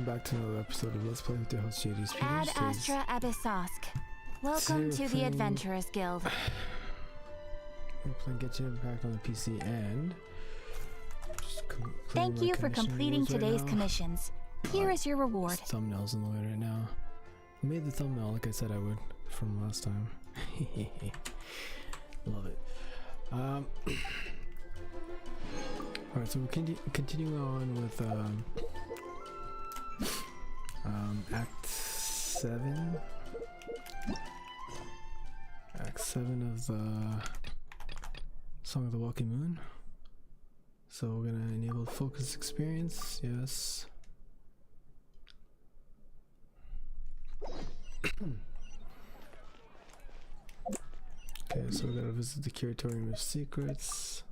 back to another episode of Let's Play with your host JD Ad Astra Abyssosk. Welcome to the Adventurers Guild. We're playing Genshin Impact on the PC and... Thank you for completing today's commissions. Here is your reward. Thumbnail's in the way right now. I made the thumbnail like I said I would from last time. Love it. Alright, so we'll continue on with Act 7. Act 7 of the Song of the Welkin Moon. So we're gonna enable focus experience, yes. Okay, so we gotta visit the Curatorium of Secrets.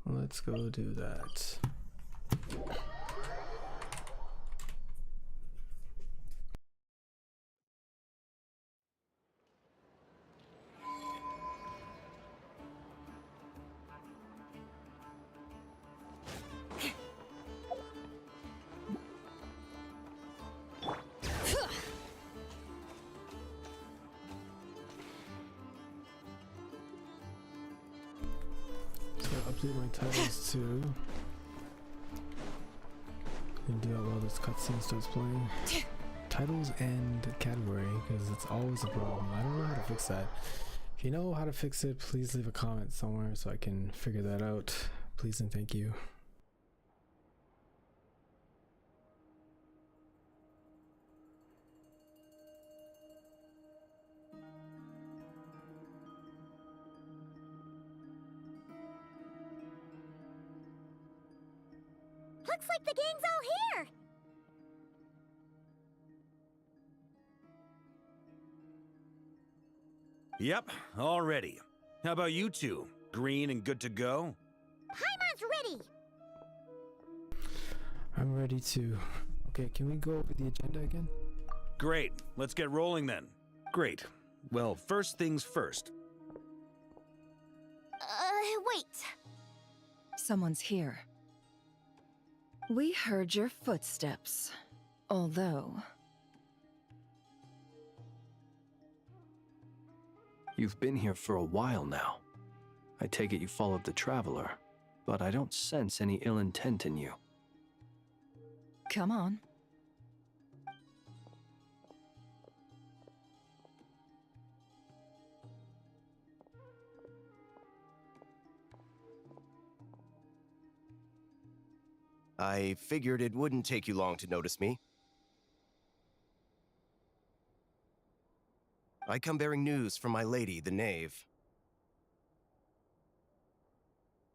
Let's go do that. Update my titles too. And do that while this cutscene starts playing. Titles and category, because it's always a problem. I don't know how to fix that. If you know how to fix it, please leave a comment somewhere so I can figure that out. Please and thank you. Looks like the gang's all here! Yep, all ready. How about you two? Green and good to go? Paimon's ready! I'm ready to... Okay, can we go over the agenda again? Great, let's get rolling then. Great. Well, first things first. Wait. Someone's here. We heard your footsteps, although... You've been here for a while now. I take it you followed the Traveler, but I don't sense any ill intent in you. Come on. I figured it wouldn't take you long to notice me. I come bearing news from my lady, the Knave.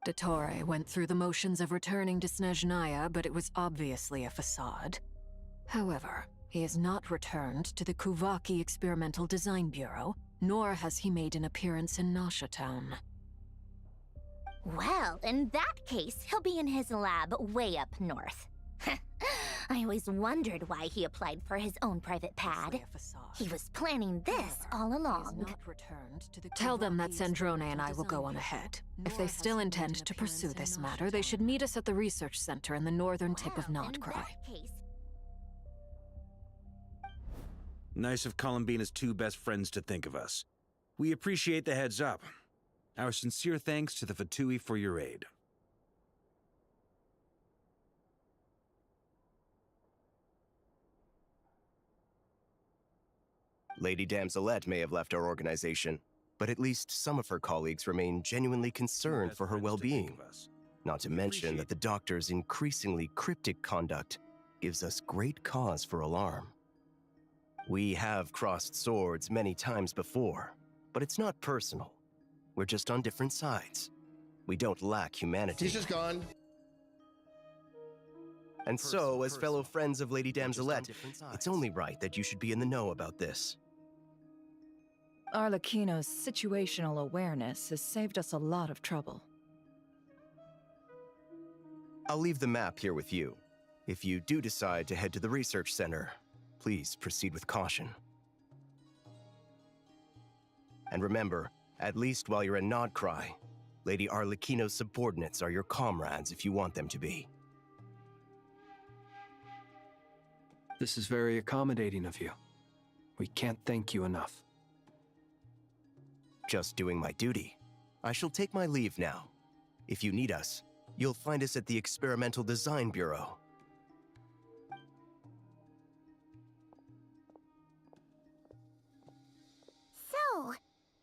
Dottore went through the motions of returning to Snezhnaya, but it was obviously a facade. However, he has not returned to the Kuvaki Experimental Design Bureau, nor has he made an appearance in Nasha Town. Well, in that case, he'll be in his lab way up north. I always wondered why he applied for his own private pad. He was planning this all along. Tell them that Sandrone and I will go on ahead. If they still intend to pursue this matter, they should meet us at the research center in the northern tip of Nodcry. Nice of Columbina's two best friends to think of us. We appreciate the heads up. Our sincere thanks to the VII for your aid. Lady Damselette may have left our organization, but at least some of her colleagues remain genuinely concerned for her well-being. Not to mention that the Doctor's increasingly cryptic conduct gives us great cause for alarm. We have crossed swords many times before, but it's not personal. We're just on different sides. We don't lack humanity. He's just gone. And so, as fellow friends of Lady Damselette, it's only right that you should be in the know about this. Arlecchino's situational awareness has saved us a lot of trouble. I'll leave the map here with you. If you do decide to head to the research center, please proceed with caution. And remember, at least while you're in Nodcry, Lady Arlecchino's subordinates are your comrades if you want them to be. This is very accommodating of you. We can't thank you enough. Just doing my duty. I shall take my leave now. If you need us, you'll find us at the Experimental Design Bureau. So,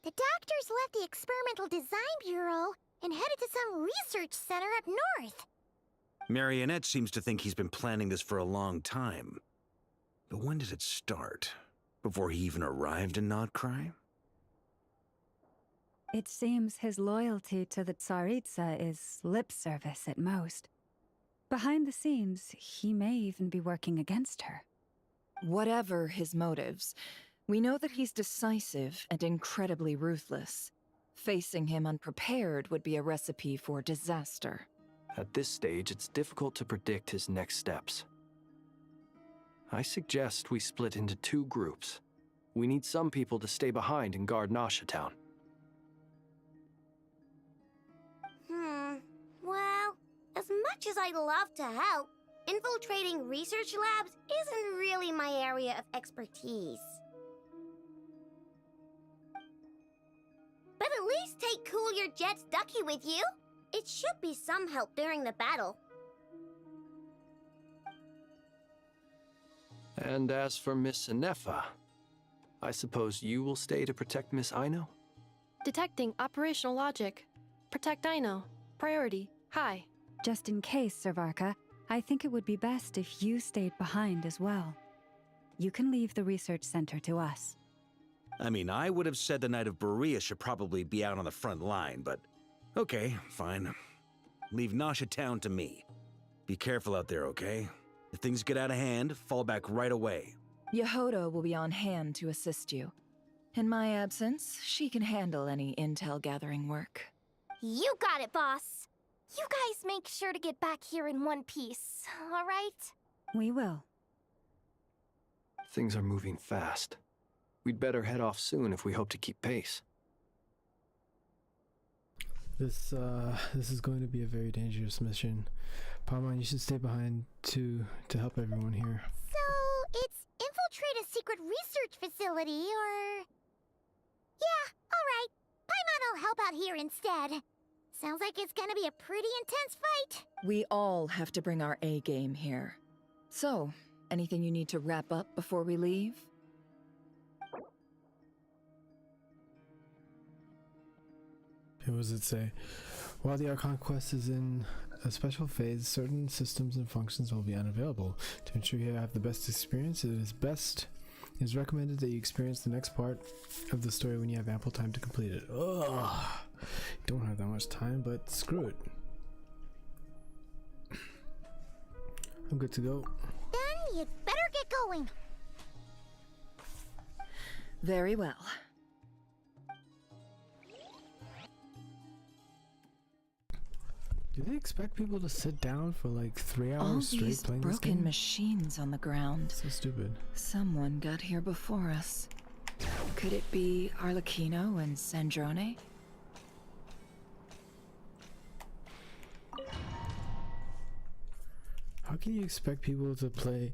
the doctors left the Experimental Design Bureau and headed to some research center up north. Marionette seems to think he's been planning this for a long time. But when did it start? Before he even arrived in Nodcry? It seems his loyalty to the Tsaritsa is lip service at most. Behind the scenes, he may even be working against her. Whatever his motives, we know that he's decisive and incredibly ruthless. Facing him unprepared would be a recipe for disaster. At this stage, it's difficult to predict his next steps. I suggest we split into 2 groups. We need some people to stay behind and guard Nasha Town. Well, as much as I'd love to help, infiltrating research labs isn't really my area of expertise. But at least take Cool Your Jet's Ducky with you. It should be some help during the battle. And as for Miss Inefa, I suppose you will stay to protect Miss Aino? Detecting operational logic. Protect Aino. Priority. High. Just in case, Servarka, I think it would be best if you stayed behind as well. You can leave the research center to us. I mean, I would have said the Knight of Berea should probably be out on the front line, but okay, fine. Leave Nasha Town to me. Be careful out there, okay? If things get out of hand, fall back right away. Yehoda will be on hand to assist you. In my absence, she can handle any intel gathering work. You got it, boss. You guys make sure to get back here in one piece, all right? We will. Things are moving fast. We'd better head off soon if we hope to keep pace. This is going to be a very dangerous mission. Paimon, you should stay behind to help everyone here. So, it's infiltrate a secret research facility, or... Yeah, alright. Paimon will help out here instead. Sounds like it's gonna be a pretty intense fight. We all have to bring our A game here. So, anything you need to wrap up before we leave? What does it say? While the Archon quest is in a special phase, certain systems and functions will be unavailable. To ensure you have the best experience, it is recommended that you experience the next part of the story when you have ample time to complete it. Ugh. Don't have that much time, but screw it. I'm good to go. Then you'd better get going. Very well. Do they expect people to sit down for like 3 hours All straight these playing this broken game? machines on the ground. So stupid. Someone got here before us. Could it be Arlecchino and Sandrone? How can you expect people to play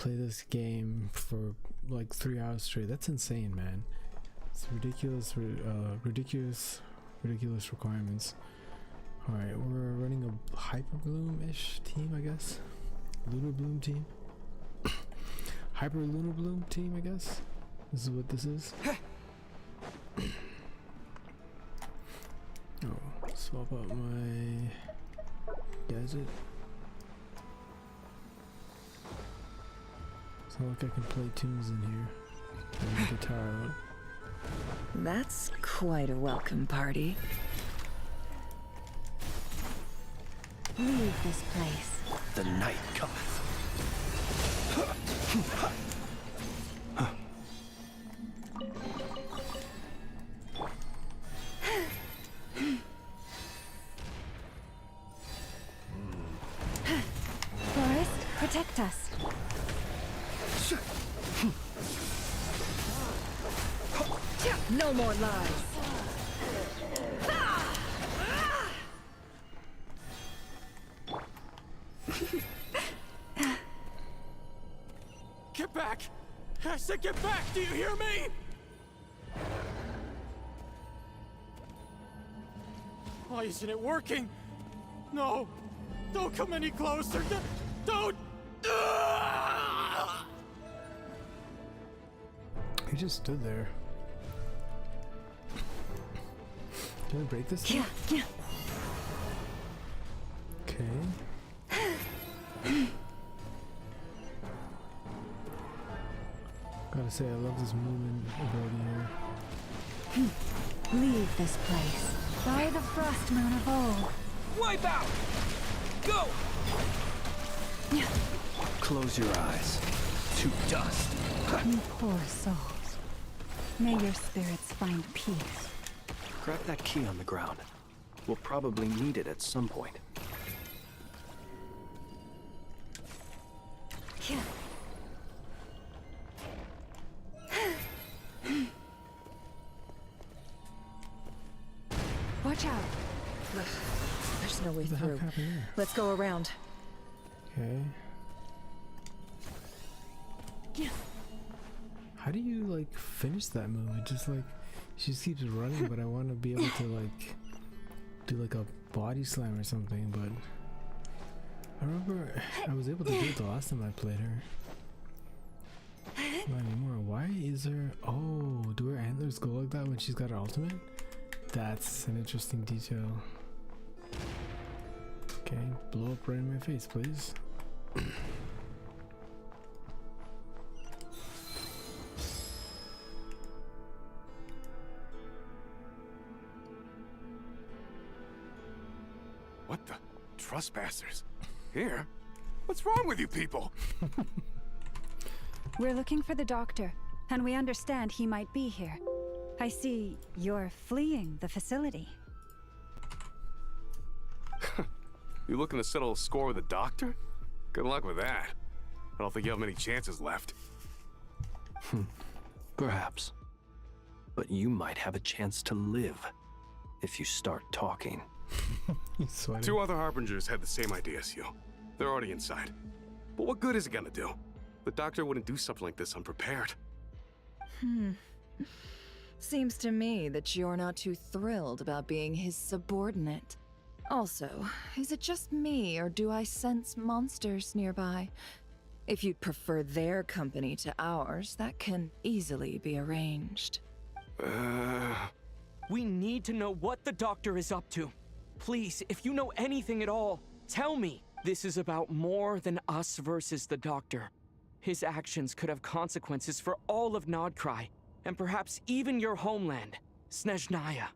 this game for like 3 hours straight? That's insane, man. It's ridiculous, ridiculous requirements. Alright, we're running a Hyper Bloom-ish team, I guess. Lunar Bloom team. Hyper Lunar Bloom team, I guess. This is what this is. Oh, swap out my gadget. It's not like I can play tunes in here. And the guitar out. That's quite a welcome party. Leave this place. The night cometh. Forest, protect us. No more lies. Get back! I said get back! Do you hear me? Why isn't it working? No! Don't come any closer! Don't! He just stood there. Can I break this thing? Yeah. Okay. Gotta say, I love this movement ability here. Leave this place. By the frost moon of old. Wipe out! Go! Close your eyes. To dust. You poor souls. May your spirits find peace. Grab that key on the ground. We'll probably need it at some point. Yeah. Watch out. There's no way What the heck through. happened here? Let's go around. Okay. Yeah. How do you like finish that move? It just like she just keeps running, but I want to be able to like do like a body slam or something. But I remember I was able to do it the last time I played her. Not anymore. Why is her? Oh, do her antlers go like that when she's got her ultimate? That's an interesting detail. Okay, blow up right in my face, please. What the? Trespassers? Here? What's wrong with you people? We're looking for the doctor, and we understand he might be here. I see you're fleeing the facility. You looking to settle a score with the doctor? Good luck with that. I don't think you have many chances left. Perhaps. But you might have a chance to live if you start talking. He's sweating. 2 other Harbingers had the same idea as you. They're already inside. But what good is it gonna do? The doctor wouldn't do something like this unprepared. Seems to me that you're not too thrilled about being his subordinate. Also, is it just me, or do I sense monsters nearby? If you'd prefer their company to ours, that can easily be arranged. We need to know what the doctor is up to. Please, if you know anything at all, tell me. This is about more than us versus the doctor. His actions could have consequences for all of Nodcry, and perhaps even your homeland, Snezhnaya.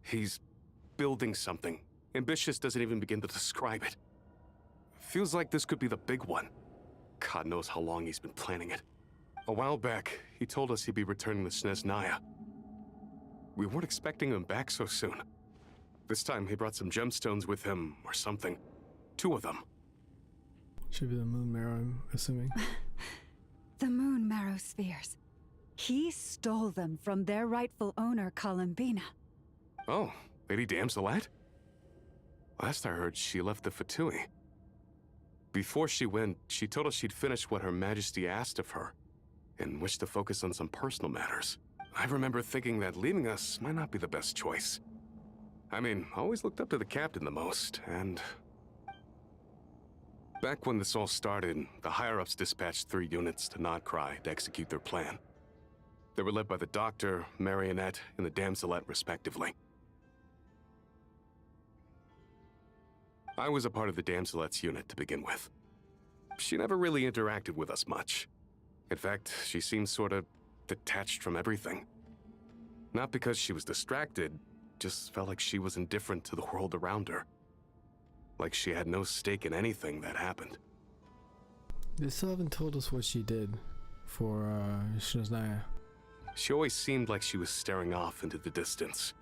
He's building something. Ambitious doesn't even begin to describe it. Feels like this could be the big one. God knows how long he's been planning it. A while back, he told us he'd be returning to Snezhnaya. We weren't expecting him back so soon. This time he brought some gemstones with him, or something. 2 of them. Should be the moon marrow, I'm assuming. The moon marrow spheres. He stole them from their rightful owner, Columbina. Oh, Lady Damselette? Last I heard, she left the Fatui. Before she went, she told us she'd finished what Her Majesty asked of her, and wished to focus on some personal matters. I remember thinking that leaving us might not be the best choice. I mean, I always looked up to the captain the most, and... Back when this all started, the higher-ups dispatched 3 units to Nodcry to execute their plan. They were led by the Doctor, Marionette, and the Damselette, respectively. I was a part of the Damselette's unit to begin with. She never really interacted with us much. In fact, she seemed sort of detached from everything. Not because she was distracted, just felt like she was indifferent to the world around her. Like she had no stake in anything that happened. They still haven't told us what she did for Snezhnaya. She always seemed like she was staring off into the distance.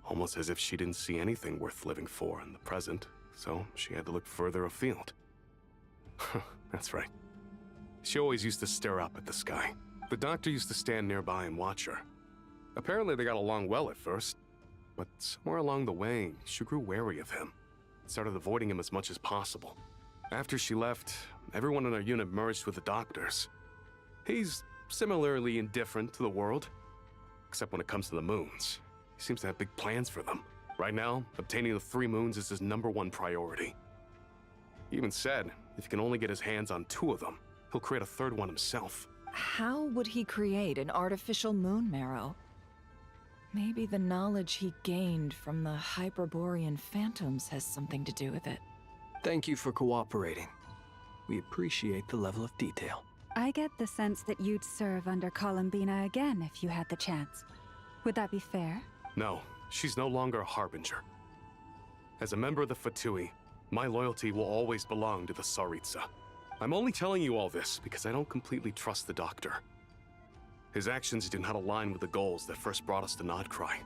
Almost as if she didn't see anything worth living for in the present, so she had to look further afield. That's right. She always used to stare up at the sky. The doctor used to stand nearby and watch her. Apparently they got along well at first, But somewhere along the way, she grew wary of him. Started avoiding him as much as possible. After she left, everyone in our unit merged with the doctors. He's similarly indifferent to the world, except when it comes to the moons. He seems to have big plans for them. Right now, obtaining the 3 moons is his #1 priority. He even said if he can only get his hands on 2 of them, he'll create a 3rd one himself. How would he create an artificial moon marrow? Maybe the knowledge he gained from the Hyperborean phantoms has something to do with it. Thank you for cooperating. We appreciate the level of detail. I get the sense that you'd serve under Columbina again if you had the chance. Would that be fair? No, she's no longer a harbinger. As a member of the Fatui, my loyalty will always belong to the Tsaritsa. I'm only telling you all this because I don't completely trust the Doctor. His actions do not align with the goals that first brought us to Nodcry.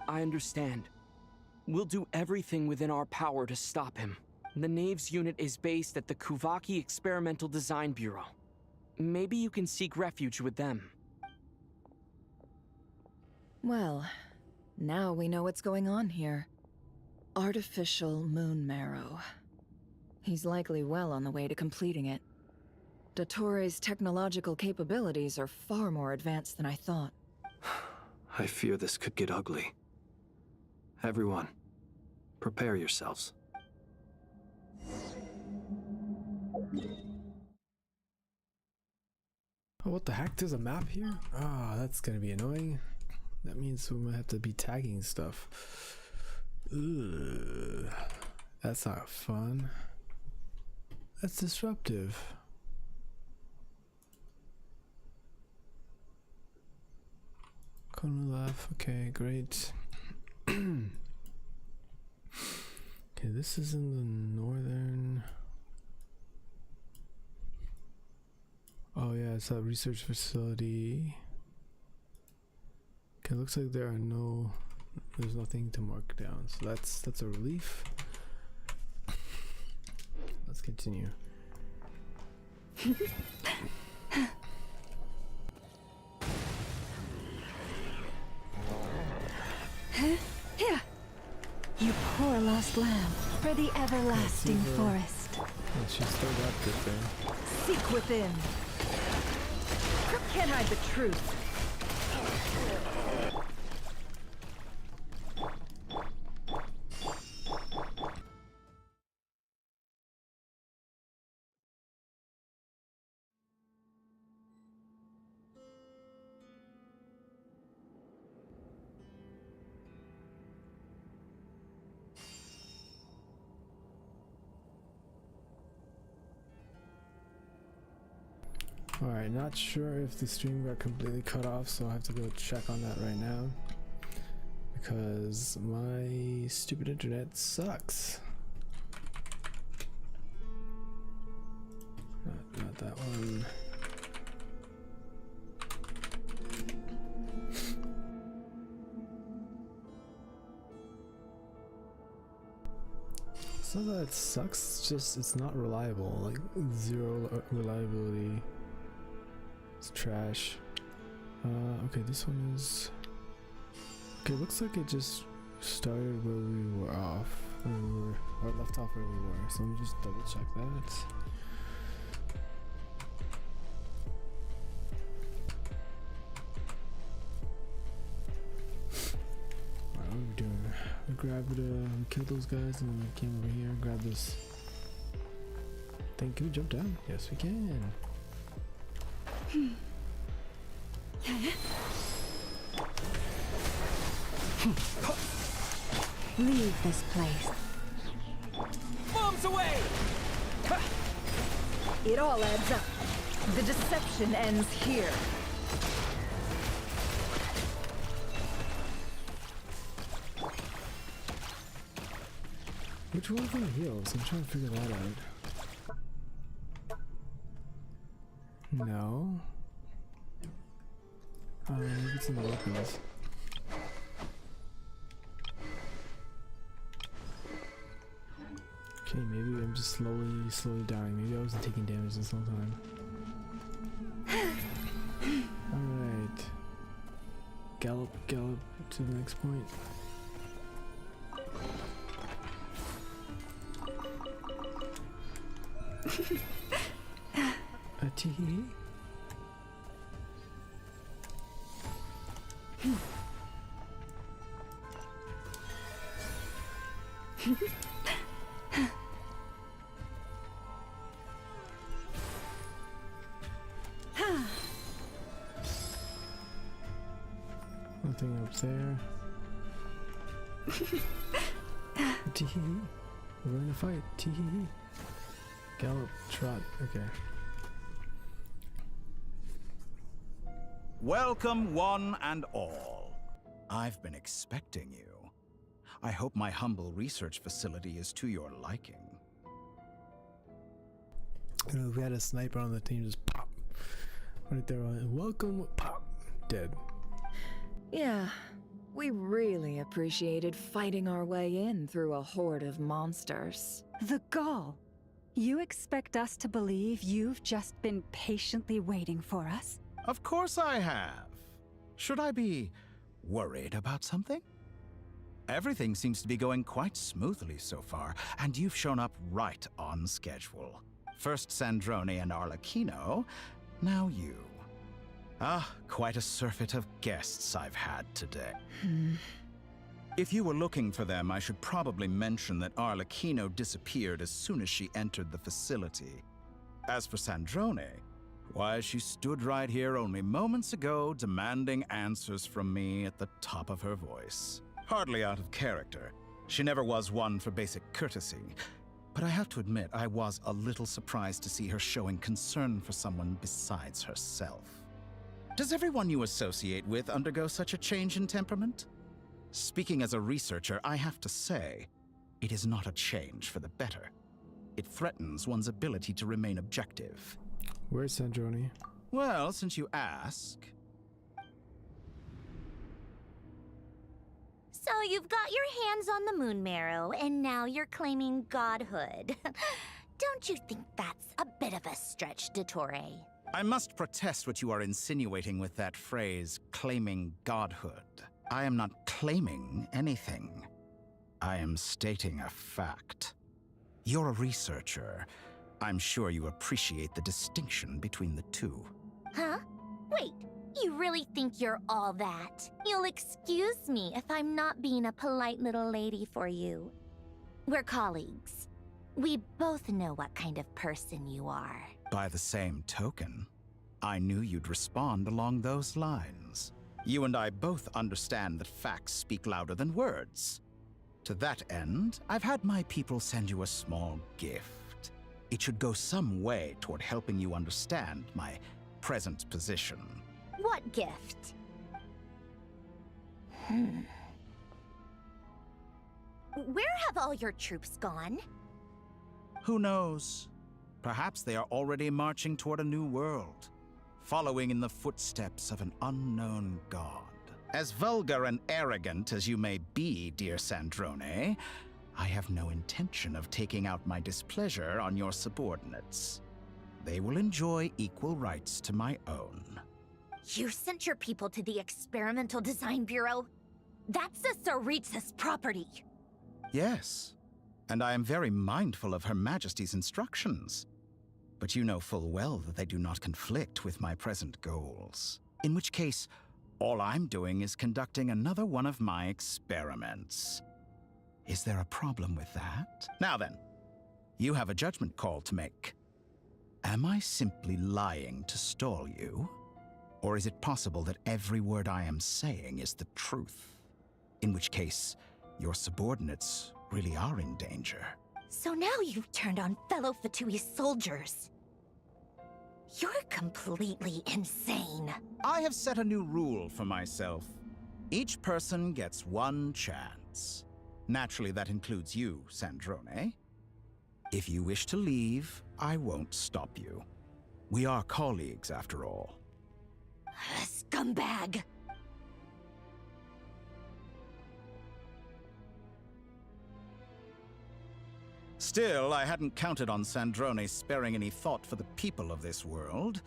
I understand. We'll do everything within our power to stop him. The Knaves unit is based at the Kuvaki Experimental Design Bureau. Maybe you can seek refuge with them. Well, now we know what's going on here. Artificial moon marrow. He's likely well on the way to completing it. Dottore's technological capabilities are far more advanced than I thought. I fear this could get ugly. Everyone, prepare yourselves. Oh, what the heck? There's a map here? Ah, that's gonna be annoying. That means we might have to be tagging stuff. Ugh. That's not fun. That's disruptive. Konulaf, okay, great. Okay, this is in the northern... Oh yeah, it's a research facility. Okay, looks like there's nothing to mark down, so that's a relief. Let's continue. Here, you poor lost lamb, for the everlasting forest. Oh, she still got good there. Seek within. Crook can't hide the truth. Alright, not sure if the stream got completely cut off, so I have to go check on that right now. Because my stupid internet sucks. Not that one. It's not that it sucks, it's just it's not reliable, like 0 reliability. It's trash. Okay, this one is... Okay, looks like it just started where we were off. Or left off where we were. So let me just double check that. Alright, what are we doing? We grabbed, we killed those guys and then we came over here and grabbed this thing. Can we jump down? Yes, we can. Leave this place. Bombs away! It all adds up. The deception ends here. Which one of them heals? I'm trying to figure that out. No. Maybe it's in the weapons. Okay, maybe I'm just slowly dying. Maybe I wasn't taking damage this whole time. Alright. Gallop to the next point. A tee. Nothing up there. Tee. We're going to fight. Tee. Gallop, trot. Okay. Welcome, one and all. I've been expecting you. I hope my humble research facility is to your liking. You know, if we had a sniper on the team, just pop. Right there on welcome, pop. Dead. Yeah, we really appreciated fighting our way in through a horde of monsters. The gall. You expect us to believe you've just been patiently waiting for us? Of course I have. Should I be worried about something? Everything seems to be going quite smoothly so far, and you've shown up right on schedule. First Sandrone and Arlecchino, now you. Ah, quite a surfeit of guests I've had today. If you were looking for them, I should probably mention that Arlecchino disappeared as soon as she entered the facility. As for Sandrone, why, she stood right here only moments ago demanding answers from me at the top of her voice. Hardly out of character. She never was one for basic courtesy. But I have to admit, I was a little surprised to see her showing concern for someone besides herself. Does everyone you associate with undergo such a change in temperament? Speaking as a researcher, I have to say, it is not a change for the better. It threatens one's ability to remain objective. Where's Sandrone? Well, since you ask... So you've got your hands on the moon marrow, and now you're claiming godhood. Don't you think that's a bit of a stretch, Dottore? I must protest what you are insinuating with that phrase, claiming godhood. I am not claiming anything. I am stating a fact. You're a researcher. I'm sure you appreciate the distinction between the two. Huh? Wait, you really think you're all that? You'll excuse me if I'm not being a polite little lady for you. We're colleagues. We both know what kind of person you are. By the same token, I knew you'd respond along those lines. You and I both understand that facts speak louder than words. To that end, I've had my people send you a small gift. It should go some way toward helping you understand my present position. What gift? Where have all your troops gone? Who knows? Perhaps they are already marching toward a new world, following in the footsteps of an unknown god. As vulgar and arrogant as you may be, dear Sandrone, I have no intention of taking out my displeasure on your subordinates. They will enjoy equal rights to my own. You sent your people to the Experimental Design Bureau? That's the Tsaritsa's property. Yes, and I am very mindful of Her Majesty's instructions. But you know full well that they do not conflict with my present goals. In which case, all I'm doing is conducting another one of my experiments. Is there a problem with that? Now then, you have a judgment call to make. Am I simply lying to stall you? Or is it possible that every word I am saying is the truth? In which case, your subordinates really are in danger. So now you've turned on fellow Fatui soldiers. You're completely insane. I have set a new rule for myself. Each person gets one chance. Naturally, that includes you, Sandrone. If you wish to leave, I won't stop you. We are colleagues, after all. Scumbag! Still, I hadn't counted on Sandrone sparing any thought for the people of this world.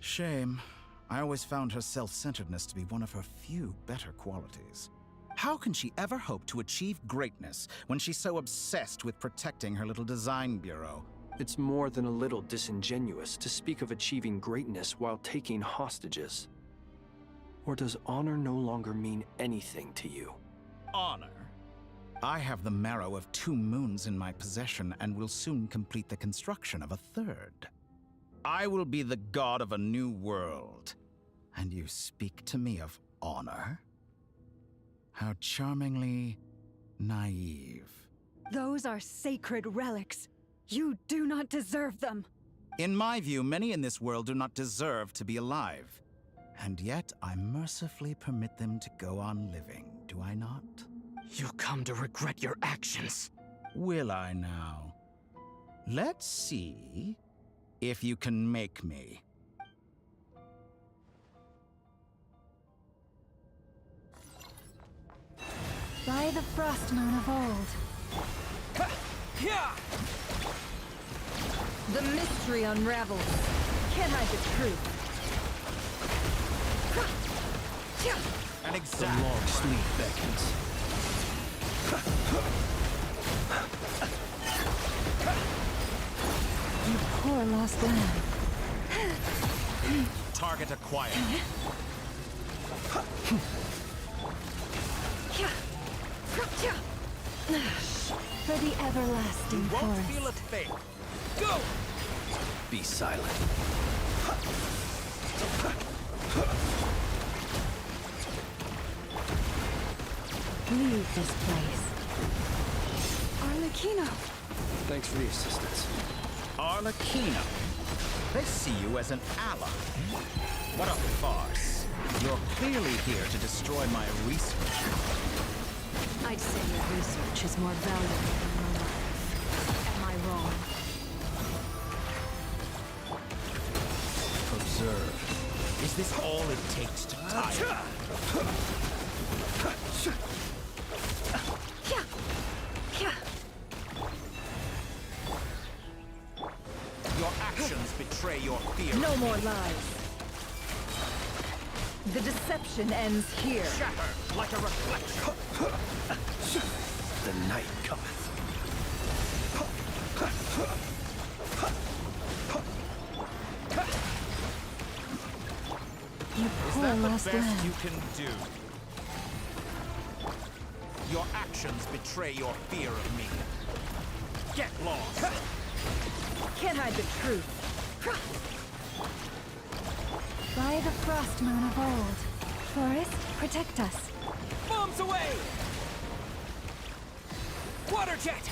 Shame. I always found her self-centeredness to be one of her few better qualities. How can she ever hope to achieve greatness when she's so obsessed with protecting her little design bureau? It's more than a little disingenuous to speak of achieving greatness while taking hostages. Or does honor no longer mean anything to you? Honor? I have the marrow of 2 moons in my possession and will soon complete the construction of a 3rd. I will be the god of a new world. And you speak to me of honor? How charmingly naive. Those are sacred relics. You do not deserve them. In my view, many in this world do not deserve to be alive. And yet, I mercifully permit them to go on living, do I not? You come to regret your actions. Will I now? Let's see if you can make me. By the frost moon of old. The mystery unravels. Can't hide the truth. An The exact long sleep beckons. You poor lost lamb. target acquired. For the everlasting You won't forest. feel a thing. Go! Be silent. Leave this place. Arlecchino! Thanks for the assistance. Arlecchino. They see you as an ally. What a farce. You're clearly here to destroy my research. I'd say your research is more valuable than your life. Am I wrong? Observe. Is this all it takes to tire? Your actions betray your fear. No more lies. The deception ends here. Shatter like a reflection. The night cometh. You Is poor that the lost best lamb. you can do? Your actions betray your fear of me. Get lost. Can't hide the truth. By the frost moon of old. Forest, protect us. Bombs away! Water jet!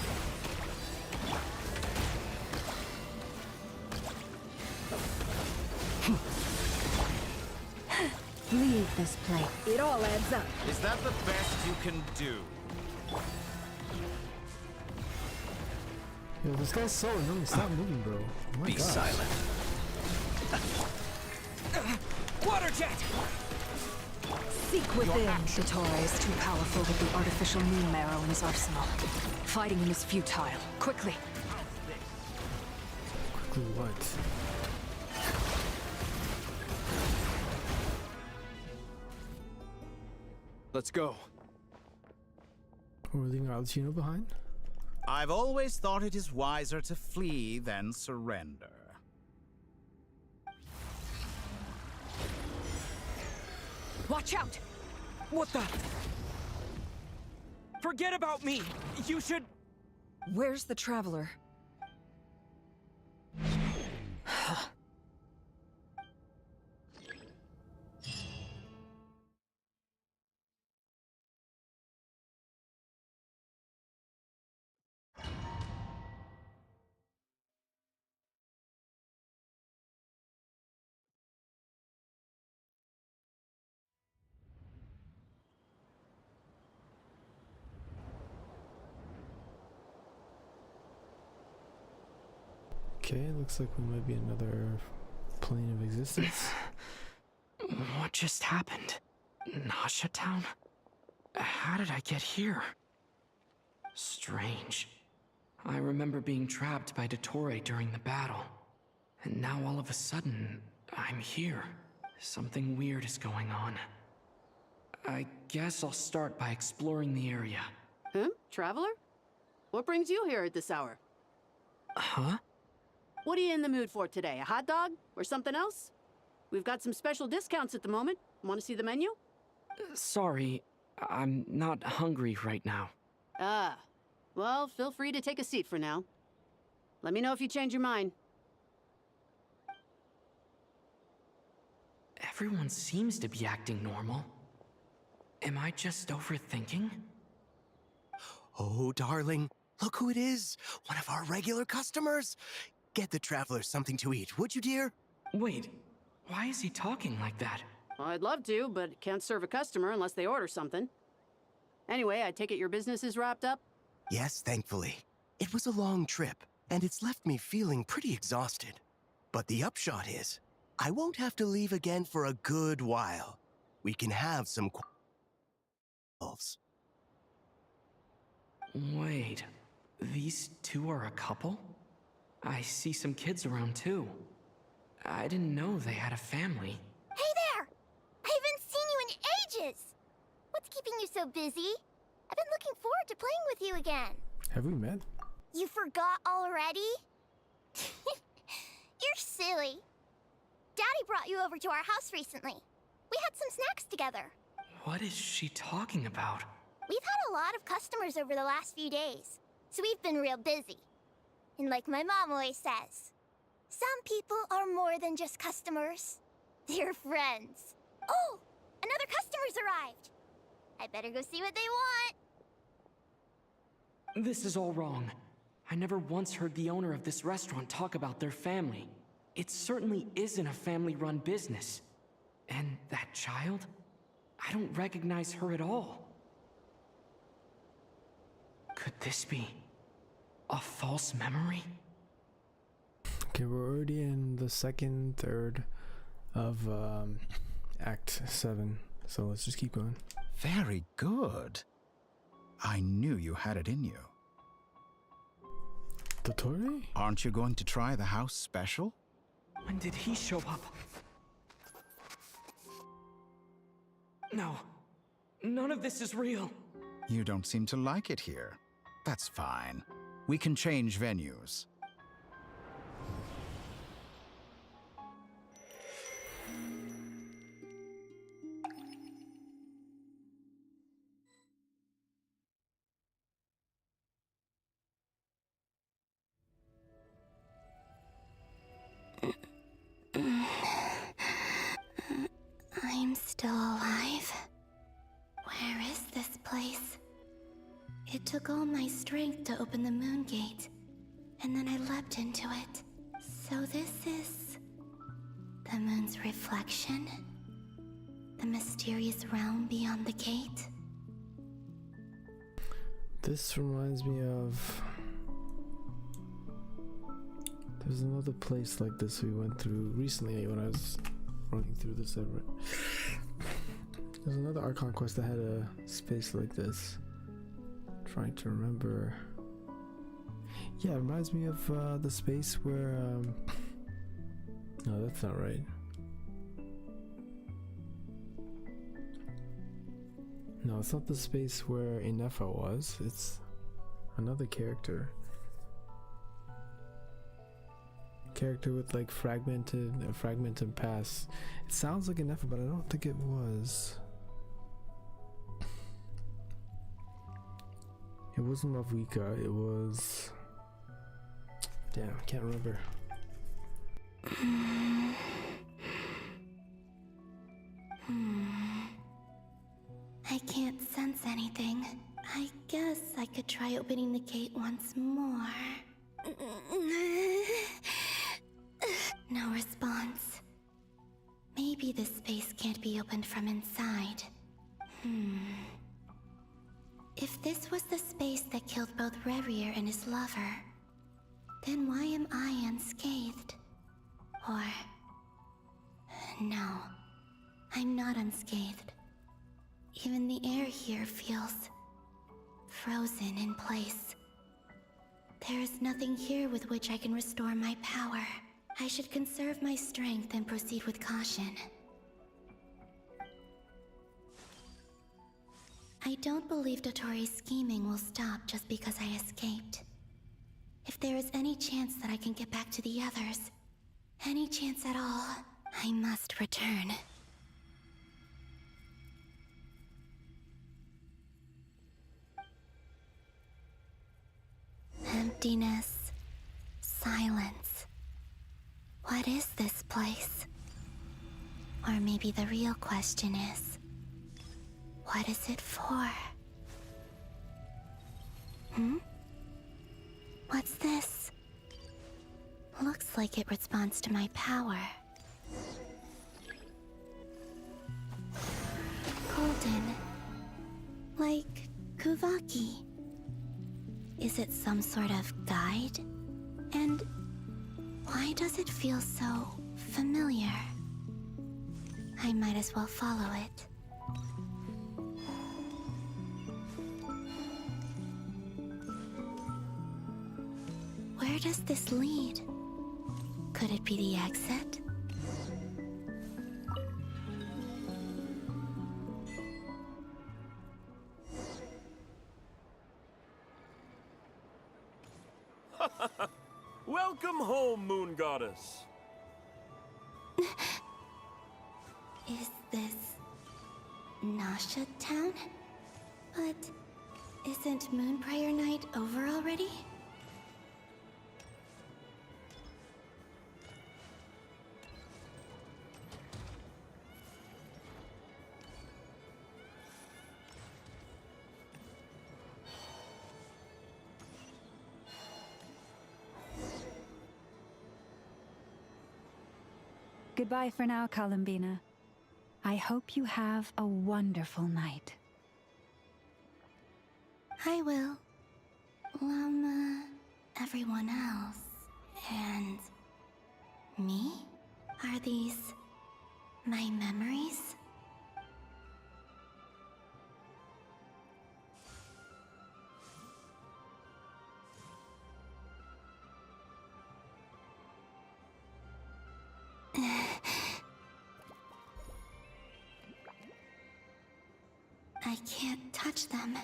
Leave this place. It all adds up. Is that the best you can do? Yo, this guy's so annoying. Stop moving, bro. Oh my Be gosh. silent. Water jet! Seek within. Dottore is too powerful with the artificial moon marrow in his arsenal. Fighting him is futile. Quickly! Quickly what? Let's go. We're leaving Arlecchino behind? I've always thought it is wiser to flee than surrender. Watch out! What the? Forget about me! You should... Where's the traveler? Okay, looks like we might be another plane of existence. What just happened? Nasha Town? How did I get here? Strange. I remember being trapped by Dottore during the battle. And now all of a sudden, I'm here. Something weird is going on. I guess I'll start by exploring the area. Traveler? What brings you here at this hour? Huh? What are you in the mood for today? A hot dog? Or something else? We've got some special discounts at the moment. Want to see the menu? Sorry, I'm not hungry right now. Ah. Well, feel free to take a seat for now. Let me know if you change your mind. Everyone seems to be acting normal. Am I just overthinking? Oh, darling, look who it is. One of our regular customers. Get the traveler something to eat, would you, dear? Wait, why is he talking like that? Well, I'd love to, but can't serve a customer unless they order something. Anyway, I take it your business is wrapped up? Yes, thankfully. It was a long trip, and it's left me feeling pretty exhausted. But the upshot is, I won't have to leave again for a good while. We can have some qualls. Wait, these two are a couple? I see some kids around too. I didn't know they had a family. Hey there! I haven't seen you in ages! What's keeping you so busy? I've been looking forward to playing with you again. Have we met? You forgot already? You're silly. Daddy brought you over to our house recently. We had some snacks together. What is she talking about? We've had a lot of customers over the last few days, so we've been real busy. And like my mom always says, some people are more than just customers. They're friends. Oh, another customer's arrived. I better go see what they want. This is all wrong. I never once heard the owner of this restaurant talk about their family. It certainly isn't a family-run business. And that child? I don't recognize her at all. Could this be a false memory? Okay, we're already in the second third of Act 7, so let's just keep going. Very good. I knew you had it in you. Dottore? Aren't you going to try the house special? When did he show up? No. None of this is real. You don't seem to like it here. That's fine. We can change venues. I'm still alive. Where is this place? It took all my strength to open the moon gate, and then I leapt into it. So this is the moon's reflection? The mysterious realm beyond the gate? This reminds me of... There's another place like this we went through recently when I was running through the server. There's another Archon quest that had a space like this. Trying to remember. Yeah, it reminds me of the space where no, that's not right. No, it's not the space where Inefa was. It's another character. Character with like fragmented past. It sounds like Inefa, but I don't think it was. It wasn't Mavika, it was... Damn, I can't remember. I can't sense anything. I guess I could try opening the gate once more. No response. Maybe this space can't be opened from inside. If this was the space that killed both Revier and his lover, then why am I unscathed? Or... No, I'm not unscathed. Even the air here feels... frozen in place. There is nothing here with which I can restore my power. I should conserve my strength and proceed with caution. I don't believe Dottori's scheming will stop just because I escaped. If there is any chance that I can get back to the others, any chance at all, I must return. Emptiness, silence. What is this place? Or maybe the real question is, what is it for? What's this? Looks like it responds to my power. Golden. Like Kuvaki. Is it some sort of guide? And why does it feel so familiar? I might as well follow it. Where does this lead? Could it be the exit? Welcome home, Moon Goddess. Is this Nasha Town? But isn't Moonbriar Night over already? Goodbye for now, Columbina. I hope you have a wonderful night. I will. Everyone else. And me? Are these my memories? I can't touch them.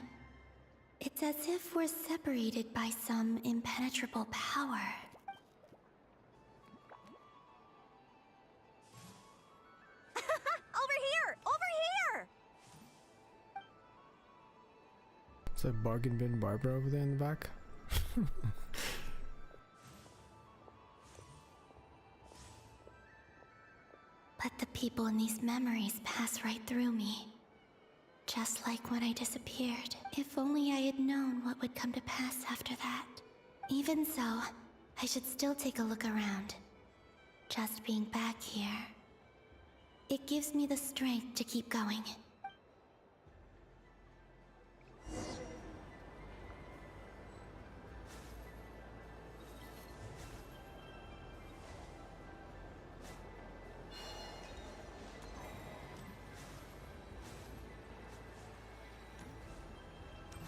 It's as if we're separated by some impenetrable power. Over here! Over here! Is that bargain bin Barbara over there in the back? But the people in these memories pass right through me. Just like when I disappeared. If only I had known what would come to pass after that. Even so, I should still take a look around. Just being back here, it gives me the strength to keep going.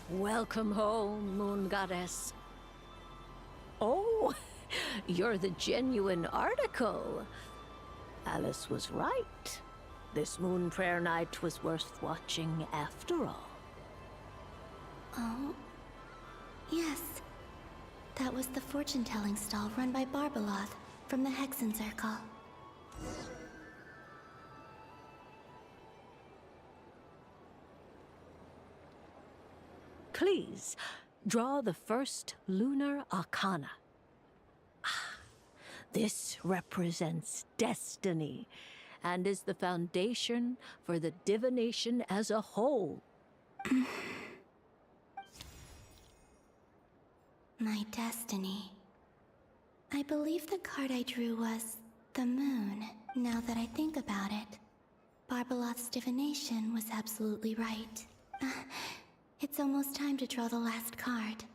Welcome home, Moon Goddess. Oh, you're the genuine article. Alice was right. This Moon Prayer Night was worth watching after all. Oh, yes. That was the fortune-telling stall run by Barbeloth from the Hexen Circle. Please, draw the first lunar arcana. This represents destiny and is the foundation for the divination as a whole. My destiny. I believe the card I drew was the moon. Now that I think about it, Barbeloth's divination was absolutely right. It's almost time to draw the last card.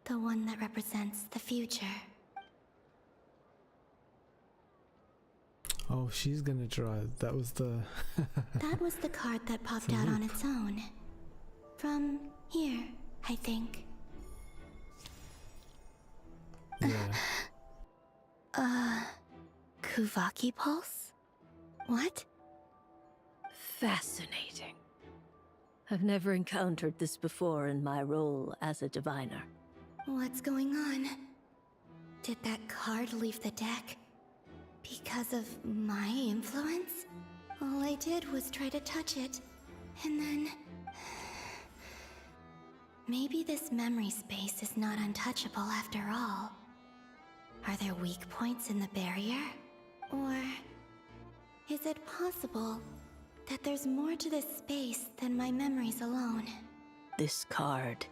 The one that represents the future. Oh, she's gonna draw it. That was the... That was the card that popped out on its own. From here, I think. Yeah. Kuvaki Pulse? What? Fascinating. I've never encountered this before in my role as a diviner. What's going on? Did that card leave the deck because of my influence? All I did was try to touch it, and then... Maybe this memory space is not untouchable after all. Are there weak points in the barrier? Or is it possible that there's more to this space than my memories alone? This card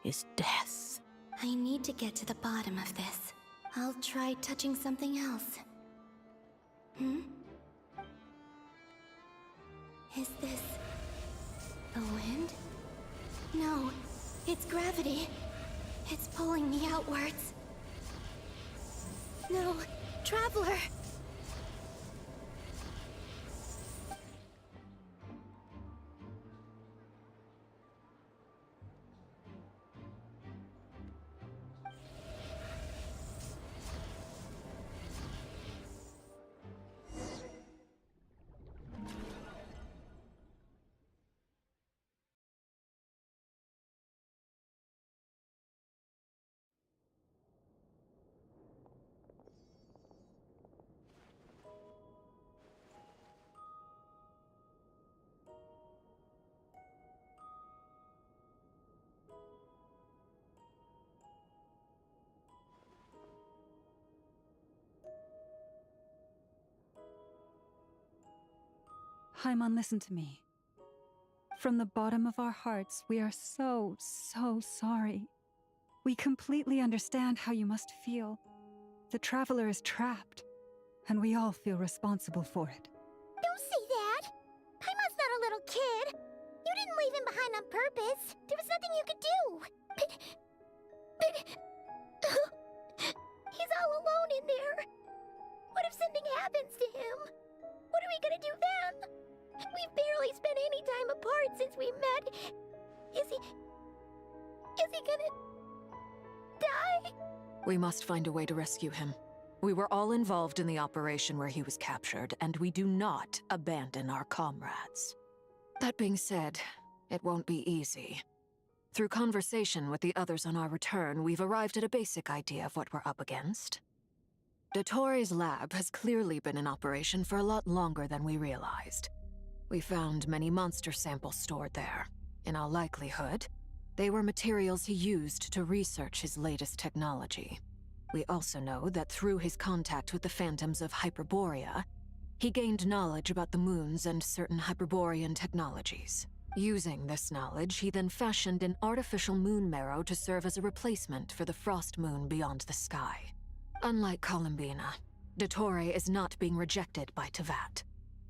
is death. I need to get to the bottom of this. I'll try touching something else. Is this the wind? No, it's gravity. It's pulling me outwards. No, Traveler! Haimon, listen to me. From the bottom of our hearts, we are so sorry. We completely understand how you must feel. The Traveler is trapped, and we all feel responsible for it. Don't say that! Paimon's not a little kid! You didn't leave him behind on purpose! There was nothing you could do! But... he's all alone in there! What if something happens to him? What are we gonna do then? We've barely spent any time apart since we met. Is he gonna... die? We must find a way to rescue him. We were all involved in the operation where he was captured, and we do not abandon our comrades. That being said, it won't be easy. Through conversation with the others on our return, we've arrived at a basic idea of what we're up against. Dottore lab has clearly been in operation for a lot longer than we realized. We found many monster samples stored there. In all likelihood, they were materials he used to research his latest technology. We also know that through his contact with the phantoms of Hyperborea, he gained knowledge about the moons and certain Hyperborean technologies. Using this knowledge, he then fashioned an artificial moon marrow to serve as a replacement for the frost moon beyond the sky. Unlike Columbina, Dottore is not being rejected by Teyvat.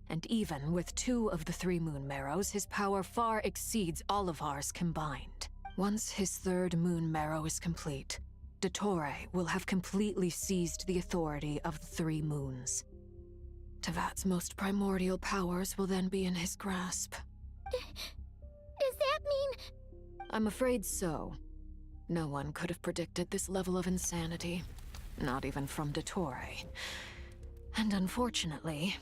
And even with 2 of the 3 moon marrows, his power far exceeds all of ours combined. Once his 3rd moon marrow is complete, Dottore will have completely seized the authority of the 3 moons. Teyvat's most primordial powers will then be in his grasp. Does that mean... I'm afraid so. No one could have predicted this level of insanity. Not even from Dottore. And unfortunately,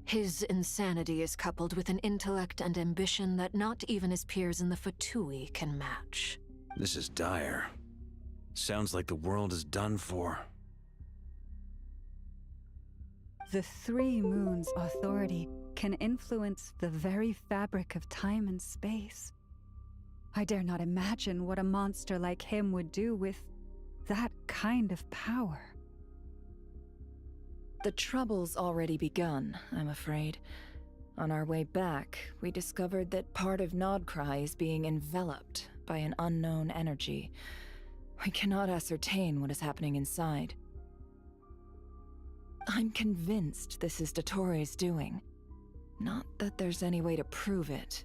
his insanity is coupled with an intellect and ambition that not even his peers in the Fatui can match. This is dire. Sounds like the world is done for. The 3 moons' authority can influence the very fabric of time and space. I dare not imagine what a monster like him would do with that kind of power. The trouble's already begun, I'm afraid. On our way back, we discovered that part of Nodcry is being enveloped by an unknown energy. We cannot ascertain what is happening inside. I'm convinced this is Dottore's doing. Not that there's any way to prove it.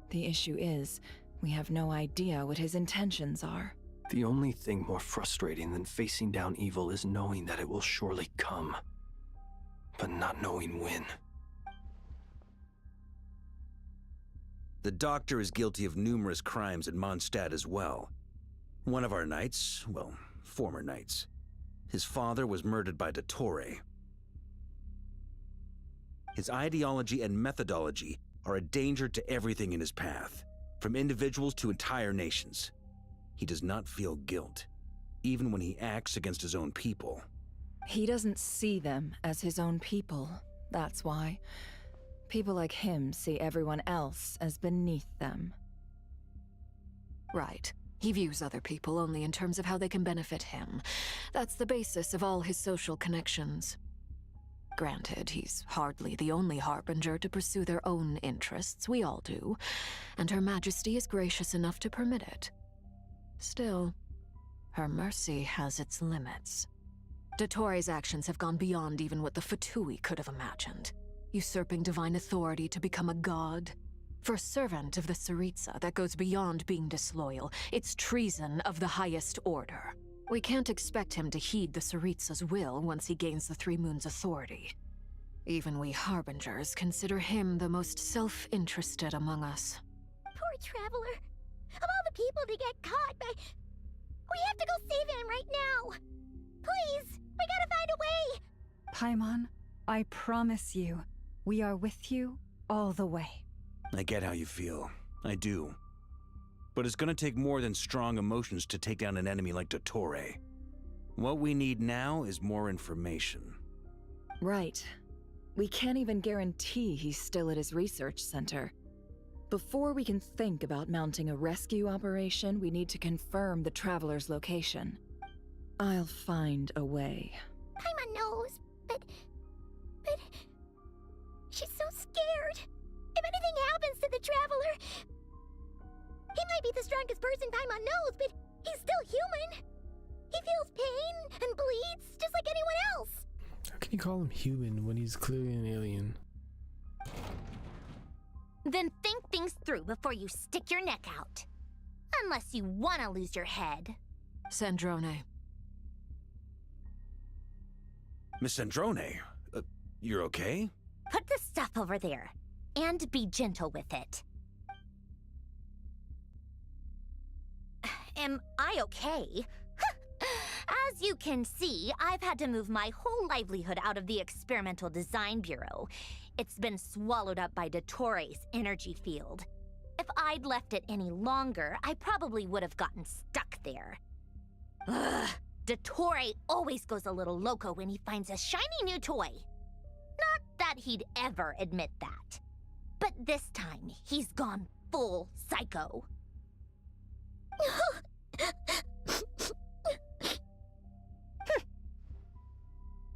The issue is, we have no idea what his intentions are. The only thing more frustrating than facing down evil is knowing that it will surely come, but not knowing when. The Doctor is guilty of numerous crimes in Mondstadt as well. One of our knights, well, former knights, his father was murdered by Dottore. His ideology and methodology are a danger to everything in his path, from individuals to entire nations. He does not feel guilt. even when he acts against his own people. He doesn't see them as his own people, that's why. People like him see everyone else as beneath them. Right. He views other people only in terms of how they can benefit him. That's the basis of all his social connections. Granted, he's hardly the only harbinger to pursue their own interests. We all do. And Her Majesty is gracious enough to permit it. Still, her mercy has its limits. Dottoro's actions have gone beyond even what the Fatui could have imagined. Usurping divine authority to become a god. For a servant of the Tsaritsa, that goes beyond being disloyal. It's treason of the highest order. We can't expect him to heed the Tsaritsa's will once he gains the Three Moons' authority. Even we Harbingers consider him the most self-interested among us. Poor Traveler. Of all the people to get caught by... We have to go save him right now! Please! We gotta find a way! Paimon, I promise you, we are with you all the way. I get how you feel. I do. But it's gonna take more than strong emotions to take down an enemy like Dottore. What we need now is more information. Right. We can't even guarantee he's still at his research center. Before we can think about mounting a rescue operation, we need to confirm the Traveler's location. I'll find a way. Paimon knows, but... She's so scared. If anything happens to the Traveler... He might be the strongest person Paimon knows, but he's still human. He feels pain and bleeds just like anyone else. How can you call him human when he's clearly an alien? Then think things through before you stick your neck out. Unless you want to lose your head. Sandrone. Miss Sandrone, you're okay? Put the stuff over there, and be gentle with it. Am I okay? As you can see, I've had to move my whole livelihood out of the Experimental Design Bureau. It's been swallowed up by Dottore's energy field. If I'd left it any longer, I probably would have gotten stuck there. Ugh, Dottore always goes a little loco when he finds a shiny new toy. Not that he'd ever admit that. But this time, he's gone full psycho.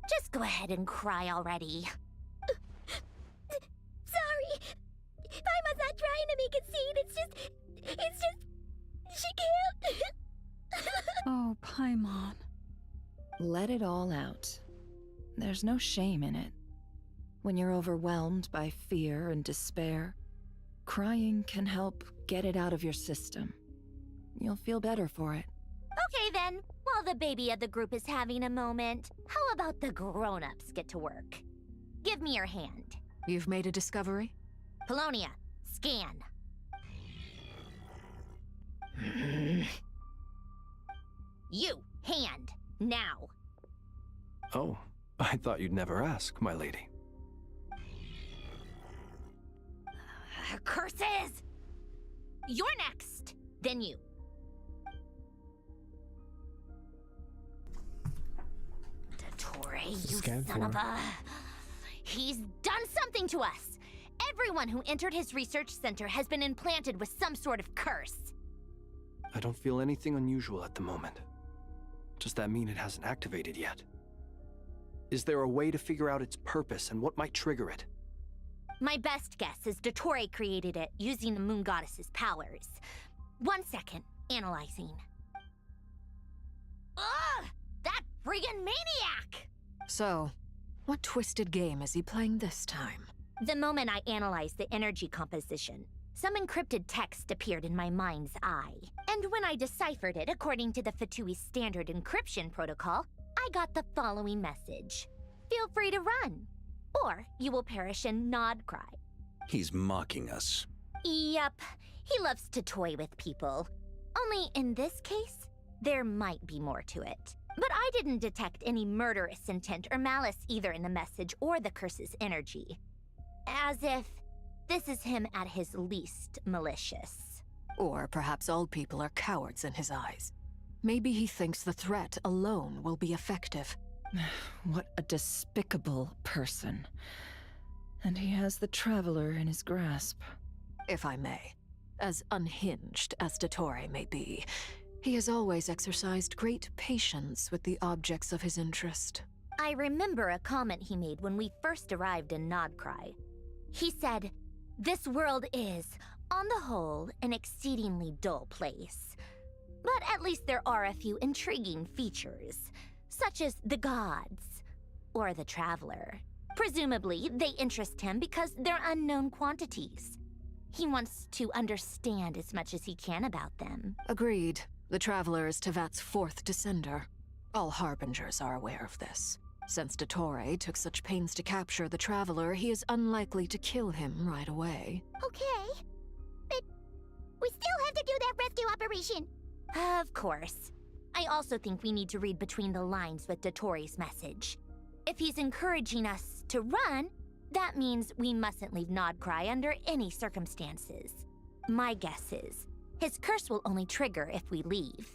Just go ahead and cry already. Sorry. Paimon's not trying to make a scene. It's just... She can't. Oh, Paimon. Let it all out. There's no shame in it. When you're overwhelmed by fear and despair, crying can help get it out of your system. You'll feel better for it. Okay then, while the baby of the group is having a moment, how about the grown-ups get to work? Give me your hand. You've made a discovery? Polonia, scan. You, hand, now. Oh, I thought you'd never ask, my lady. Curses! You're next, then you. Dottore, you son of a... He's done something to us! Everyone who entered his research center has been implanted with some sort of curse. I don't feel anything unusual at the moment. Does that mean it hasn't activated yet? Is there a way to figure out its purpose and what might trigger it? My best guess is Dottore created it using the Moon Goddess's powers. 1 second, analyzing. Ugh! That friggin' maniac! So, what twisted game is he playing this time? The moment I analyzed the energy composition, some encrypted text appeared in my mind's eye. And when I deciphered it according to the Fatui standard encryption protocol, I got the following message. Feel free to run, or you will perish in Nod Cry. He's mocking us. Yep, he loves to toy with people. Only in this case, there might be more to it. But I didn't detect any murderous intent or malice either in the message or the curse's energy. As if this is him at his least malicious. Or perhaps all people are cowards in his eyes. Maybe he thinks the threat alone will be effective. What a despicable person. And he has the Traveler in his grasp. If I may. As unhinged as Dottore may be, he has always exercised great patience with the objects of his interest. I remember a comment he made when we first arrived in Nodcry. He said, "This world is, on the whole, an exceedingly dull place. But at least there are a few intriguing features, such as the gods, or the Traveler. Presumably, they interest him because they're unknown quantities. He wants to understand as much as he can about them." Agreed. The Traveler is Tevat's fourth descender. All Harbingers are aware of this. Since Dottore took such pains to capture the Traveler, he is unlikely to kill him right away. Okay, but we still have to do that rescue operation. Of course. I also think we need to read between the lines with Dottore's message. If he's encouraging us to run, that means we mustn't leave Nodcry under any circumstances. My guess is, his curse will only trigger if we leave.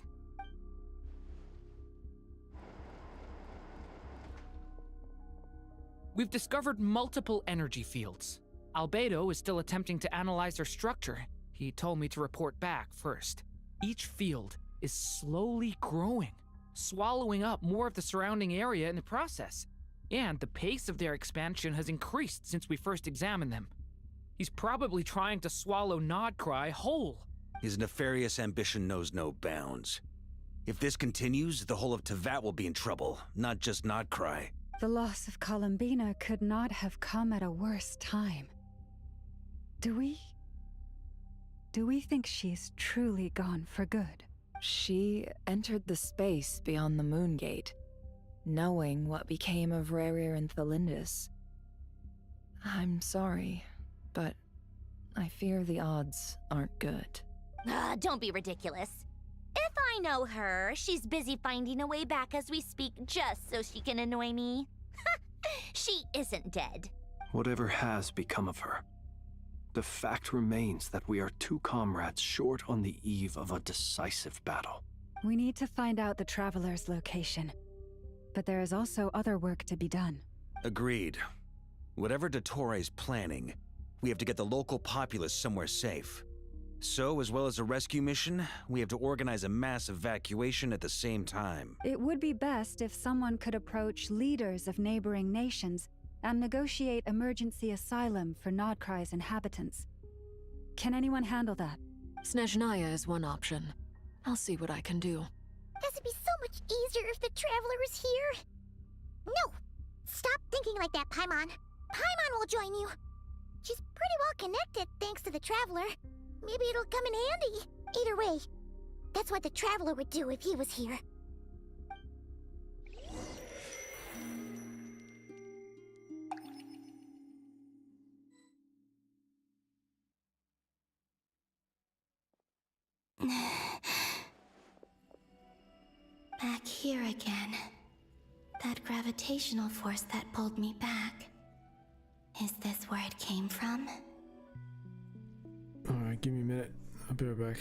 We've discovered multiple energy fields. Albedo is still attempting to analyze their structure. He told me to report back first. Each field is slowly growing, swallowing up more of the surrounding area in the process. And the pace of their expansion has increased since we first examined them. He's probably trying to swallow Nodcry whole. His nefarious ambition knows no bounds. If this continues, the whole of Tevat will be in trouble, not just Nodcry. The loss of Columbina could not have come at a worse time. Do we think she's truly gone for good? She entered the space beyond the Moon Gate, knowing what became of Rerir and Thalindus. I'm sorry, but I fear the odds aren't good. Don't be ridiculous. If I know her, she's busy finding a way back as we speak just so she can annoy me. She isn't dead. Whatever has become of her, the fact remains that we are two comrades short on the eve of a decisive battle. We need to find out the Traveler's location. But there is also other work to be done. Agreed. Whatever Dottore's planning, we have to get the local populace somewhere safe. So, as well as a rescue mission, we have to organize a mass evacuation at the same time. It would be best if someone could approach leaders of neighboring nations and negotiate emergency asylum for Nodcry's inhabitants. Can anyone handle that? Snezhnaya is one option. I'll see what I can do. This would be so much easier if the Traveler was here. No! Stop thinking like that, Paimon. Paimon will join you. She's pretty well connected thanks to the Traveler. Maybe it'll come in handy. Either way, that's what the Traveler would do if he was here. Back here again. That gravitational force that pulled me back. Is this where it came from? Alright, give me a minute. I'll be right back.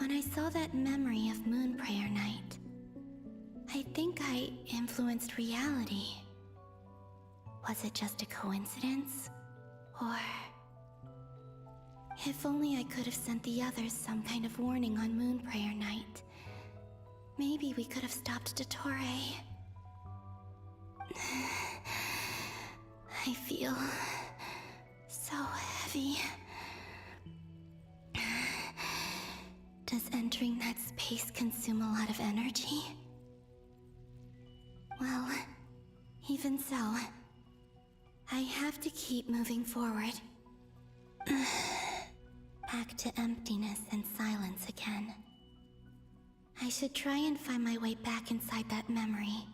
When I saw that memory of Moon Prayer Night, I think I influenced reality. Was it just a coincidence? Or... if only I could have sent the others some kind of warning on Moon Prayer Night. Maybe we could have stopped Dottore. I feel so heavy. Does entering that space consume a lot of energy? Well, even so, I have to keep moving forward. Back to emptiness and silence again. I should try and find my way back inside that memory.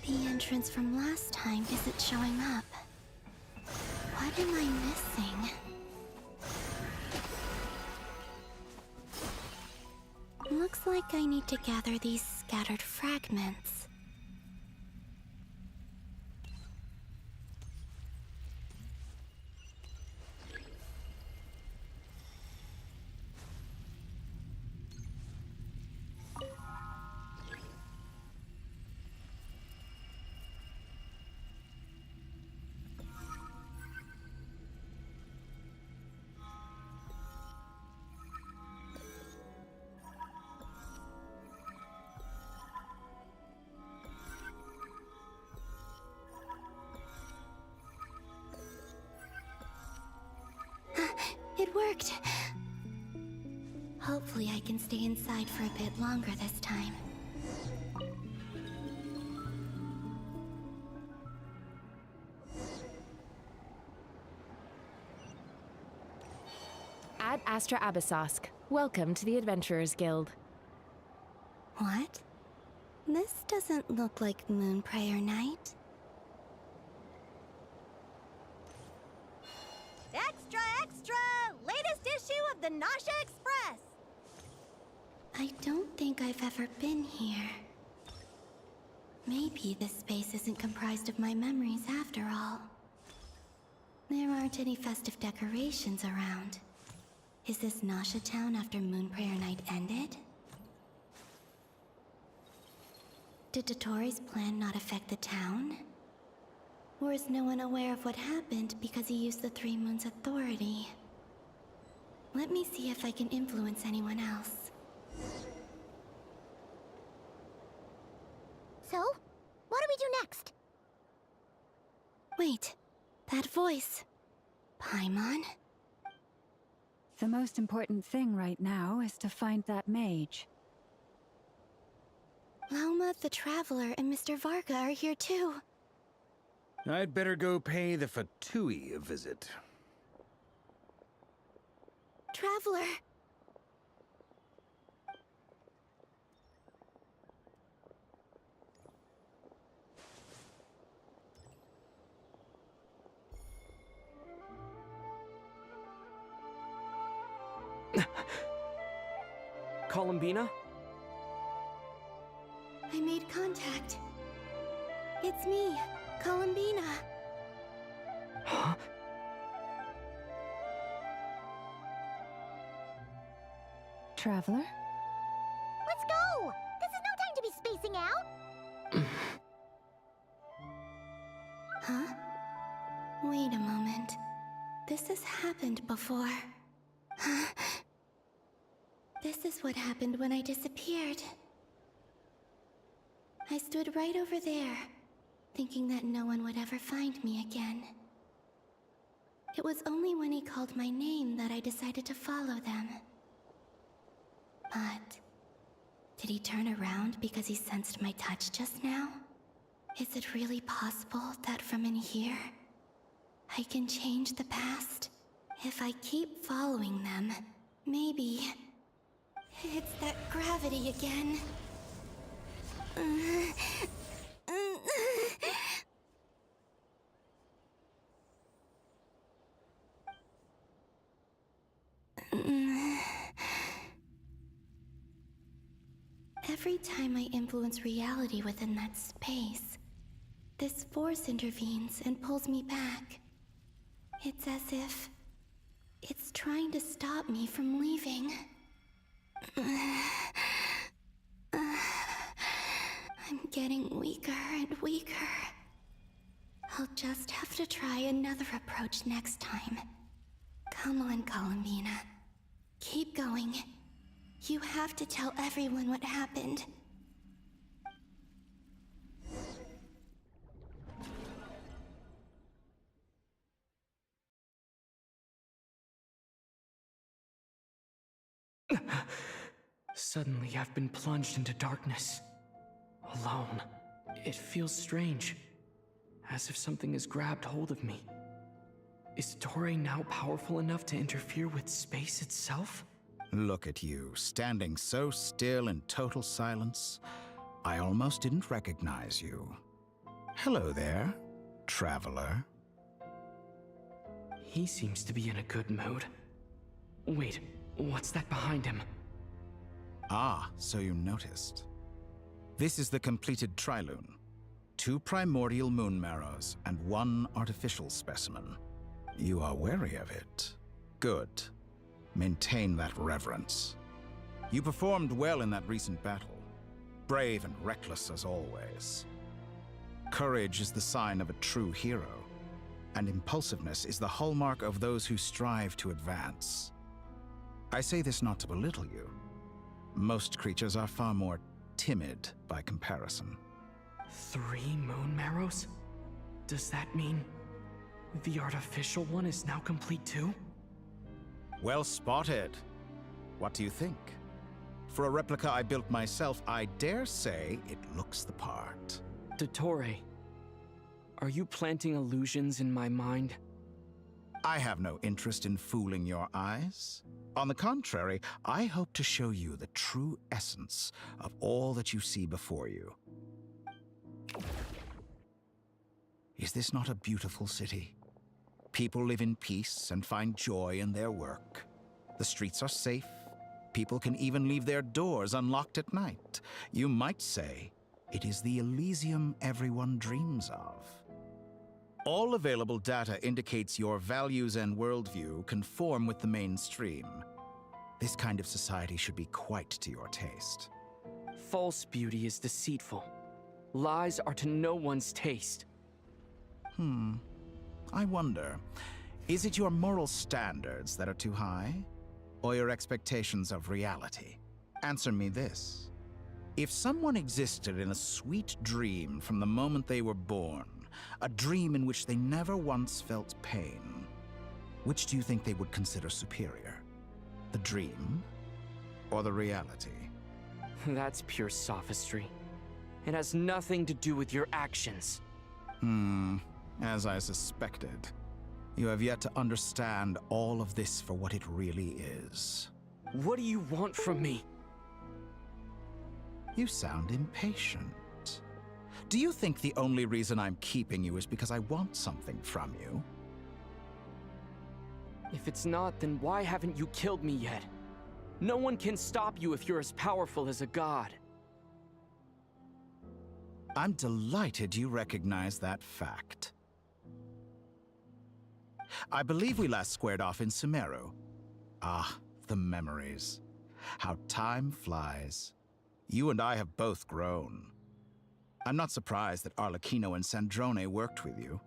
The entrance from last time isn't showing up. What am I missing? Looks like I need to gather these scattered fragments. It worked! Hopefully I can stay inside for a bit longer this time. Ad Astra Abyssosque. Welcome to the Adventurers Guild. What? This doesn't look like Moon Prayer Night. Extra, extra! Latest issue of the Nausea Express! I don't think I've ever been here. Maybe this space isn't comprised of my memories after all. There aren't any festive decorations around. Is this Nausea Town after Moon Prayer Night ended? Did Dottore's plan not affect the town? Or is no one aware of what happened because he used the Three Moons' authority? Let me see if I can influence anyone else. So, what do we do next? Wait, that voice. Paimon? The most important thing right now is to find that mage. Lauma, the Traveler, and Mr. Varga are here too. I'd better go pay the Fatui a visit. Traveler! Columbina? I made contact. It's me, Columbina. Huh? Traveler? Let's go! This is no time to be spacing out! Huh? Wait a moment. This has happened before. This is what happened when I disappeared. I stood right over there, thinking that no one would ever find me again. It was only when he called my name that I decided to follow them. But did he turn around because he sensed my touch just now? Is it really possible that from in here, I can change the past? If I keep following them, maybe it's that gravity again. Every time I influence reality within that space, this force intervenes and pulls me back. It's as if it's trying to stop me from leaving. I'm getting weaker and weaker. I'll just have to try another approach next time. Come on, Columbina. Keep going. You have to tell everyone what happened. Suddenly, I've been plunged into darkness. Alone. It feels strange. As if something has grabbed hold of me. Is Torre now powerful enough to interfere with space itself? Look at you, standing so still in total silence. I almost didn't recognize you. Hello there, traveler. He seems to be in a good mood. Wait, what's that behind him? Ah, so you noticed. This is the completed Trilune. 2 primordial moon marrows and 1 artificial specimen. You are wary of it. Good. Maintain that reverence. You performed well in that recent battle. Brave and reckless as always. Courage is the sign of a true hero, and impulsiveness is the hallmark of those who strive to advance. I say this not to belittle you. Most creatures are far more timid by comparison. 3 moon marrows? Does that mean the artificial one is now complete too? Well spotted. What do you think? For a replica I built myself, I dare say it looks the part. Dottore, are you planting illusions in my mind? I have no interest in fooling your eyes. On the contrary, I hope to show you the true essence of all that you see before you. Is this not a beautiful city? People live in peace and find joy in their work. The streets are safe. People can even leave their doors unlocked at night. You might say it is the Elysium everyone dreams of. All available data indicates your values and worldview conform with the mainstream. This kind of society should be quite to your taste. False beauty is deceitful. Lies are to no one's taste. I wonder, is it your moral standards that are too high? Or your expectations of reality? Answer me this. If someone existed in a sweet dream from the moment they were born, a dream in which they never once felt pain, which do you think they would consider superior? The dream or the reality? That's pure sophistry. It has nothing to do with your actions. As I suspected. You have yet to understand all of this for what it really is. What do you want from me? You sound impatient. Do you think the only reason I'm keeping you is because I want something from you? If it's not, then why haven't you killed me yet? No one can stop you if you're as powerful as a god. I'm delighted you recognize that fact. I believe we last squared off in Sumeru. Ah, the memories. How time flies. You and I have both grown. I'm not surprised that Arlecchino and Sandrone worked with you.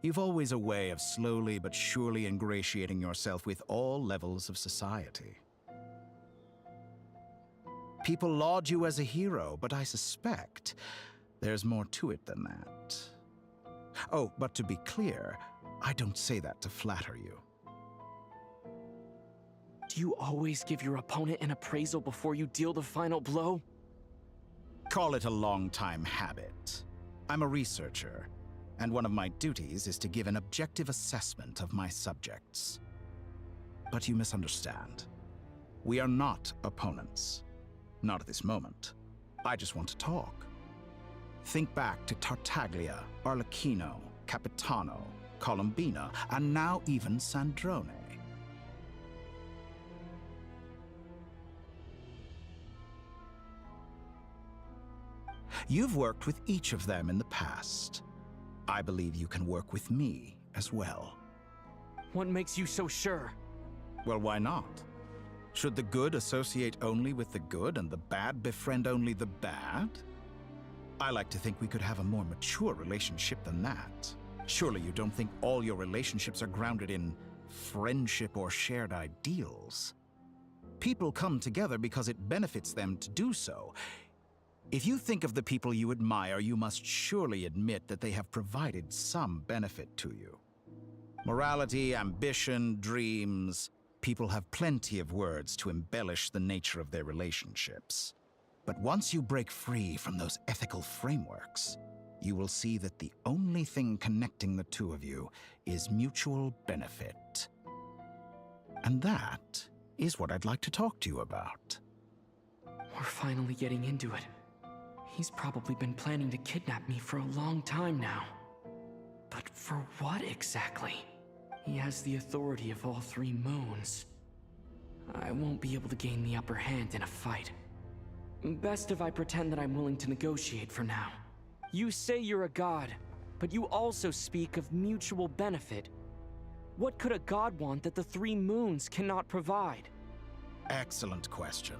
You've always a way of slowly but surely ingratiating yourself with all levels of society. People laud you as a hero, but I suspect there's more to it than that. Oh, but to be clear, I don't say that to flatter you. Do you always give your opponent an appraisal before you deal the final blow? Call it a long-time habit. I'm a researcher, and one of my duties is to give an objective assessment of my subjects. But you misunderstand. We are not opponents. Not at this moment. I just want to talk. Think back to Tartaglia, Arlecchino, Capitano, Columbina, and now even Sandrone. You've worked with each of them in the past. I believe you can work with me as well. What makes you so sure? Well, why not? Should the good associate only with the good and the bad befriend only the bad? I like to think we could have a more mature relationship than that. Surely you don't think all your relationships are grounded in friendship or shared ideals? People come together because it benefits them to do so. If you think of the people you admire, you must surely admit that they have provided some benefit to you. Morality, ambition, dreams. People have plenty of words to embellish the nature of their relationships. But once you break free from those ethical frameworks, you will see that the only thing connecting the two of you is mutual benefit. And that is what I'd like to talk to you about. We're finally getting into it. He's probably been planning to kidnap me for a long time now. But for what exactly? He has the authority of all three moons. I won't be able to gain the upper hand in a fight. Best if I pretend that I'm willing to negotiate for now. You say you're a god, but you also speak of mutual benefit. What could a god want that the three moons cannot provide? Excellent question.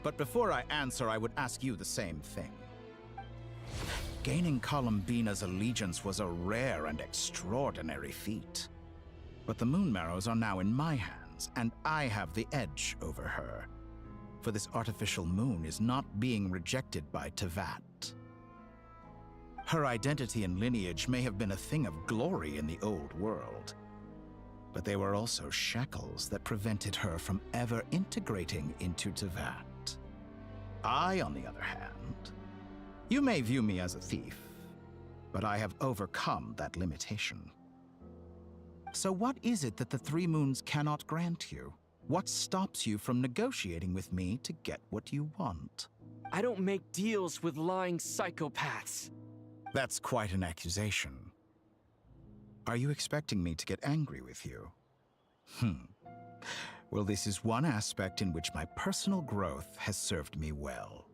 But before I answer, I would ask you the same thing. Gaining Columbina's allegiance was a rare and extraordinary feat. But the Moon Marrows are now in my hands, and I have the edge over her. For this artificial moon is not being rejected by Teyvat. Her identity and lineage may have been a thing of glory in the old world, but they were also shackles that prevented her from ever integrating into Teyvat. I, on the other hand, you may view me as a thief, but I have overcome that limitation. So what is it that the three moons cannot grant you? What stops you from negotiating with me to get what you want? I don't make deals with lying psychopaths. That's quite an accusation. Are you expecting me to get angry with you? Well, this is one aspect in which my personal growth has served me well.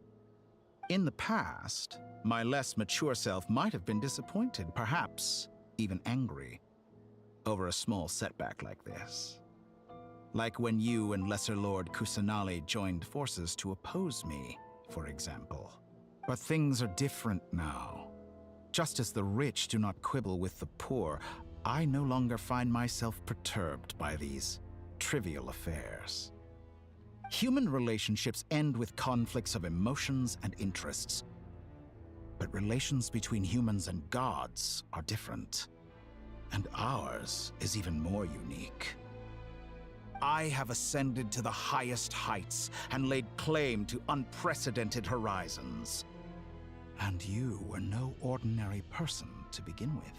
In the past, my less mature self might have been disappointed, perhaps even angry, over a small setback like this. Like when you and Lesser Lord Kusanali joined forces to oppose me, for example. But things are different now. Just as the rich do not quibble with the poor, I no longer find myself perturbed by these trivial affairs. Human relationships end with conflicts of emotions and interests. But relations between humans and gods are different. And ours is even more unique. I have ascended to the highest heights and laid claim to unprecedented horizons. And you were no ordinary person to begin with.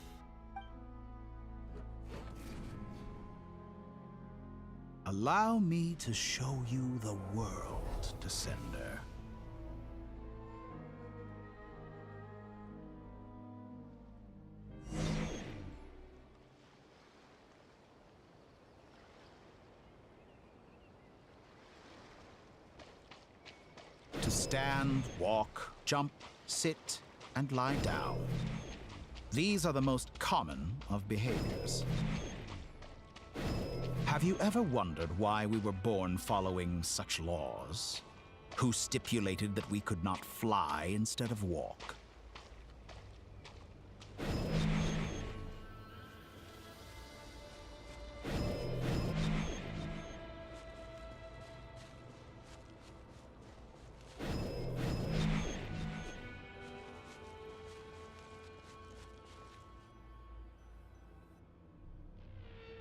Allow me to show you the world, Descender. To stand, walk, jump, sit, and lie down. These are the most common of behaviors. Have you ever wondered why we were born following such laws? Who stipulated that we could not fly instead of walk?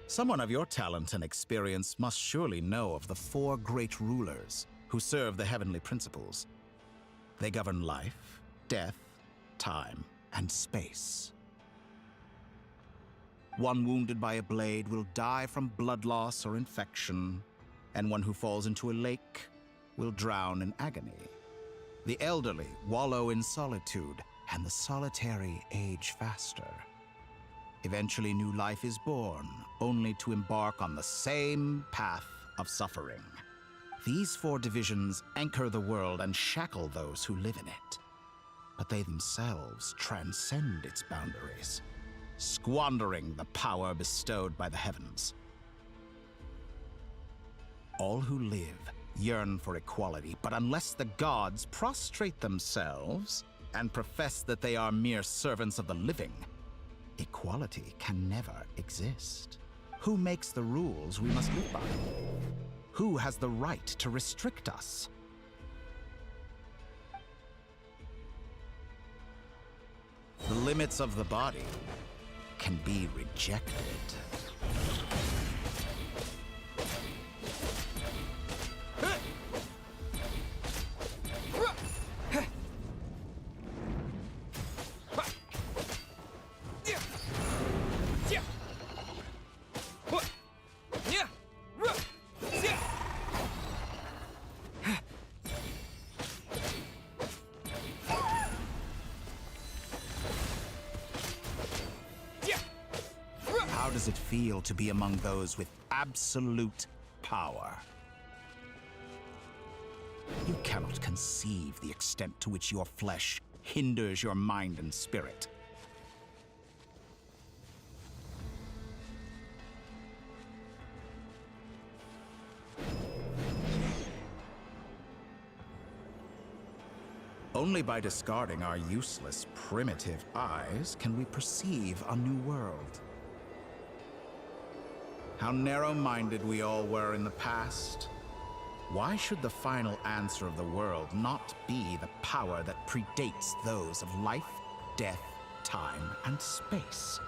Someone of your talent and experience must surely know of the four great rulers who serve the heavenly principles. They govern life, death, time, and space. One wounded by a blade will die from blood loss or infection, and one who falls into a lake will drown in agony. The elderly wallow in solitude, and the solitary age faster. Eventually, new life is born, only to embark on the same path of suffering. These four divisions anchor the world and shackle those who live in it. but they themselves transcend its boundaries, squandering the power bestowed by the heavens. All who live yearn for equality, but unless the gods prostrate themselves and profess that they are mere servants of the living, equality can never exist. Who makes the rules we must live by? Who has the right to restrict us? The limits of the body can be rejected. How does it feel to be among those with absolute power? You cannot conceive the extent to which your flesh hinders your mind and spirit. Only by discarding our useless, primitive eyes can we perceive a new world. How narrow-minded we all were in the past. Why should the final answer of the world not be the power that predates those of life, death, time, and space?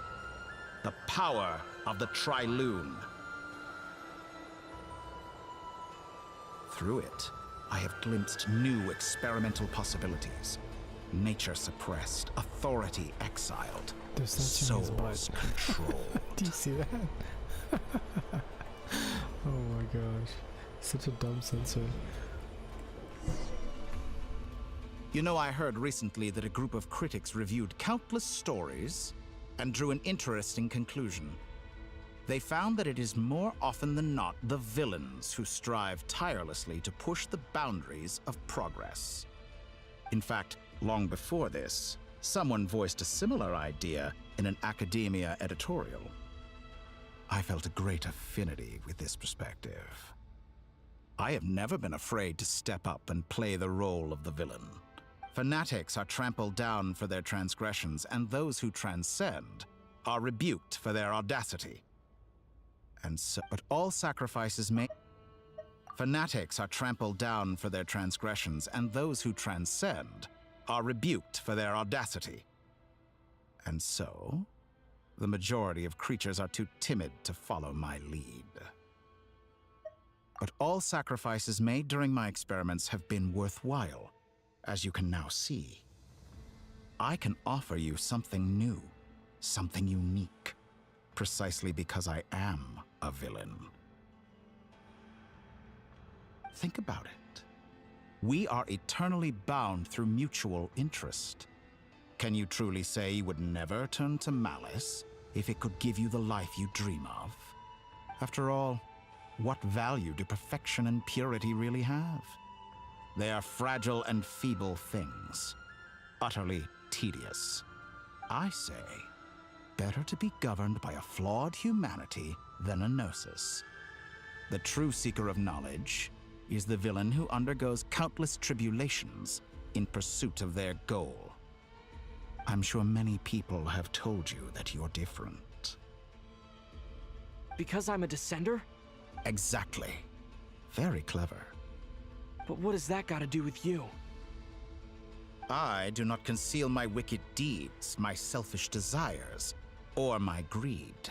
The power of the Trilune. Through it, I have glimpsed new experimental possibilities. Nature suppressed, authority exiled, souls controlled. Do you see that? Oh my gosh. Such a dumb censor. You know, I heard recently that a group of critics reviewed countless stories and drew an interesting conclusion. They found that it is more often than not the villains who strive tirelessly to push the boundaries of progress. In fact, long before this, someone voiced a similar idea in an academia editorial. I felt a great affinity with this perspective. I have never been afraid to step up and play the role of the villain. Fanatics are trampled down for their transgressions, and those who transcend are rebuked for their audacity. And so, but all sacrifices may... Fanatics are trampled down for their transgressions, and those who transcend are rebuked for their audacity. And so, the majority of creatures are too timid to follow my lead. But all sacrifices made during my experiments have been worthwhile, as you can now see. I can offer you something new, something unique, precisely because I am a villain. Think about it. We are eternally bound through mutual interest. Can you truly say you would never turn to malice if it could give you the life you dream of? After all, what value do perfection and purity really have? They are fragile and feeble things, utterly tedious. I say, better to be governed by a flawed humanity than a gnosis. The true seeker of knowledge is the villain who undergoes countless tribulations in pursuit of their goal. I'm sure many people have told you that you're different. Because I'm a descender? Exactly. Very clever. But what has that got to do with you? I do not conceal my wicked deeds, my selfish desires, or my greed.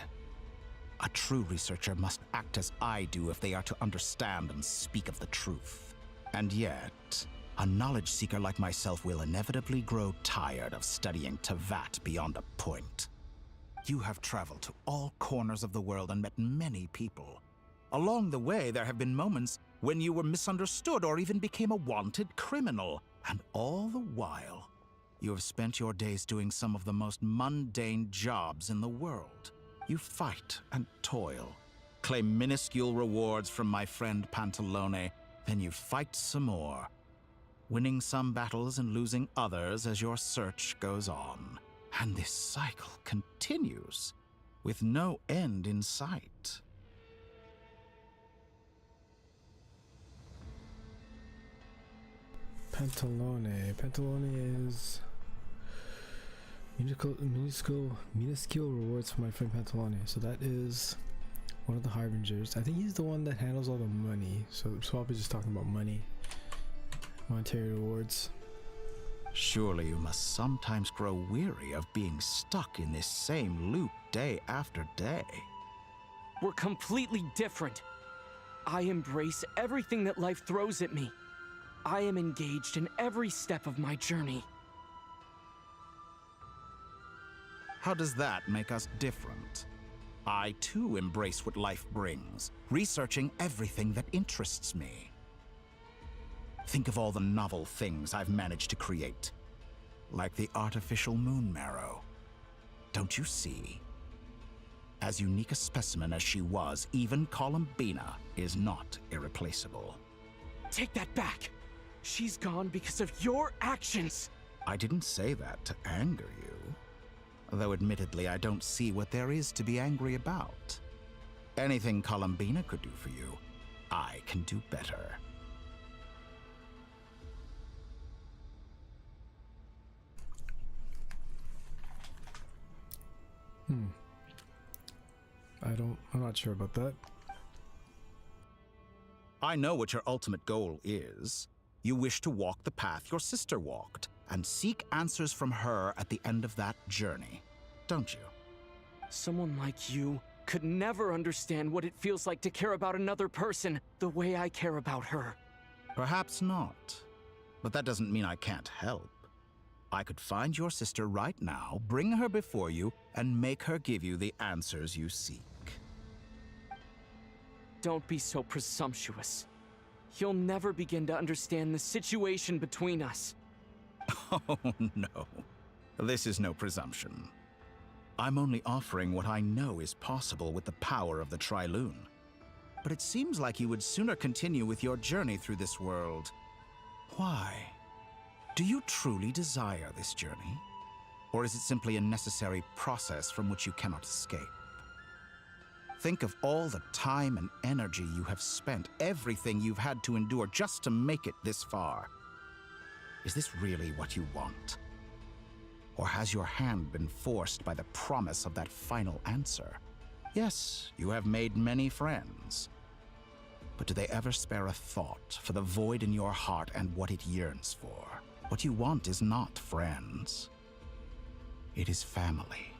A true researcher must act as I do if they are to understand and speak of the truth. And yet, a knowledge seeker like myself will inevitably grow tired of studying Tevat beyond a point. You have traveled to all corners of the world and met many people. Along the way, there have been moments when you were misunderstood or even became a wanted criminal. And all the while, you have spent your days doing some of the most mundane jobs in the world. You fight and toil, claim minuscule rewards from my friend Pantalone, then you fight some more. winning some battles and losing others as your search goes on. And this cycle continues, with no end in sight. Pantalone. Pantalone is minuscule rewards for my friend Pantalone. So that is one of the harbingers. I think he's the one that handles all the money. So it's probably just talking about money. Monetary rewards. Surely you must sometimes grow weary of being stuck in this same loop day after day. We're completely different. I embrace everything that life throws at me. I am engaged in every step of my journey. How does that make us different? I too embrace what life brings, researching everything that interests me. Think of all the novel things I've managed to create, like the artificial moon marrow. Don't you see? As unique a specimen as she was, even Columbina is not irreplaceable. Take that back! She's gone because of your actions! I didn't say that to anger you. Though admittedly, I don't see what there is to be angry about. Anything Columbina could do for you, I can do better. I'm not sure about that. I know what your ultimate goal is. You wish to walk the path your sister walked, and seek answers from her at the end of that journey, don't you? Someone like you could never understand what it feels like to care about another person the way I care about her. Perhaps not, but that doesn't mean I can't help. I could find your sister right now, bring her before you, and make her give you the answers you seek. Don't be so presumptuous. You'll never begin to understand the situation between us. Oh, no. This is no presumption. I'm only offering what I know is possible with the power of the Trilune. But it seems like you would sooner continue with your journey through this world. Why? Do you truly desire this journey? Or is it simply a necessary process from which you cannot escape? Think of all the time and energy you have spent, everything you've had to endure just to make it this far. Is this really what you want? Or has your hand been forced by the promise of that final answer? Yes, you have made many friends. But do they ever spare a thought for the void in your heart and what it yearns for? What you want is not friends. It is family.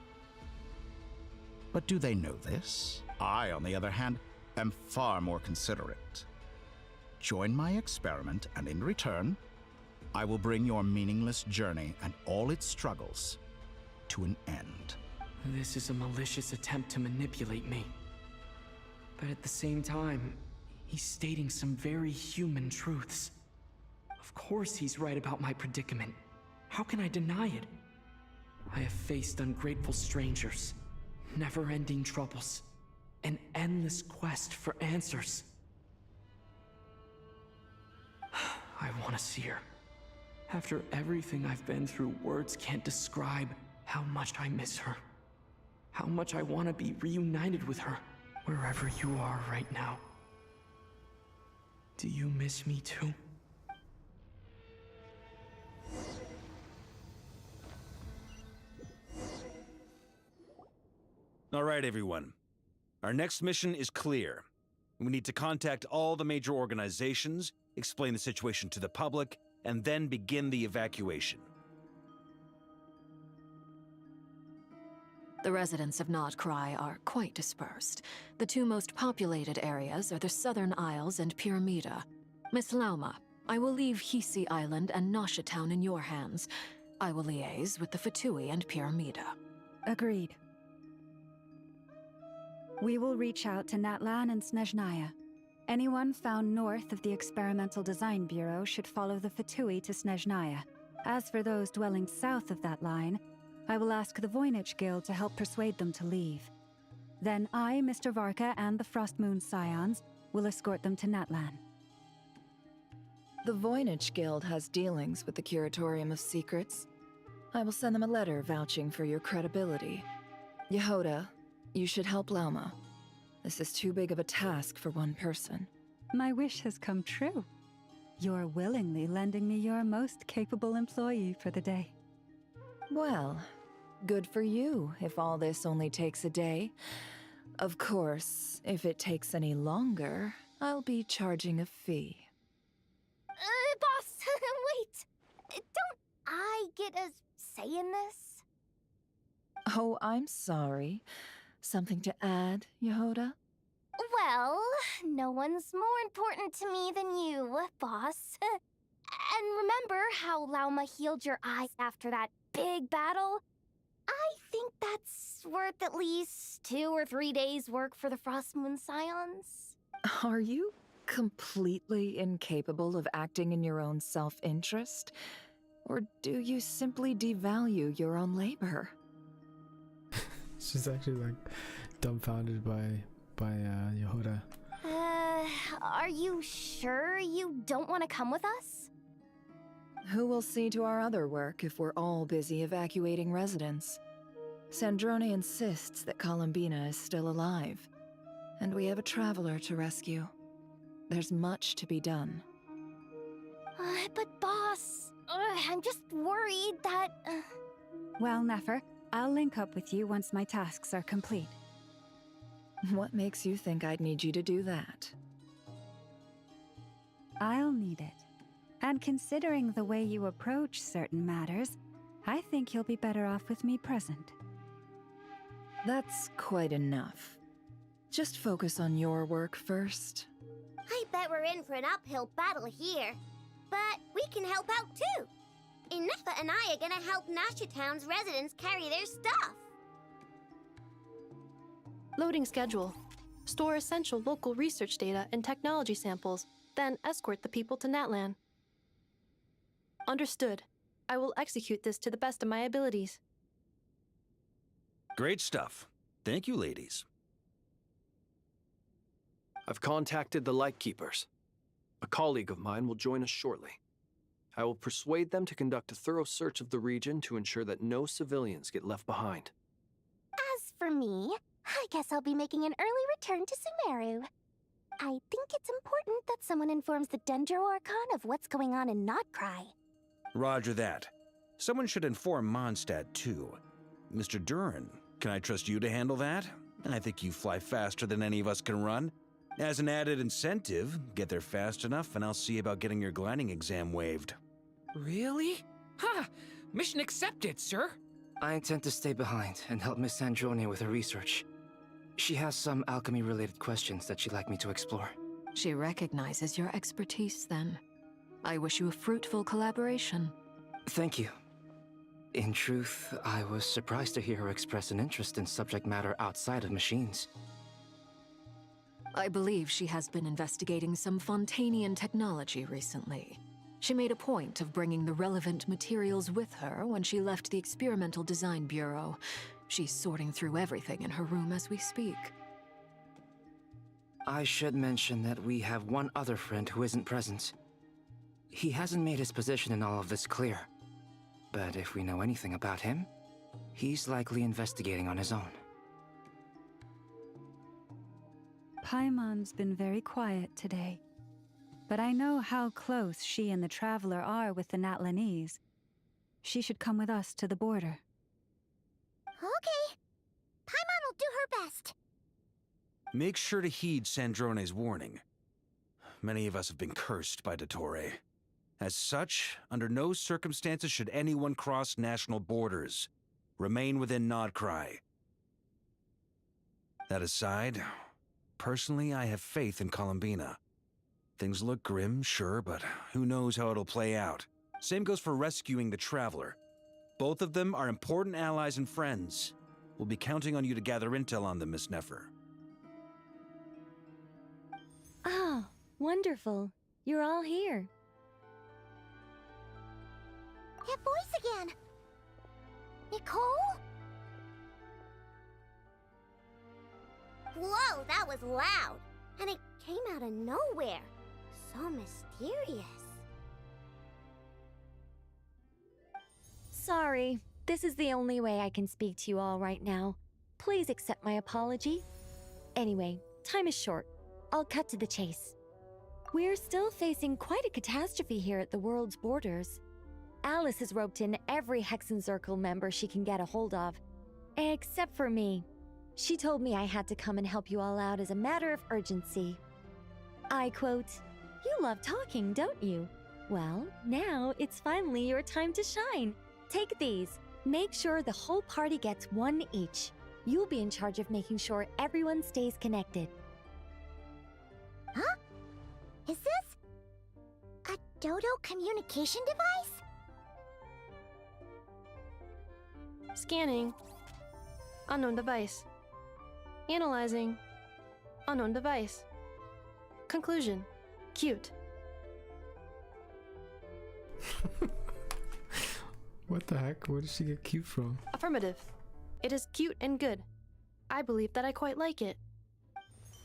But do they know this? I, on the other hand, am far more considerate. Join my experiment, and in return, I will bring your meaningless journey and all its struggles to an end. This is a malicious attempt to manipulate me. But at the same time, he's stating some very human truths. Of course he's right about my predicament. How can I deny it? I have faced ungrateful strangers, never-ending troubles, an endless quest for answers. I want to see her. After everything I've been through, words can't describe how much I miss her. How much I want to be reunited with her, wherever you are right now. Do you miss me too? All right, everyone. Our next mission is clear. We need to contact all the major organizations, explain the situation to the public, and then begin the evacuation. The residents of Nod Cry are quite dispersed. The two most populated areas are the Southern Isles and Pyramida. Miss Lauma, I will leave Hisi Island and Nasha Town in your hands. I will liaise with the Fatui and Pyramida. Agreed. We will reach out to Natlan and Snezhnaya. Anyone found north of the Experimental Design Bureau should follow the Fatui to Snezhnaya. As for those dwelling south of that line, I will ask the Voynich Guild to help persuade them to leave. Then I, Mr. Varka, and the Frostmoon Scions will escort them to Natlan. The Voynich Guild has dealings with the Curatorium of Secrets. I will send them a letter vouching for your credibility. Yehoda, you should help Lauma. This is too big of a task for one person. My wish has come true. You're willingly lending me your most capable employee for the day. Well, good for you if all this only takes a day. Of course, if it takes any longer, I'll be charging a fee. Boss, wait. Don't I get a say in this? Oh, I'm sorry. Something to add, Yehoda? Well, no one's more important to me than you, boss. And remember how Lauma healed your eyes after that big battle? I think that's worth at least 2 or 3 days' work for the Frostmoon Scions. Are you completely incapable of acting in your own self-interest? Or do you simply devalue your own labor? She's actually like dumbfounded by Yehoda. Are you sure you don't want to come with us? Who will see to our other work if we're all busy evacuating residents? Sandrone insists that Columbina is still alive, and we have a traveler to rescue. There's much to be done. But boss, I'm just worried that... Well, Nefer, I'll link up with you once my tasks are complete. What makes you think I'd need you to do that? I'll need it. And considering the way you approach certain matters, I think you'll be better off with me present. That's quite enough. Just focus on your work first. I bet we're in for an uphill battle here. But we can help out too. Inefa and I are gonna help Nasha Town's residents carry their stuff. Loading schedule. Store essential local research data and technology samples, then escort the people to Natlan. Understood. I will execute this to the best of my abilities. Great stuff. Thank you, ladies. I've contacted the Lightkeepers. A colleague of mine will join us shortly. I will persuade them to conduct a thorough search of the region to ensure that no civilians get left behind. As for me, I guess I'll be making an early return to Sumeru. I think it's important that someone informs the Dendro Archon of what's going on in Notcry. Roger that. Someone should inform Mondstadt, too. Mr. Duran, can I trust you to handle that? I think you fly faster than any of us can run. As an added incentive, get there fast enough and I'll see about getting your gliding exam waived. Really? Ha! Mission accepted, sir. I intend to stay behind and help Miss Sandrone with her research. She has some alchemy-related questions that she'd like me to explore. She recognizes your expertise, then. I wish you a fruitful collaboration. Thank you. In truth, I was surprised to hear her express an interest in subject matter outside of machines. I believe she has been investigating some Fontanian technology recently. She made a point of bringing the relevant materials with her when she left the Experimental Design Bureau. She's sorting through everything in her room as we speak. I should mention that we have one other friend who isn't present. He hasn't made his position in all of this clear. But if we know anything about him, he's likely investigating on his own. Paimon's been very quiet today. But I know how close she and the Traveler are with the Natlanese. She should come with us to the border. Okay. Paimon will do her best. Make sure to heed Sandrone's warning. Many of us have been cursed by Dottore. As such, under no circumstances should anyone cross national borders. Remain within Nodcry. That aside, personally I have faith in Columbina. Things look grim, sure, but who knows how it'll play out. Same goes for rescuing the Traveler. Both of them are important allies and friends. We'll be counting on you to gather intel on them, Miss Nefer. Oh, wonderful. You're all here. That voice again. Nicole? Whoa, that was loud. And it came out of nowhere. So mysterious. sorry. This is the only way I can speak to you all right now. Please accept my apology. Anyway, time is short. I'll cut to the chase. We're still facing quite a catastrophe here at the world's borders. Alice has roped in every Hexencircle member she can get a hold of. Except for me. She told me I had to come and help you all out as a matter of urgency. I quote, "You love talking, don't you? Well, now it's finally your time to shine. Take these. Make sure the whole party gets one each. You'll be in charge of making sure everyone stays connected." Huh? Is this a Dodo communication device? Scanning. Unknown device. Analyzing. Unknown device. Conclusion. Cute. What the heck? Where did she get cute from? Affirmative. It is cute and good. I believe that I quite like it.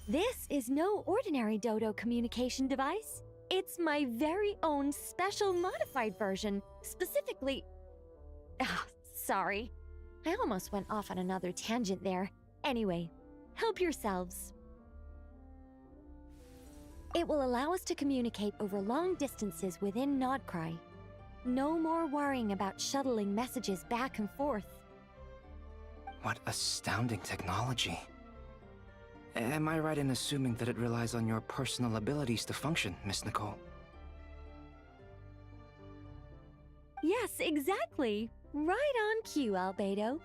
This is no ordinary Dodo communication device. It's my very own special modified version, specifically... Ah, sorry. I almost went off on another tangent there. Anyway, help yourselves. It will allow us to communicate over long distances within Nodcry. No more worrying about shuttling messages back and forth. What astounding technology. Am I right in assuming that it relies on your personal abilities to function, Miss Nicole? Yes, exactly. Right on cue, Albedo.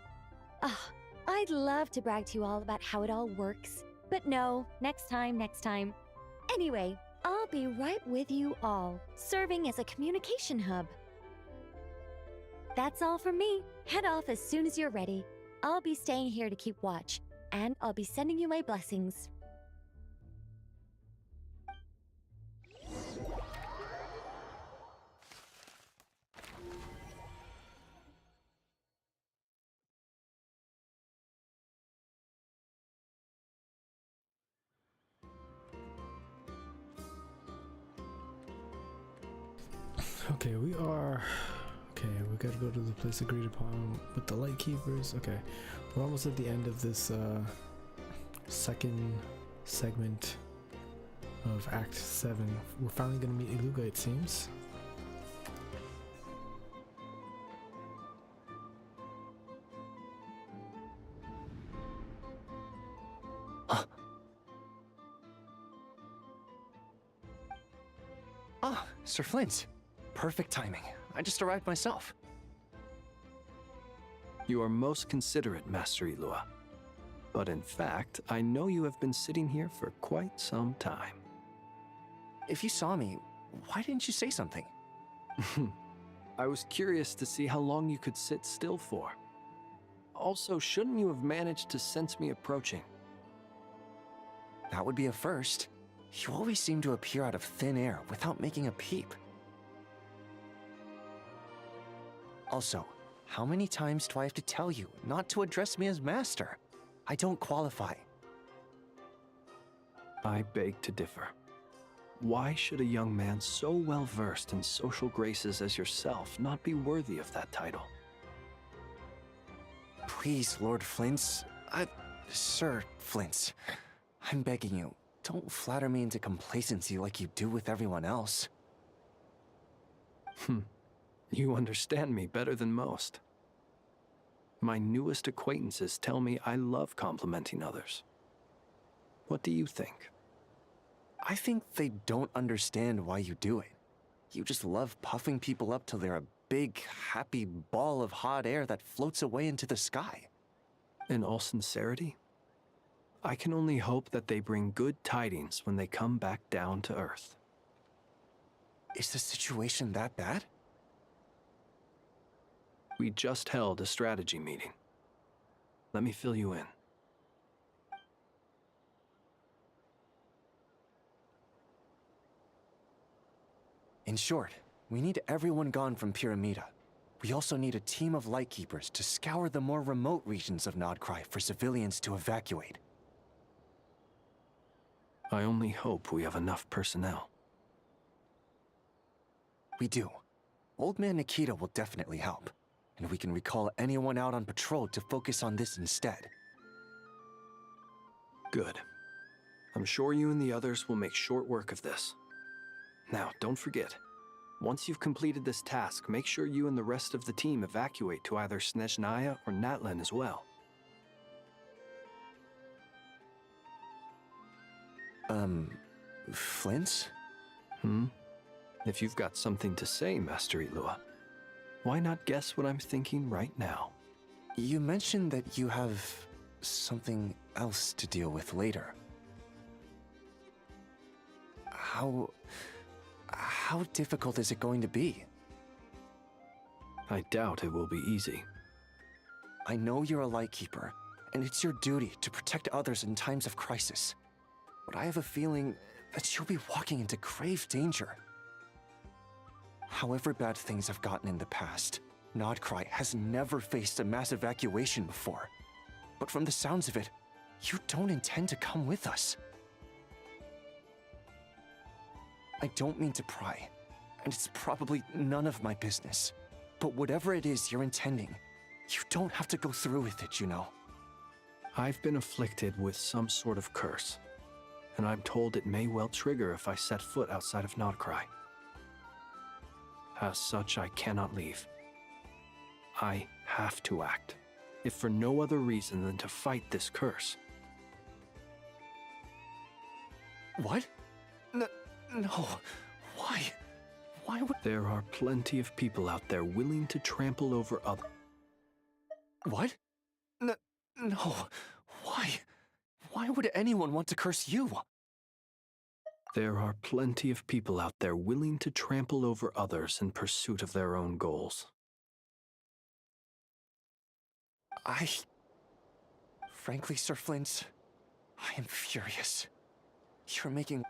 Ah, I'd love to brag to you all about how it all works. But no, next time. Anyway, I'll be right with you all, serving as a communication hub. That's all from me. Head off as soon as you're ready. I'll be staying here to keep watch, and I'll be sending you my blessings. Okay, we gotta go to the place agreed upon with the light keepers. Okay, we're almost at the end of this second segment of Act 7. We're finally gonna meet Iluga, it seems. Ah, Sir Flint. Perfect timing. I just arrived myself. You are most considerate, Master Ilua. But in fact, I know you have been sitting here for quite some time. If you saw me, why didn't you say something? I was curious to see how long you could sit still for. Also, shouldn't you have managed to sense me approaching? That would be a first. You always seem to appear out of thin air without making a peep. Also, how many times do I have to tell you not to address me as master? I don't qualify. I beg to differ. Why should a young man so well versed in social graces as yourself not be worthy of that title? Please, Lord Flint's... Sir Flint's. I'm begging you, don't flatter me into complacency like you do with everyone else. You understand me better than most. My newest acquaintances tell me I love complimenting others. What do you think? I think they don't understand why you do it. You just love puffing people up till they're a big, happy ball of hot air that floats away into the sky. In all sincerity, I can only hope that they bring good tidings when they come back down to Earth. Is the situation that bad? We just held a strategy meeting. Let me fill you in. In short, we need everyone gone from Pyramida. We also need a team of lightkeepers to scour the more remote regions of Nodcry for civilians to evacuate. I only hope we have enough personnel. We do. Old Man Nikita will definitely help. and we can recall anyone out on patrol to focus on this instead. Good. I'm sure you and the others will make short work of this. Now, don't forget, once you've completed this task, make sure you and the rest of the team evacuate to either Snezhnaya or Natlan as well. Flint? If you've got something to say, Master Ilua, why not guess what I'm thinking right now? You mentioned that you have something else to deal with later. How difficult is it going to be? I doubt it will be easy. I know you're a Lightkeeper, and it's your duty to protect others in times of crisis. But I have a feeling that you'll be walking into grave danger. However bad things have gotten in the past, Nodcry has never faced a mass evacuation before. But from the sounds of it, you don't intend to come with us. I don't mean to pry, and it's probably none of my business. But whatever it is you're intending, you don't have to go through with it, you know. I've been afflicted with some sort of curse, and I'm told it may well trigger if I set foot outside of Nodcry. As such, I cannot leave. I have to act, if for no other reason than to fight this curse. What? No. Why? Why would... There are plenty of people out there willing to trample over other... What? No. Why? Why would anyone want to curse you? There are plenty of people out there willing to trample over others in pursuit of their own goals. Frankly, Sir Flint, I am furious. You're making...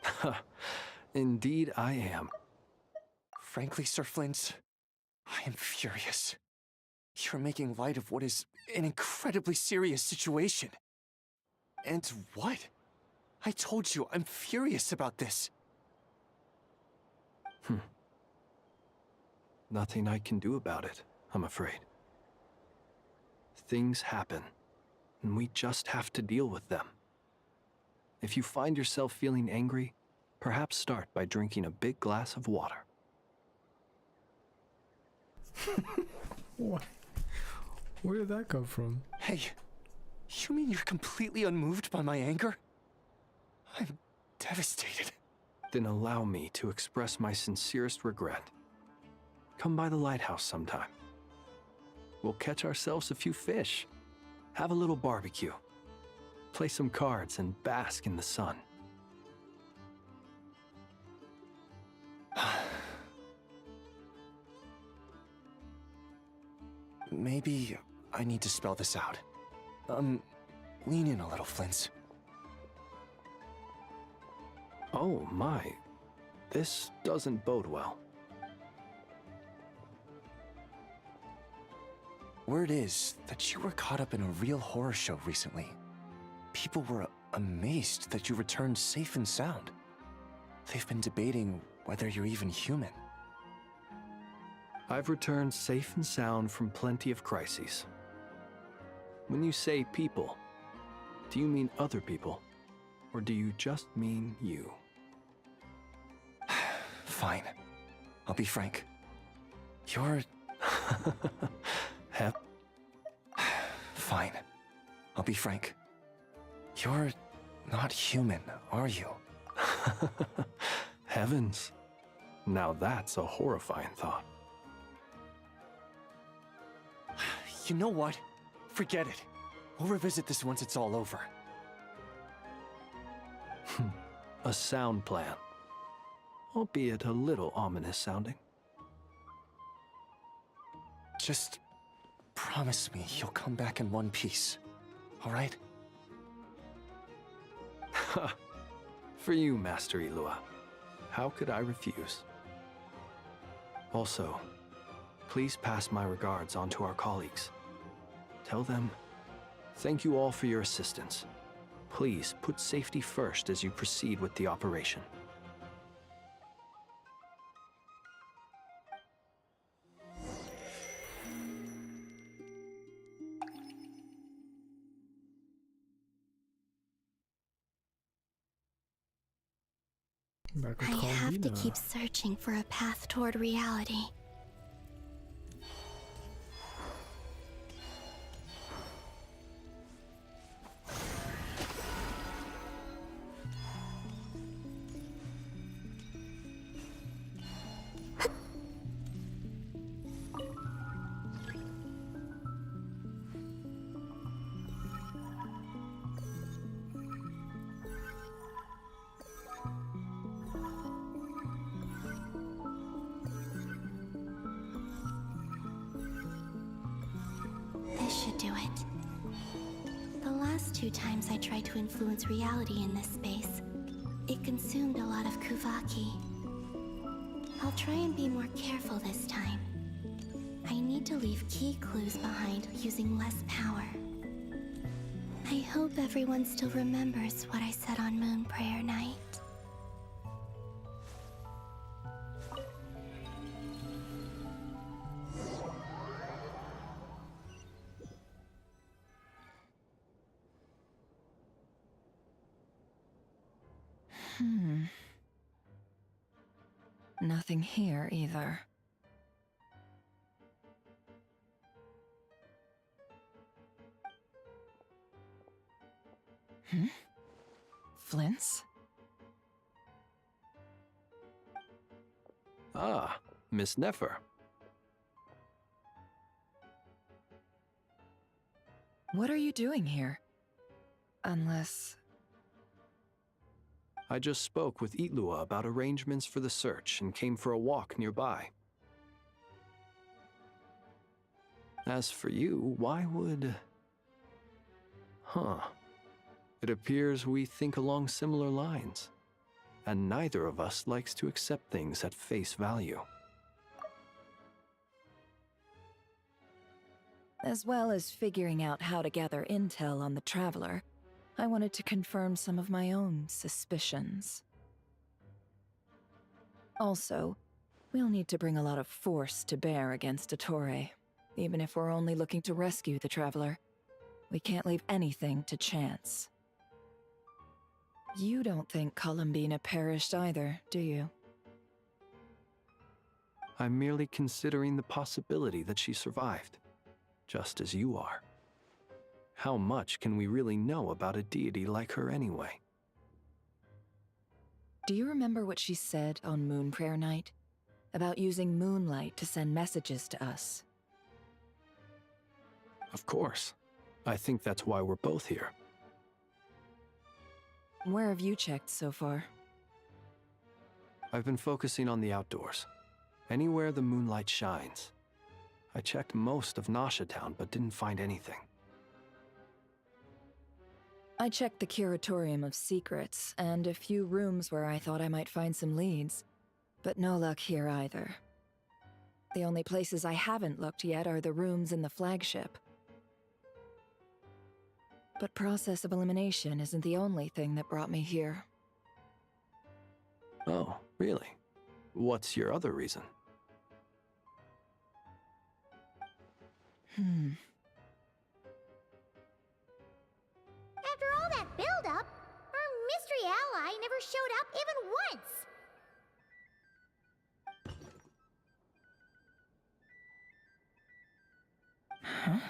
Indeed, I am. Frankly, Sir Flint, I am furious. You're making light of what is an incredibly serious situation. And what? I told you, I'm furious about this. Nothing I can do about it, I'm afraid. Things happen, and we just have to deal with them. If you find yourself feeling angry, perhaps start by drinking a big glass of water. What? Where did that come from? Hey, you mean you're completely unmoved by my anger? I'm devastated. Then allow me to express my sincerest regret. Come by the lighthouse sometime. We'll catch ourselves a few fish, have a little barbecue, play some cards, and bask in the sun. Maybe I need to spell this out. Lean in a little, Flint. Oh my, this doesn't bode well. Word is that you were caught up in a real horror show recently. People were amazed that you returned safe and sound. They've been debating whether you're even human. I've returned safe and sound from plenty of crises. When you say people, do you mean other people? Or do you just mean you? Fine. I'll be frank. You're... Fine. I'll be frank. You're not human, are you? Heavens. Now that's a horrifying thought. You know what? Forget it. We'll revisit this once it's all over. A sound plan. Albeit a little ominous sounding. Just promise me you'll come back in one piece, all right? For you, Master Ilua. How could I refuse? Also, please pass my regards on to our colleagues. Tell them, thank you all for your assistance. Please put safety first as you proceed with the operation. Back with I have to Columbina. keep searching for a path toward reality. This should do it. The last 2 times I tried to influence reality in this space, it consumed a lot of Kuvaki. I'll try and be more careful this time. I need to leave key clues behind using less power. I hope everyone still remembers what I said on Moon Prayer Night. Nothing here either. Flints? Ah, Miss Nefer. What are you doing here? Unless... I just spoke with Itlua about arrangements for the search and came for a walk nearby. As for you, why would... Huh. It appears we think along similar lines, and neither of us likes to accept things at face value. As well as figuring out how to gather intel on the Traveler, I wanted to confirm some of my own suspicions. Also, we'll need to bring a lot of force to bear against Dottore, even if we're only looking to rescue the Traveler. We can't leave anything to chance. You don't think Columbina perished either, do you? I'm merely considering the possibility that she survived, just as you are. How much can we really know about a deity like her anyway? Do you remember what she said on Moon Prayer Night? About using moonlight to send messages to us? Of course. I think that's why we're both here. Where have you checked so far? I've been focusing on the outdoors. Anywhere the moonlight shines. I checked most of Nasha Town, but didn't find anything. I checked the Curatorium of Secrets, and a few rooms where I thought I might find some leads. But no luck here either. The only places I haven't looked yet are the rooms in the flagship. But process of elimination isn't the only thing that brought me here. Oh, really? What's your other reason? After all that build-up, our mystery ally never showed up even once! Huh?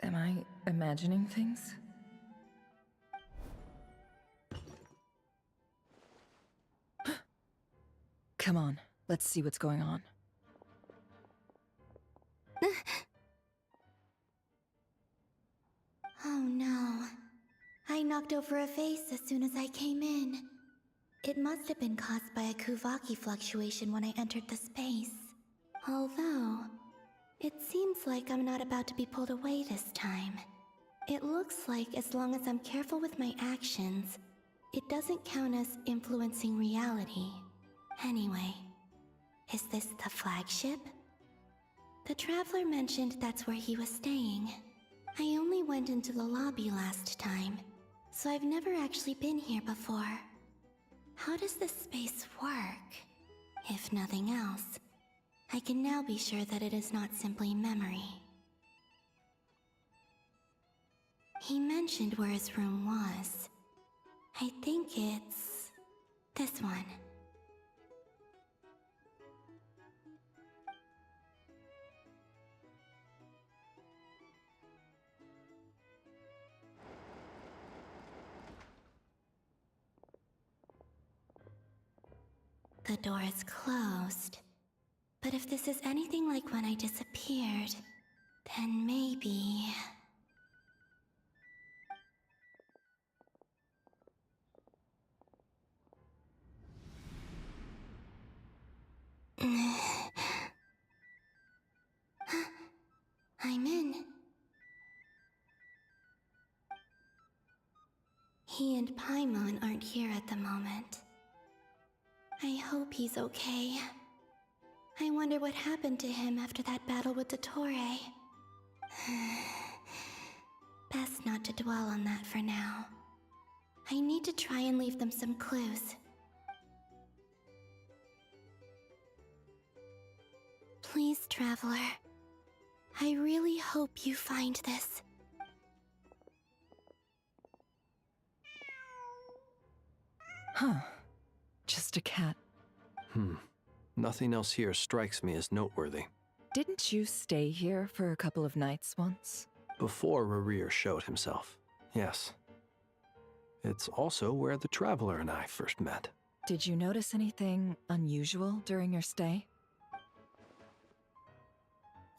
Am I imagining things? Come on, let's see what's going on. Oh no. I knocked over a vase as soon as I came in. It must have been caused by a Kuvaki fluctuation when I entered the space. Although, it seems like I'm not about to be pulled away this time. It looks like as long as I'm careful with my actions, it doesn't count as influencing reality. Anyway, is this the flagship? The Traveler mentioned that's where he was staying. I only went into the lobby last time, so I've never actually been here before. How does this space work? If nothing else, I can now be sure that it is not simply memory. He mentioned where his room was. I think it's This one. The door is closed. But if this is anything like when I disappeared, then maybe... I'm in. He and Paimon aren't here at the moment. I hope he's okay. I wonder what happened to him after that battle with Dottore. Best not to dwell on that for now. I need to try and leave them some clues. Please, Traveler. I really hope you find this. Huh. Just a cat. Nothing else here strikes me as noteworthy. Didn't you stay here for a couple of nights once? Before Rerir showed himself, yes. It's also where the Traveler and I first met. Did you notice anything unusual during your stay?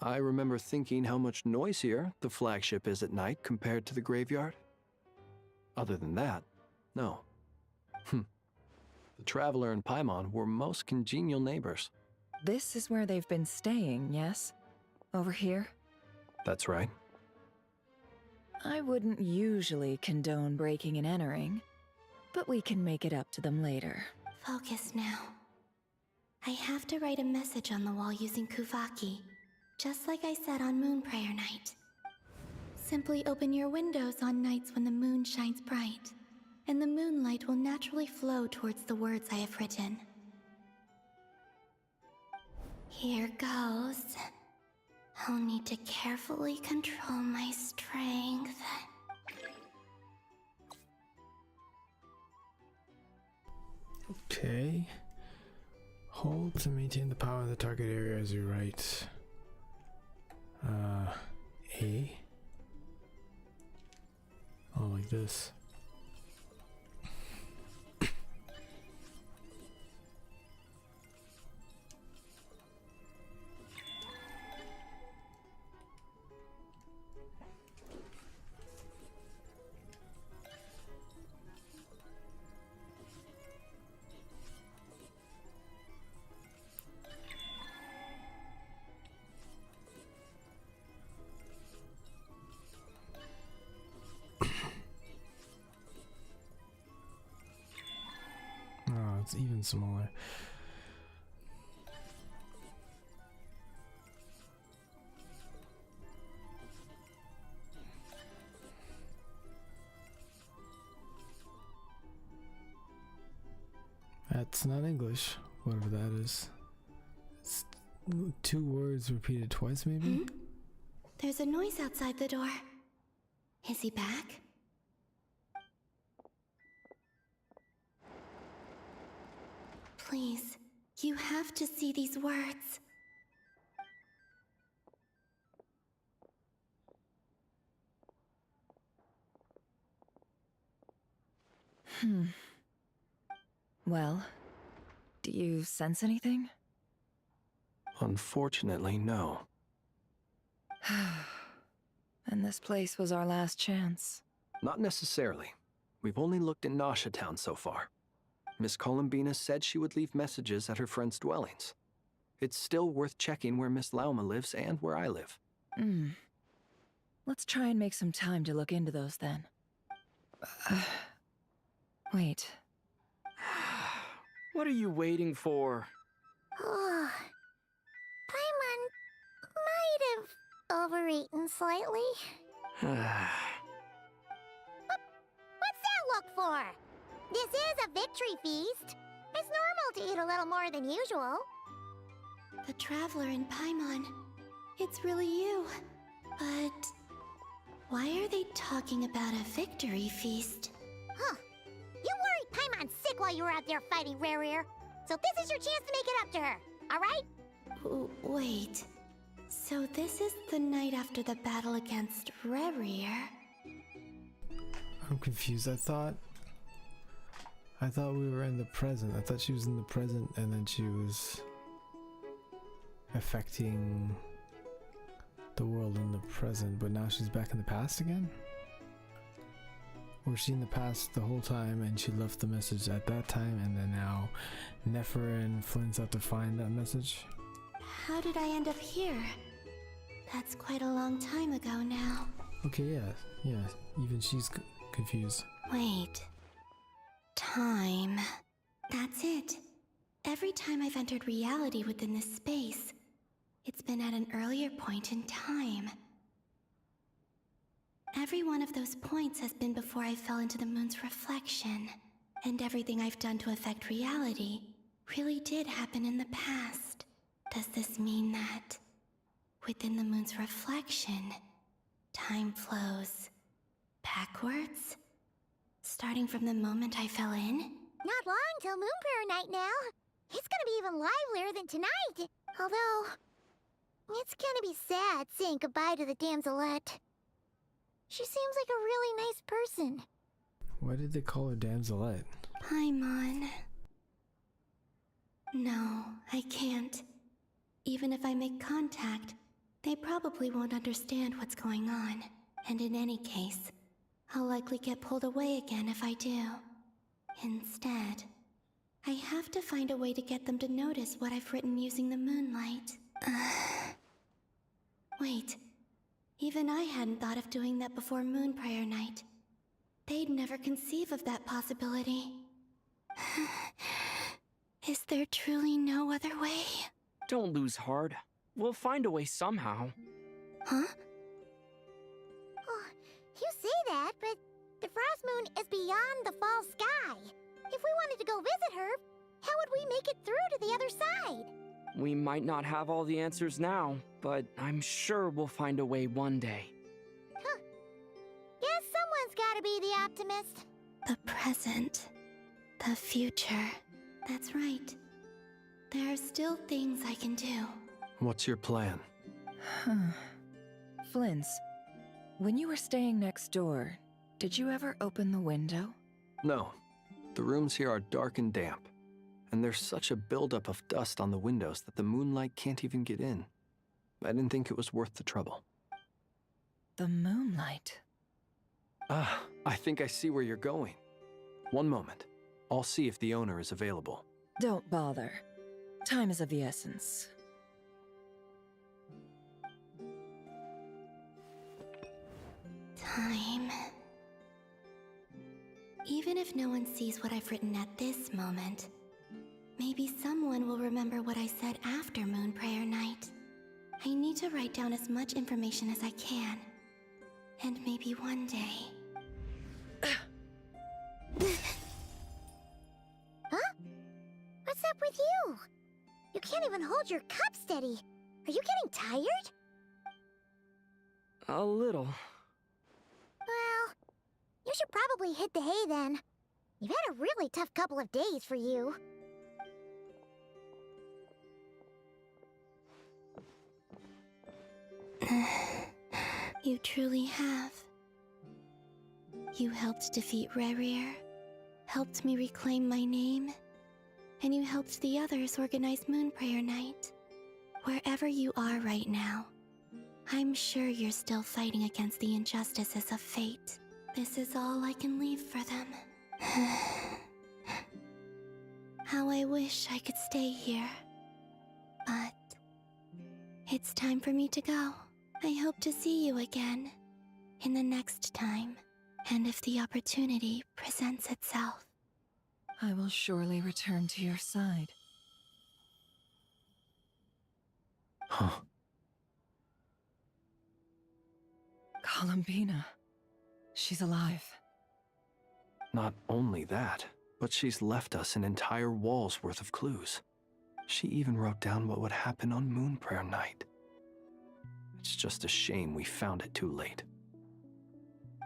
I remember thinking how much noisier the flagship is at night compared to the graveyard. Other than that, no. The Traveler and Paimon were most congenial neighbors. This is where they've been staying, yes? Over here? That's right. I wouldn't usually condone breaking and entering, but we can make it up to them later. Focus now. I have to write a message on the wall using Kuvaki, just like I said on Moon Prayer Night. Simply open your windows on nights when the moon shines bright, and the moonlight will naturally flow towards the words I have written. Here goes. I'll need to carefully control my strength. Okay. Hold to maintain the power in the target area as you write. A. Oh, like this. Oh, it's even smaller. That's not English, whatever that is. It's 2 words repeated twice, maybe? There's a noise outside the door. Is he back? Please, you have to see these words. Well, do you sense anything? Unfortunately, no. And this place was our last chance. Not necessarily. We've only looked in Nasha Town so far. Miss Columbina said she would leave messages at her friends' dwellings. It's still worth checking where Miss Lauma lives and where I live. Let's try and make some time to look into those then. Wait. What are you waiting for? Oh, Paimon might have overeaten slightly. What's that look for? This is a victory feast. It's normal to eat a little more than usual. The Traveler and Paimon. It's really you. But why are they talking about a victory feast? Huh. You worried Paimon's sick sick while you were out there fighting Rarier. So this is your chance to make it up to her, alright? Wait. So this is the night after the battle against Rarier? I'm confused. I thought we were in the present. I thought she was in the present and then she was affecting the world in the present, but now she's back in the past again? Or was she in the past the whole time and she left the message at that time and then now Nefer and Flynn's out to find that message? How did I end up here? That's quite a long time ago now. Okay, yeah, even she's confused. Wait. Time. That's it. Every time I've entered reality within this space, it's been at an earlier point in time. Every one of those points has been before I fell into the moon's reflection, and everything I've done to affect reality really did happen in the past. Does this mean that, within the moon's reflection, time flows backwards? Starting from the moment I fell in? Not long till Moon Prayer Night now. It's gonna be even livelier than tonight. Although, it's gonna be sad saying goodbye to the damselette. She seems like a really nice person. Why did they call her damselette? Paimon. No, I can't. Even if I make contact, they probably won't understand what's going on. And in any case, I'll likely get pulled away again if I do. Instead, I have to find a way to get them to notice what I've written using the moonlight. Wait, even I hadn't thought of doing that before Moon Prayer Night. They'd never conceive of that possibility. Is there truly no other way? Don't lose heart. We'll find a way somehow. Huh? Oh, you say that, but the Frost Moon is beyond the fall sky. If we wanted to go visit her, how would we make it through to the other side? We might not have all the answers now, but I'm sure we'll find a way one day. Huh. Guess someone's gotta be the optimist. The present. The future. That's right. There are still things I can do. What's your plan? Flynn's, when you were staying next door, did you ever open the window? No. The rooms here are dark and damp, and there's such a buildup of dust on the windows that the moonlight can't even get in. I didn't think it was worth the trouble. The moonlight? Ah, I think I see where you're going. One moment. I'll see if the owner is available. Don't bother. Time is of the essence. Time. Even if no one sees what I've written at this moment, maybe someone will remember what I said after Moon Prayer Night. I need to write down as much information as I can. And maybe one day... Huh? What's up with you? You can't even hold your cup steady. Are you getting tired? A little. Well, you should probably hit the hay then. You've had a really tough couple of days for you. You truly have. You helped defeat Rarier, helped me reclaim my name, and you helped the others organize Moon Prayer Night. Wherever you are right now, I'm sure you're still fighting against the injustices of fate. This is all I can leave for them. How I wish I could stay here. But it's time for me to go. I hope to see you again in the next time, and if the opportunity presents itself. I will surely return to your side. Huh. Columbina. She's alive. Not only that, but she's left us an entire wall's worth of clues. She even wrote down what would happen on Moon Prayer Night. It's just a shame we found it too late.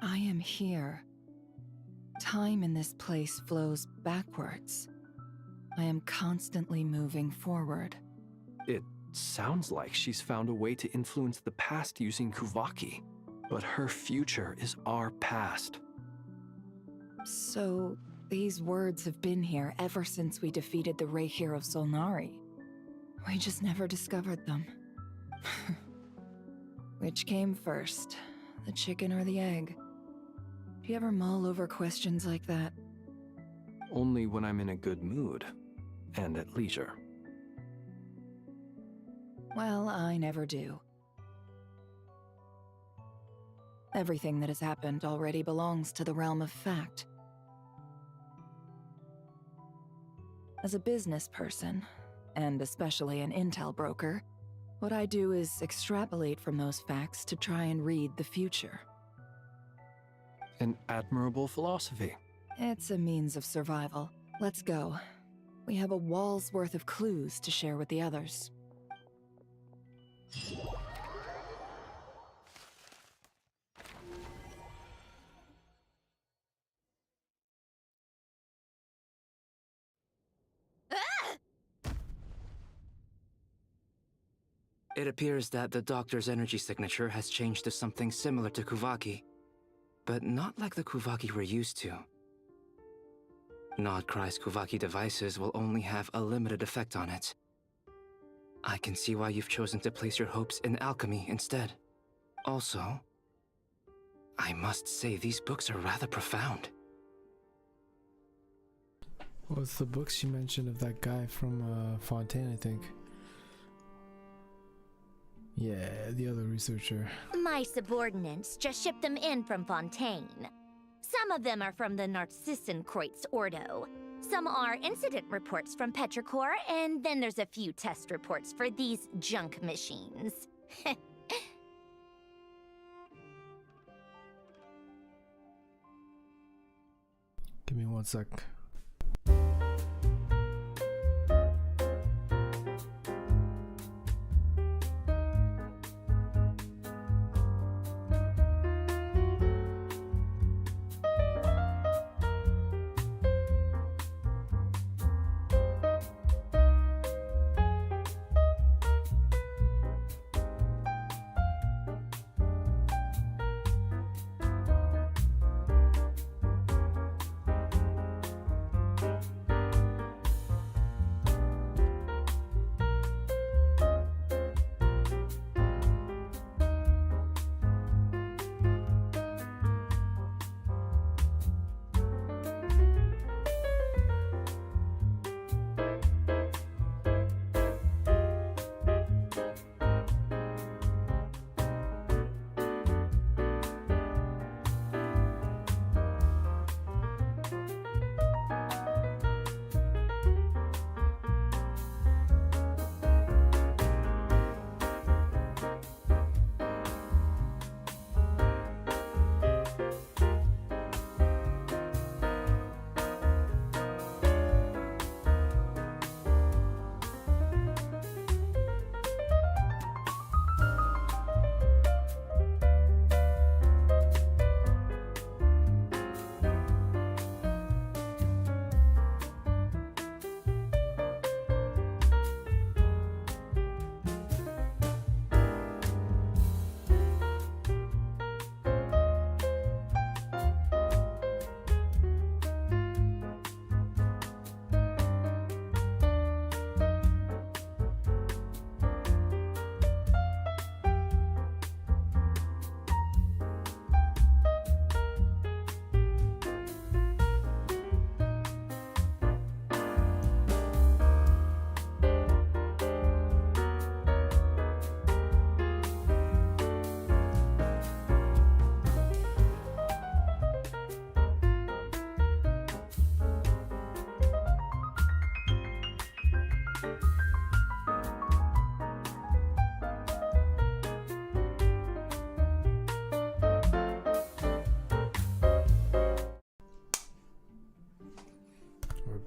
I am here. Time in this place flows backwards. I am constantly moving forward. It sounds like she's found a way to influence the past using Kuvaki, but her future is our past. So, these words have been here ever since we defeated the Reikir of Solnari. We just never discovered them. Which came first, the chicken or the egg? Do you ever mull over questions like that? Only when I'm in a good mood, and at leisure. Well, I never do. Everything that has happened already belongs to the realm of fact. As a business person, and especially an intel broker, what I do is extrapolate from those facts to try and read the future. An admirable philosophy. It's a means of survival. Let's go. We have a wall's worth of clues to share with the others. It appears that the doctor's energy signature has changed to something similar to Kuvaki, but not like the Kuvaki we're used to. Nodcry's Kuvaki devices will only have a limited effect on it. I can see why you've chosen to place your hopes in alchemy instead. Also, I must say these books are rather profound. What's the books she mentioned of that guy from Fontaine, I think? Yeah, the other researcher. My subordinates just shipped them in from Fontaine. Some of them are from the Narcissenkreuz Ordo. Some are incident reports from Petrichor, and then there's a few test reports for these junk machines. Give me 1 sec.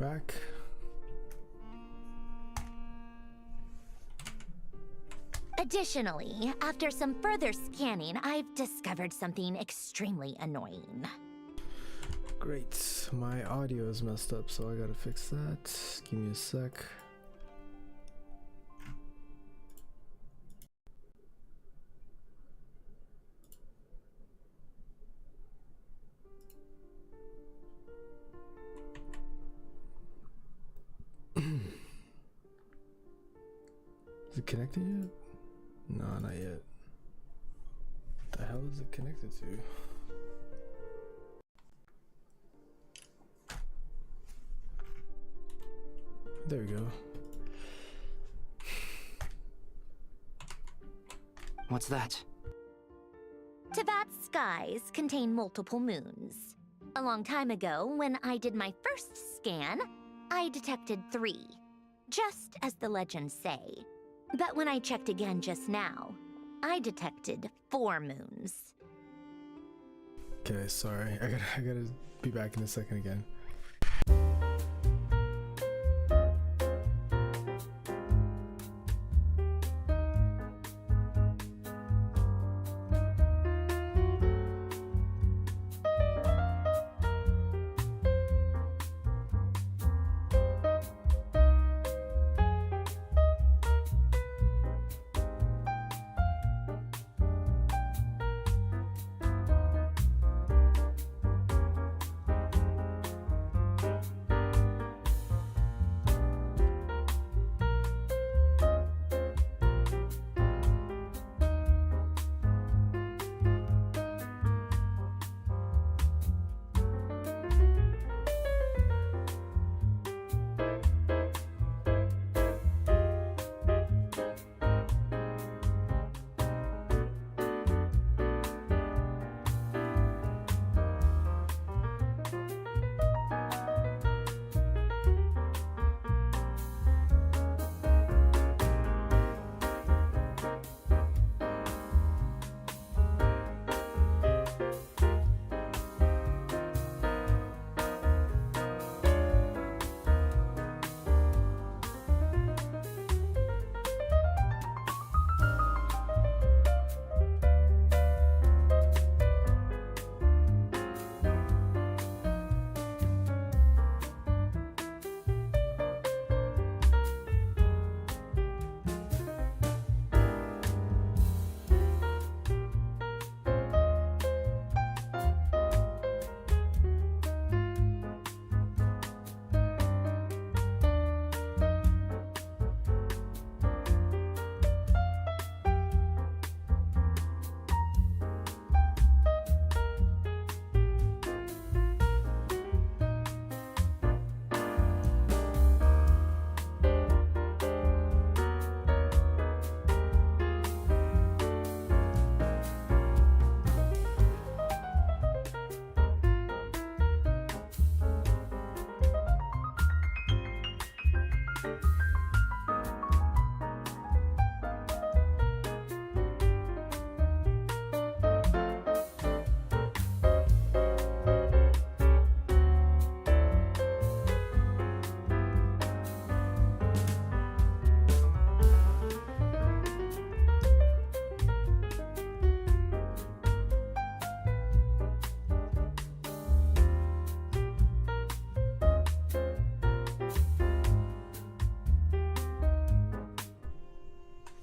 Back. Additionally, after some further scanning, I've discovered something extremely annoying. Great, my audio is messed up, so I gotta fix that. Give me a sec. Is it connected yet? No, not yet. What the hell is it connected to? There we go. What's that? Teyvat's skies contain multiple moons. A long time ago, when I did my first scan, I detected 3, just as the legends say. But when I checked again just now, I detected 4 moons. Okay, sorry. I gotta be back in a second again.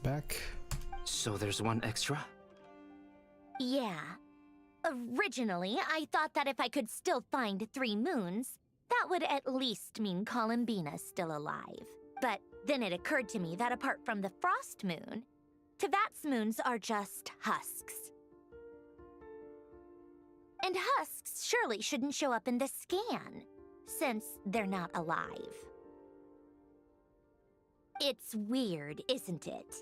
Back. So there's one extra? Yeah. Originally, I thought that if I could still find 3 moons, that would at least mean Columbina's still alive. But then it occurred to me that apart from the Frost Moon, Teyvat's moons are just husks. And husks surely shouldn't show up in the scan, since they're not alive. It's weird, isn't it?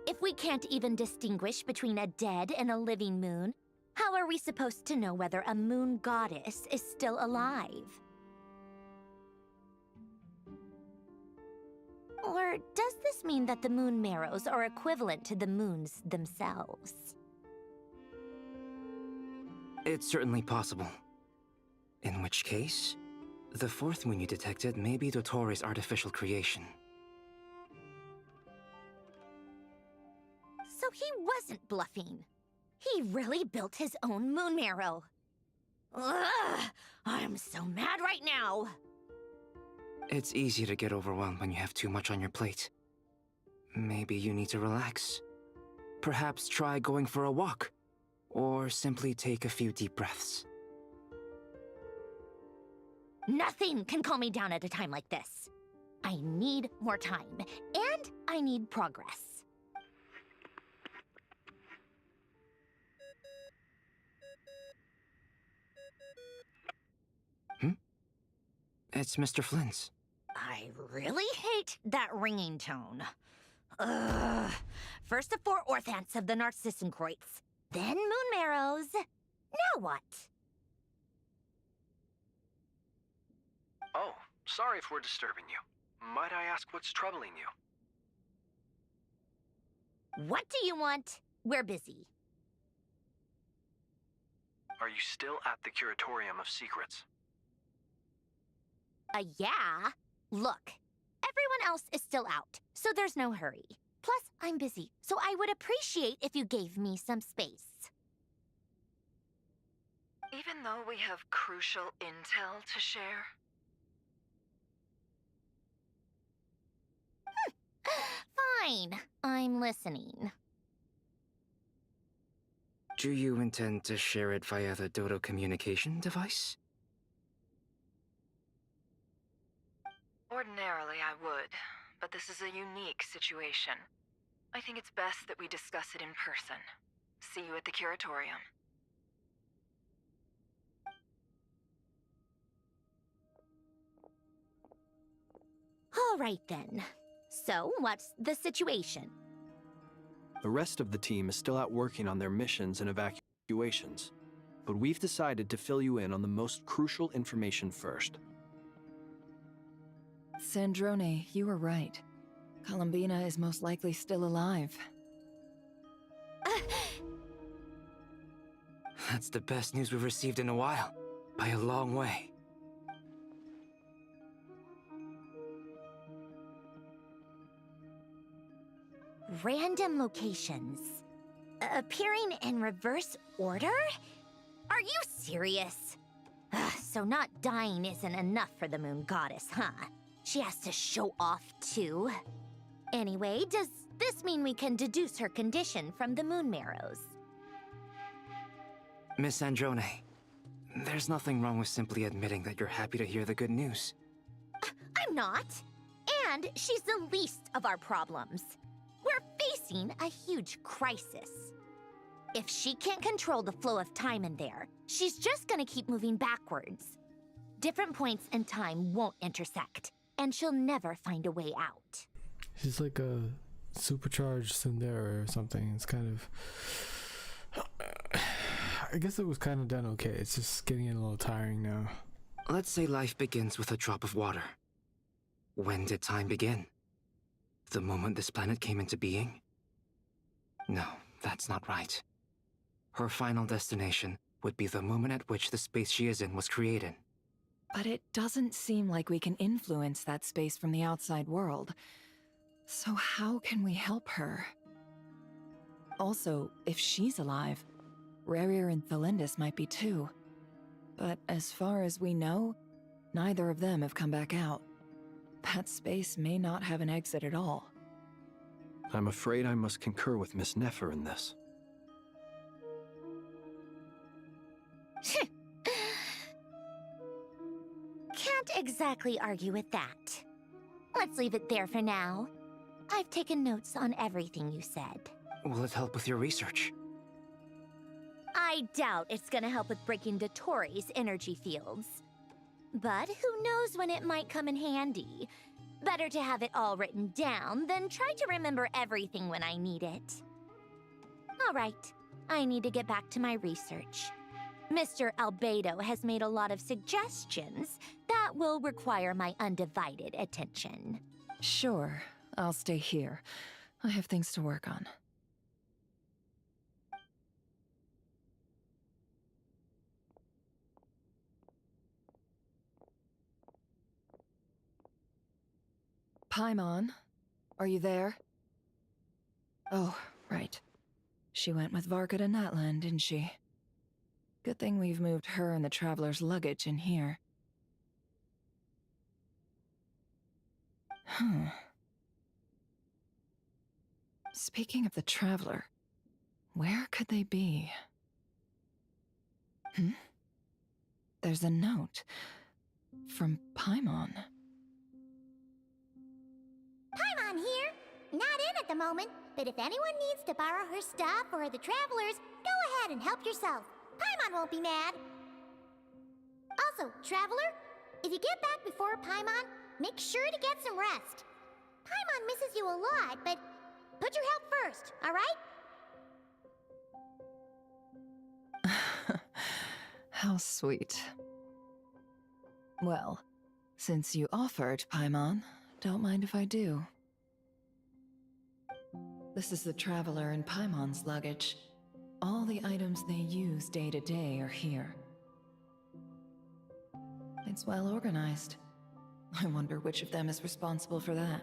If we can't even distinguish between a dead and a living moon, how are we supposed to know whether a moon goddess is still alive? Or does this mean that the moon marrows are equivalent to the moons themselves? It's certainly possible. In which case, the 4th moon you detected may be Dottore artificial creation. So he wasn't bluffing. He really built his own moon marrow. Ugh! I'm so mad right now! It's easy to get overwhelmed when you have too much on your plate. Maybe you need to relax. Perhaps try going for a walk, or simply take a few deep breaths. Nothing can calm me down at a time like this. I need more time, and I need progress. It's Mr. Flynn's. I really hate that ringing tone. Ugh. First the 4 orthants of the Narcissenkreuz, then moon marrows. Now what? Oh, sorry if we're disturbing you. Might I ask what's troubling you? What do you want? We're busy. Are you still at the Curatorium of Secrets? Yeah? Look, everyone else is still out, so there's no hurry. Plus, I'm busy, so I would appreciate if you gave me some space. Even though we have crucial intel to share? Fine, I'm listening. Do you intend to share it via the Dodo communication device? Ordinarily, I would, but this is a unique situation. I think it's best that we discuss it in person. See you at the Curatorium. All right then. So, what's the situation? The rest of the team is still out working on their missions and evacuations, but we've decided to fill you in on the most crucial information first. Sandrone, you were right. Columbina is most likely still alive. That's the best news we've received in a while, by a long way. Random locations. Appearing in reverse order? Are you serious? So not dying isn't enough for the moon goddess, huh? She has to show off too. Anyway, does this mean we can deduce her condition from the moon marrows? Miss Sandrone, there's nothing wrong with simply admitting that you're happy to hear the good news. I'm not. And she's the least of our problems. We're facing a huge crisis. If she can't control the flow of time in there, she's just gonna keep moving backwards. Different points in time won't intersect, and she'll never find a way out. She's like a supercharged Sundera or something. It's kind of... I guess it was kind of done okay. It's just getting a little tiring now. Let's say life begins with a drop of water. When did time begin? The moment this planet came into being? No, that's not right. Her final destination would be the moment at which the space she is in was created. But it doesn't seem like we can influence that space from the outside world. So how can we help her? Also, if she's alive, Rarier and Thalindus might be too. But as far as we know, neither of them have come back out. That space may not have an exit at all. I'm afraid I must concur with Miss Nefer in this. Can't exactly argue with that. Let's leave it there for now. I've taken notes on everything you said. Will it help with your research? I doubt it's gonna help with breaking Dottore energy fields. But who knows when it might come in handy. Better to have it all written down than try to remember everything when I need it. All right, I need to get back to my research. Mr. Albedo has made a lot of suggestions that will require my undivided attention. Sure, I'll stay here. I have things to work on. Paimon, are you there? Oh, right. She went with Varka to Natlan, didn't she? Good thing we've moved her and the Traveler's luggage in here. Speaking of the Traveler, where could they be? There's a note from Paimon. Paimon here. Not in at the moment, but if anyone needs to borrow her stuff or the Traveler's, go ahead and help yourself. Paimon won't be mad. Also, Traveler, if you get back before Paimon, make sure to get some rest. Paimon misses you a lot, but put your health first, alright? How sweet. Well, since you offered, Paimon, don't mind if I do. This is the Traveler and Paimon's luggage. All the items they use day to day are here. It's well organized. I wonder which of them is responsible for that.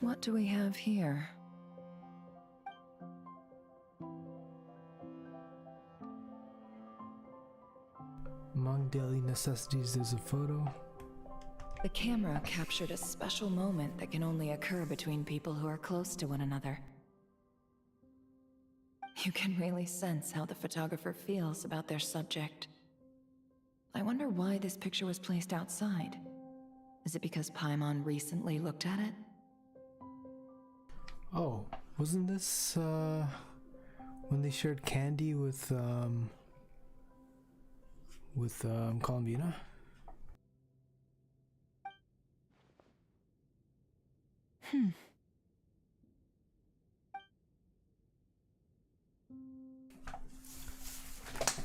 What do we have here? Among daily necessities, there's a photo. The camera captured a special moment that can only occur between people who are close to one another. You can really sense how the photographer feels about their subject. I wonder why this picture was placed outside. Is it because Paimon recently looked at it? Oh, wasn't this when they shared candy with Columbina?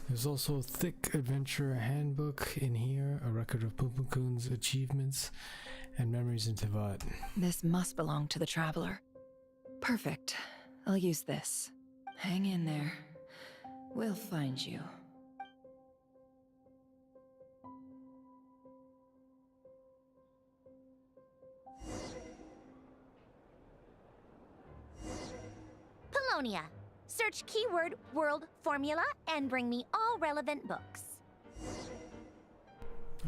There's also a thick adventure handbook in here, a record of Pumpkin's achievements and memories in Tevat. This must belong to the Traveler. Perfect. I'll use this. Hang in there. We'll find you. Polonia. Search keyword world formula and bring me all relevant books.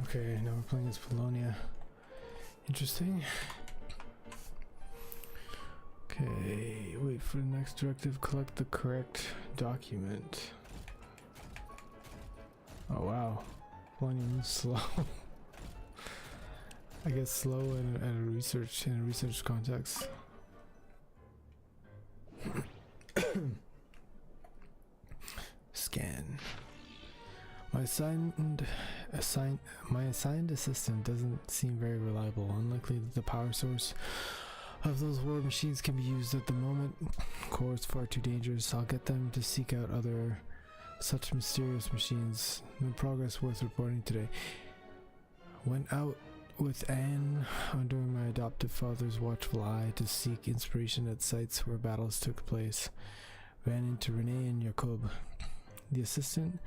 Okay, now we're playing as Polonia. Interesting. Okay, wait for the next directive. Collect the correct document. Oh wow, Polonia moves slow. I guess slow in a research context. Scan. My assigned assistant doesn't seem very reliable. Unlikely that the power source of those war machines can be used at the moment. Core is far too dangerous. I'll get them to seek out other such mysterious machines. No progress worth reporting today. Went out with Anne under my adoptive father's watchful eye to seek inspiration at sites where battles took place. Ran into Renee and Jacob. The assistant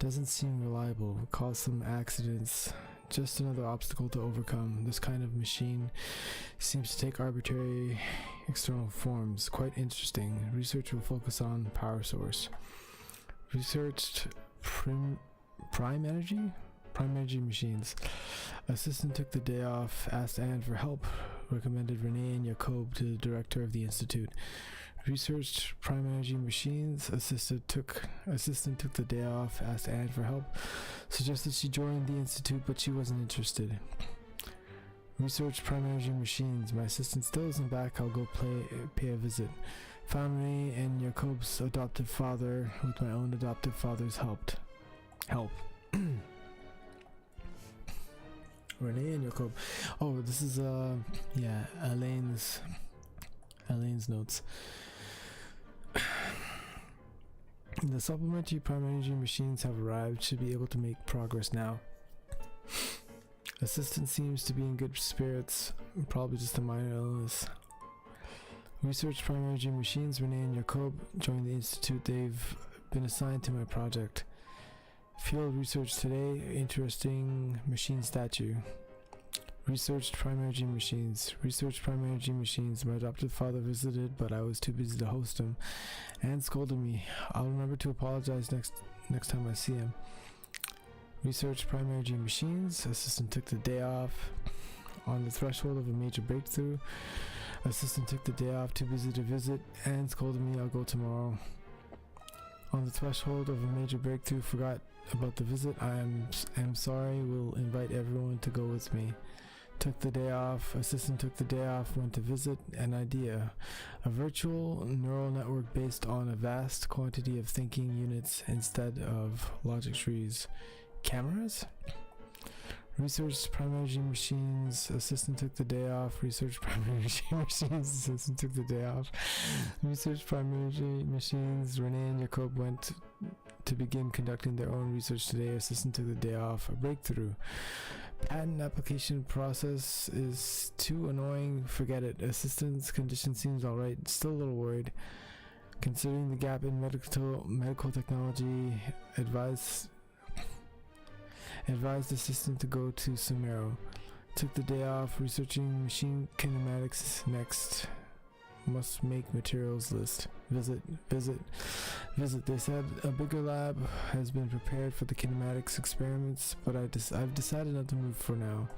doesn't seem reliable, caused some accidents, just another obstacle to overcome. This kind of machine seems to take arbitrary external forms. Quite interesting. Research will focus on power source. Researched prime energy machines. Assistant took the day off, asked Anne for help, recommended Renee and Jacob to the director of the institute. Researched prime energy machines. Assistant took the day off, asked Anne for help, suggested she join the institute, but she wasn't interested. Researched prime energy machines. My assistant still isn't back. I'll go pay a visit. Found Renee and Jacob's adoptive father with my own adoptive father's help. Renee and Jacob. Oh, this is Elaine's notes. The supplementary prime energy machines have arrived. Should be able to make progress now. Assistant seems to be in good spirits. Probably just a minor illness. Research prime energy machines. Renee and Jacob joined the institute. They've been assigned to my project. Field research today. Interesting machine statue. Researched primary gene machines. Researched primary gene machines. My adopted father visited, but I was too busy to host him, and scolded me. I'll remember to apologize next time I see him. Researched primary gene machines. Assistant took the day off. On the threshold of a major breakthrough. Assistant took the day off, too busy to visit, and scolded me. I'll go tomorrow. On the threshold of a major breakthrough, forgot about the visit. I am sorry. Will invite everyone to go with me. Took the day off. Assistant took the day off, went to visit. An idea. A virtual neural network based on a vast quantity of thinking units instead of logic trees. Cameras? Research primary gene machines. Assistant took the day off. Research primary gene machines. Assistant took the day off. Research primary gene machines. Renee and Jacob went to begin conducting their own research today. Assistant took the day off. A breakthrough. Patent application process is too annoying. Forget it. Assistant's condition seems alright. Still a little worried. Considering the gap in medical technology, advised assistant to go to Sumero. Took the day off. Researching machine kinematics next. Must make materials list. Visit. They said a bigger lab has been prepared for the kinematics experiments, but I've decided not to move for now.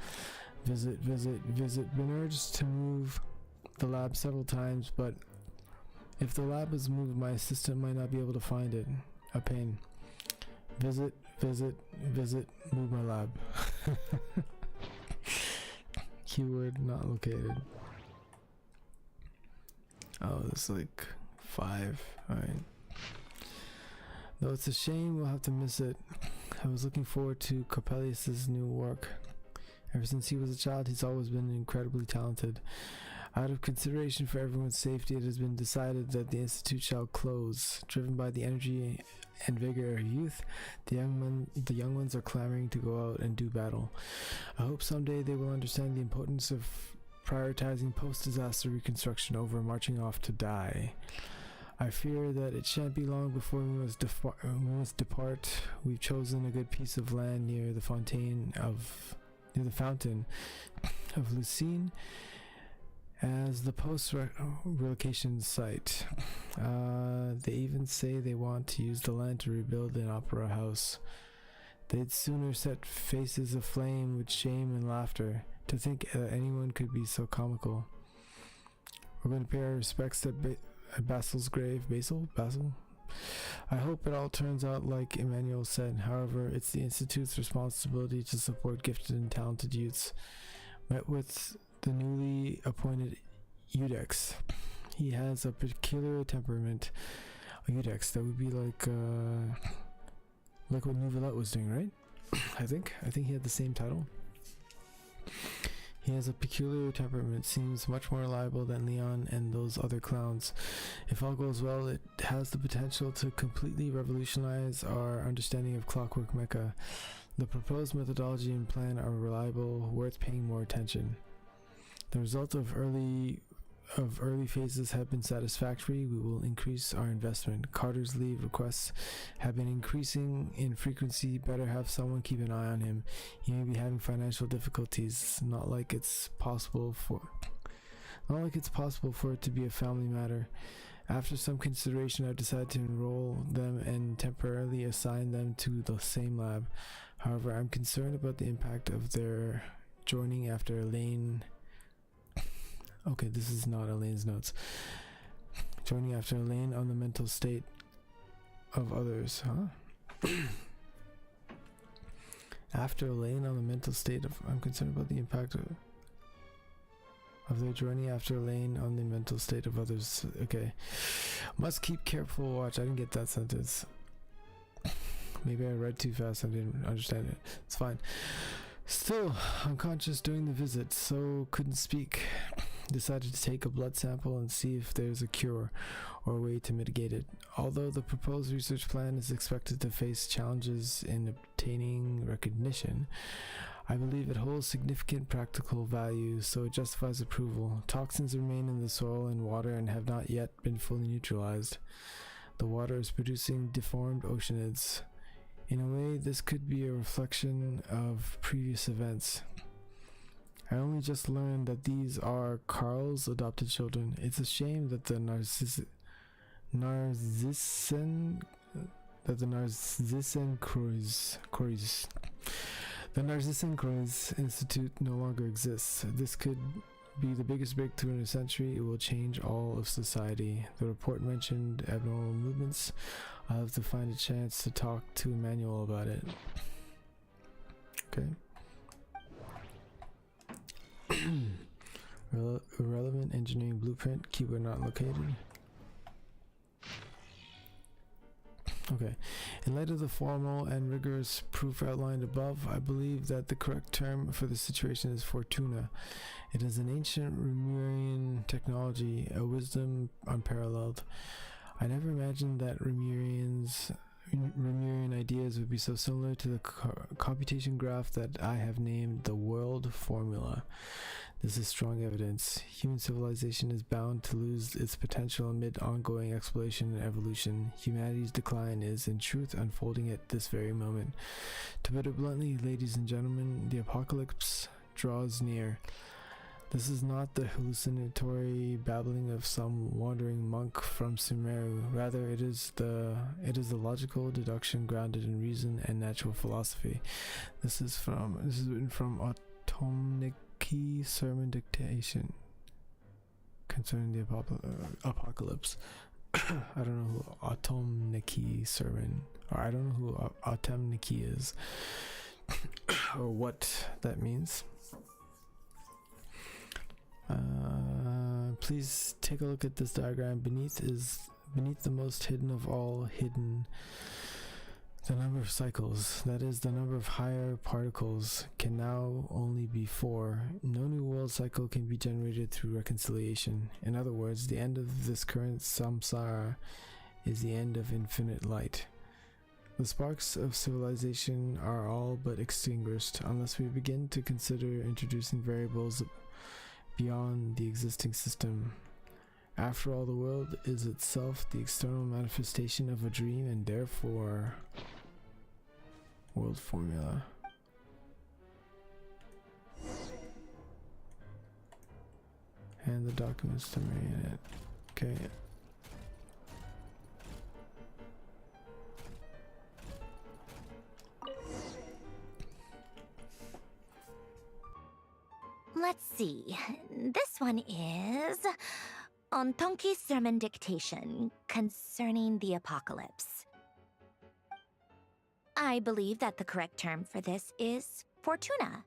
Visit. Been urged to move the lab several times, but if the lab is moved, my assistant might not be able to find it. A pain. Visit, move my lab. Keyword not located. Oh, there's like 5. Alright. Though it's a shame we'll have to miss it. I was looking forward to Coppelius's new work. Ever since he was a child, he's always been incredibly talented. Out of consideration for everyone's safety, it has been decided that the Institute shall close. Driven by the energy and vigor of youth, the young ones are clamoring to go out and do battle. I hope someday they will understand the importance of prioritizing post-disaster reconstruction over marching off to die. I fear that it shan't be long before we must depart. We've chosen a good piece of land near the fountain of Lucine as the post-relocation site. They even say they want to use the land to rebuild an opera house. They'd sooner set faces aflame with shame and laughter. To think anyone could be so comical. We're going to pay our respects at Basil's grave. Basil? I hope it all turns out like Emmanuel said. However, it's the Institute's responsibility to support gifted and talented youths. Met with the newly appointed Udex. He has a peculiar temperament. Udex, that would be like what Nouvellette was doing, right? I think he had the same title. He has a peculiar temperament, seems much more reliable than Leon and those other clowns. If all goes well, it has the potential to completely revolutionize our understanding of Clockwork Mecha. The proposed methodology and plan are reliable, worth paying more attention. The result of early phases have been satisfactory. We will increase our investment. Carter's leave requests have been increasing in frequency. Better have someone keep an eye on him. He may be having financial difficulties. Not like it's possible for it to be a family matter. After some consideration, I've decided to enroll them and temporarily assign them to the same lab. However, I'm concerned about the impact of their joining after Elaine. Okay, this is not Elaine's notes. Joining after Elaine on the mental state of others, huh? After Elaine on the mental state of... I'm concerned about the impact of their journey after Elaine on the mental state of others. Okay. Must keep careful watch. I didn't get that sentence. Maybe I read too fast and didn't understand it. It's fine. Still unconscious during the visit, so couldn't speak. Decided to take a blood sample and see if there's a cure or a way to mitigate it. Although the proposed research plan is expected to face challenges in obtaining recognition, I believe it holds significant practical value, so it justifies approval. Toxins remain in the soil and water and have not yet been fully neutralized. The water is producing deformed oceanids. In a way, this could be a reflection of previous events. I only just learned that these are Carl's adopted children. It's a shame that the Narcissen Kreuz Institute no longer exists. This could be the biggest breakthrough in a century. It will change all of society. The report mentioned abnormal movements. I'll have to find a chance to talk to Emmanuel about it. Okay. Irrelevant engineering blueprint, keyword not located. Okay. In light of the formal and rigorous proof outlined above, I believe that the correct term for the situation is Fortuna. It is an ancient Remurian technology, a wisdom unparalleled. I never imagined that Remurian ideas would be so similar to the computation graph that I have named the world formula. This is strong evidence. Human civilization is bound to lose its potential amid ongoing exploration and evolution. Humanity's decline is, in truth, unfolding at this very moment. To put it bluntly, ladies and gentlemen, the apocalypse draws near. This is not the hallucinatory babbling of some wandering monk from Sumeru. Rather, it is the logical deduction grounded in reason and natural philosophy. This is written from Autumniki sermon dictation concerning the apocalypse. I don't know who Autumniki sermon, or I don't know who Autumniki is, or what that means. Please take a look at this diagram. Beneath the most hidden of all hidden, the number of cycles, that is, the number of higher particles, can now only be 4. No new world cycle can be generated through reconciliation. In other words, the end of this current samsara is the end of infinite light. The sparks of civilization are all but extinguished unless we begin to consider introducing variables beyond the existing system. After all, the world is itself the external manifestation of a dream, and therefore world formula. Hand the documents to Marionette. Okay. Let's see. This one is on Tonki's sermon dictation concerning the apocalypse. I believe that the correct term for this is Fortuna.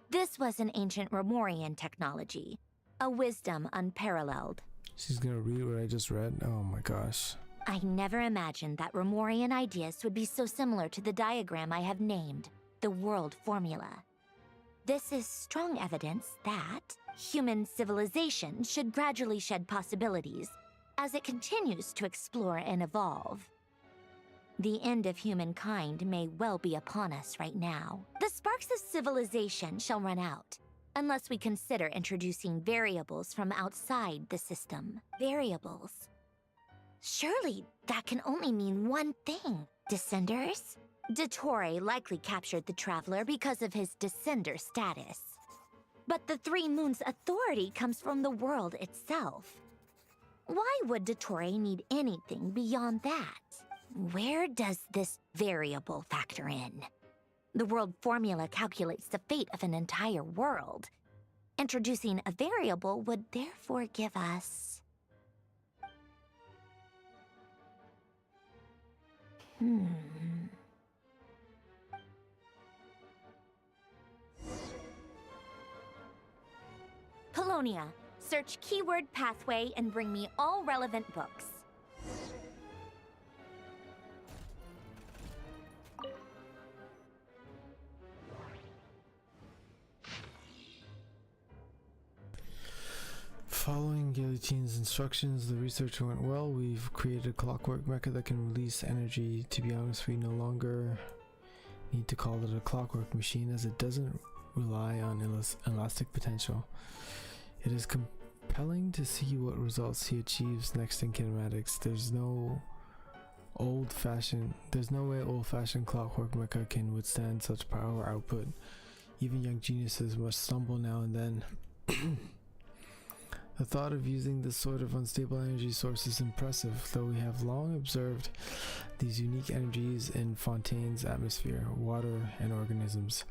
This was an ancient Remorian technology, a wisdom unparalleled. She's gonna read what I just read? Oh my gosh. I never imagined that Remorian ideas would be so similar to the diagram I have named, the world formula. This is strong evidence that human civilization should gradually shed possibilities as it continues to explore and evolve. The end of humankind may well be upon us right now. The sparks of civilization shall run out, unless we consider introducing variables from outside the system. Variables? Surely that can only mean one thing. Descenders? Dottore likely captured the Traveler because of his descender status. But the Three Moons' authority comes from the world itself. Why would Dottore need anything beyond that? Where does this variable factor in? The world formula calculates the fate of an entire world. Introducing a variable would therefore give us... Polonia, search keyword pathway and bring me all relevant books. Following Guillotine's instructions, the research went well. We've created a clockwork mecha that can release energy. To be honest, we no longer need to call it a clockwork machine, as it doesn't rely on elastic potential. It is compelling to see what results he achieves next in kinematics. There's no way old-fashioned clockwork mecha can withstand such power output. Even young geniuses must stumble now and then. The thought of using this sort of unstable energy source is impressive, though we have long observed these unique energies in Fontaine's atmosphere, water, and organisms.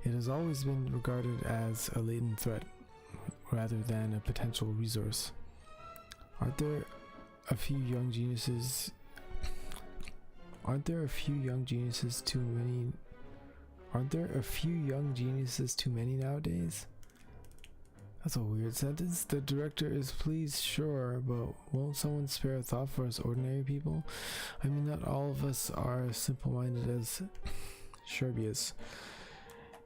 It has always been regarded as a latent threat rather than a potential resource. Aren't there a few young geniuses too many nowadays? That's a weird sentence. The director is pleased, sure, but won't someone spare a thought for us ordinary people? I mean, not all of us are simple-minded as Sherbius.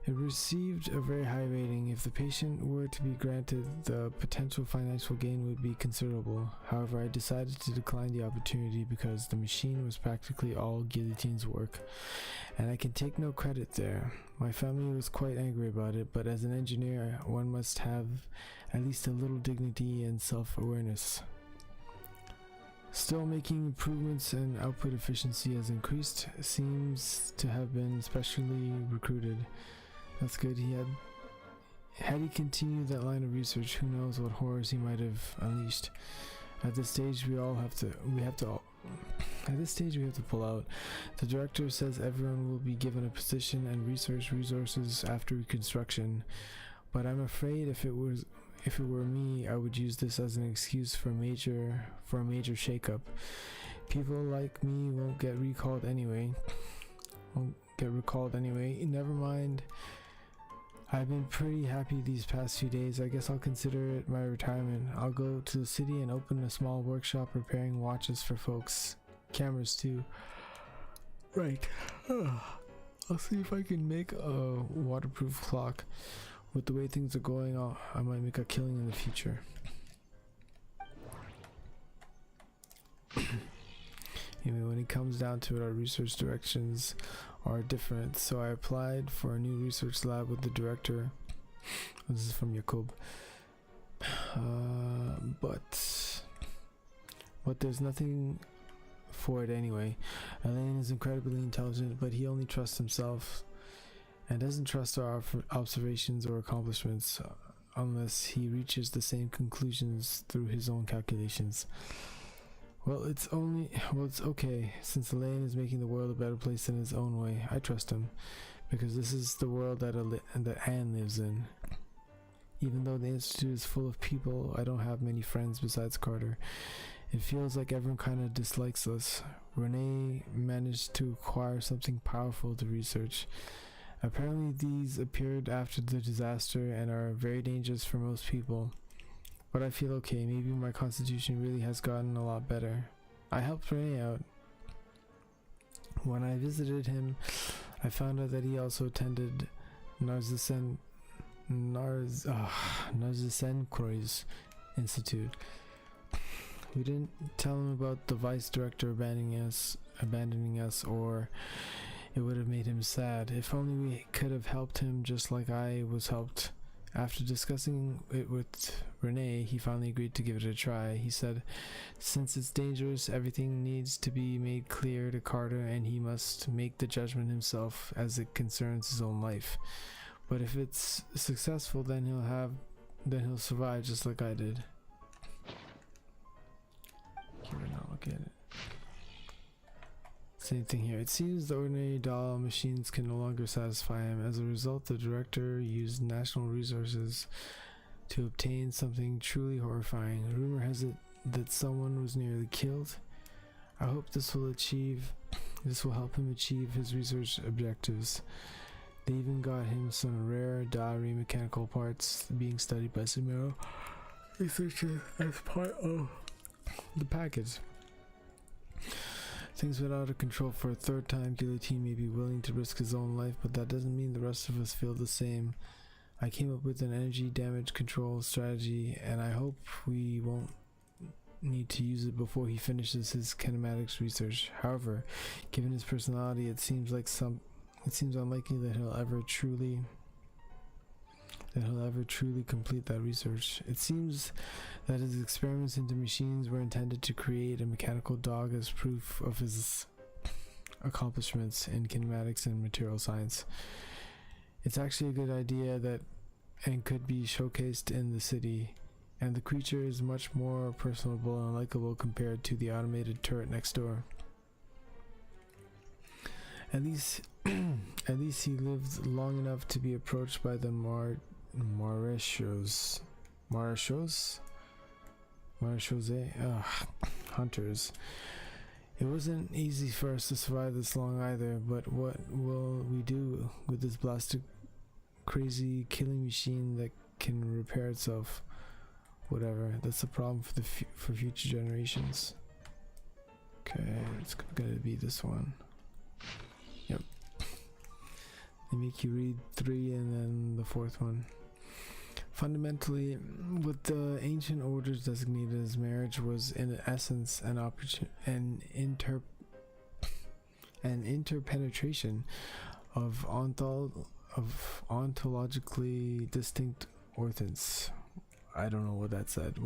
It received a very high rating. If the patient were to be granted, the potential financial gain would be considerable. However, I decided to decline the opportunity because the machine was practically all Guillotine's work, and I can take no credit there. My family was quite angry about it, but as an engineer, one must have at least a little dignity and self-awareness. Still, making improvements and output efficiency has increased, seems to have been specially recruited. That's good. Had he continued that line of research, who knows what horrors he might have unleashed. At this stage, we have to pull out. The director says everyone will be given a position and research resources after reconstruction, but I'm afraid if it were me, I would use this as an excuse for a major shakeup. People like me won't get recalled anyway. Never mind. I've been pretty happy these past few days. I guess I'll consider it my retirement. I'll go to the city and open a small workshop repairing watches for folks. Cameras too. Right. I'll see if I can make a waterproof clock. With the way things are going, I might make a killing in the future. Anyway, when it comes down to it, our research directions are different, so I applied for a new research lab with the director. This is from Jakob. But there's nothing for it anyway. Elaine is incredibly intelligent, but he only trusts himself and doesn't trust our observations or accomplishments unless he reaches the same conclusions through his own calculations. Well, it's okay, since Elaine is making the world a better place in his own way. I trust him, because this is the world that Anne lives in. Even though the Institute is full of people, I don't have many friends besides Carter. It feels like everyone kind of dislikes us. Renee managed to acquire something powerful to research. Apparently these appeared after the disaster and are very dangerous for most people. But I feel okay. Maybe my constitution really has gotten a lot better. I helped Renee out. When I visited him, I found out that he also attended Narzisenkreuz Institute. We didn't tell him about the vice director abandoning us, or it would have made him sad. If only we could have helped him just like I was helped. After discussing it with Renee, he finally agreed to give it a try. He said, since it's dangerous, everything needs to be made clear to Carter, and he must make the judgment himself as it concerns his own life. But if it's successful, then he'll survive just like I did. Here, now look at it. Same thing here. It seems the ordinary doll machines can no longer satisfy him. As a result, the director used national resources to obtain something truly horrifying. Rumor has it that someone was nearly killed. I hope this will help him achieve his research objectives. They even got him some rare diary mechanical parts being studied by Sumero researchers as part of the package. Things went out of control for a third time. Guillotine may be willing to risk his own life, but that doesn't mean the rest of us feel the same. I came up with an energy damage control strategy, and I hope we won't need to use it before he finishes his kinematics research. However, given his personality, it seems unlikely that he'll ever truly complete that research. It seems that his experiments into machines were intended to create a mechanical dog as proof of his accomplishments in kinematics and material science. It's actually a good idea that and could be showcased in the city, and the creature is much more personable and likable compared to the automated turret next door. At least he lived long enough to be approached by the Marechos, hunters. It wasn't easy for us to survive this long either, but what will we do with this blasted crazy killing machine that can repair itself? Whatever, that's a problem for future generations. Okay, it's gonna be this one. Yep. They make you read 3 and then the 4th one. Fundamentally, what the ancient orders designated as marriage was in essence an interpenetration of ontologically distinct orthants. I don't know what that said.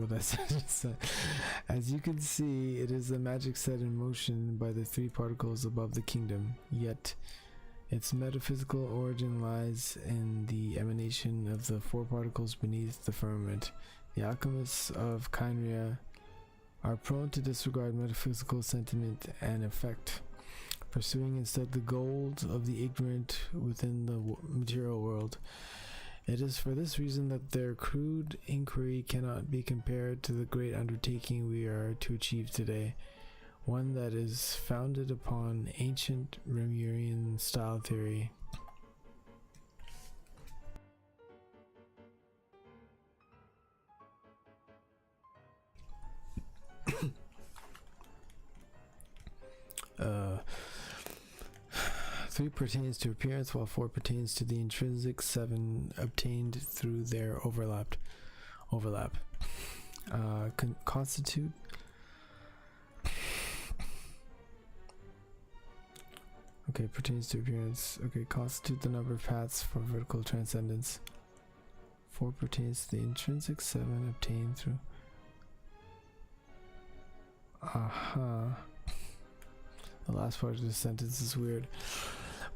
As you can see, it is a magic set in motion by the 3 particles above the kingdom, yet its metaphysical origin lies in the emanation of the 4 particles beneath the firmament. The alchemists of Kynria are prone to disregard metaphysical sentiment and effect, pursuing instead the gold of the ignorant within the material world. It is for this reason that their crude inquiry cannot be compared to the great undertaking we are to achieve today, one that is founded upon ancient Remurian style theory. Three pertains to appearance, while 4 pertains to the intrinsic 7 obtained through their overlap. Constitute okay, pertains to appearance. Okay, constitute the number of paths for vertical transcendence. 4 pertains to the intrinsic 7 obtained through. The last part of this sentence is weird.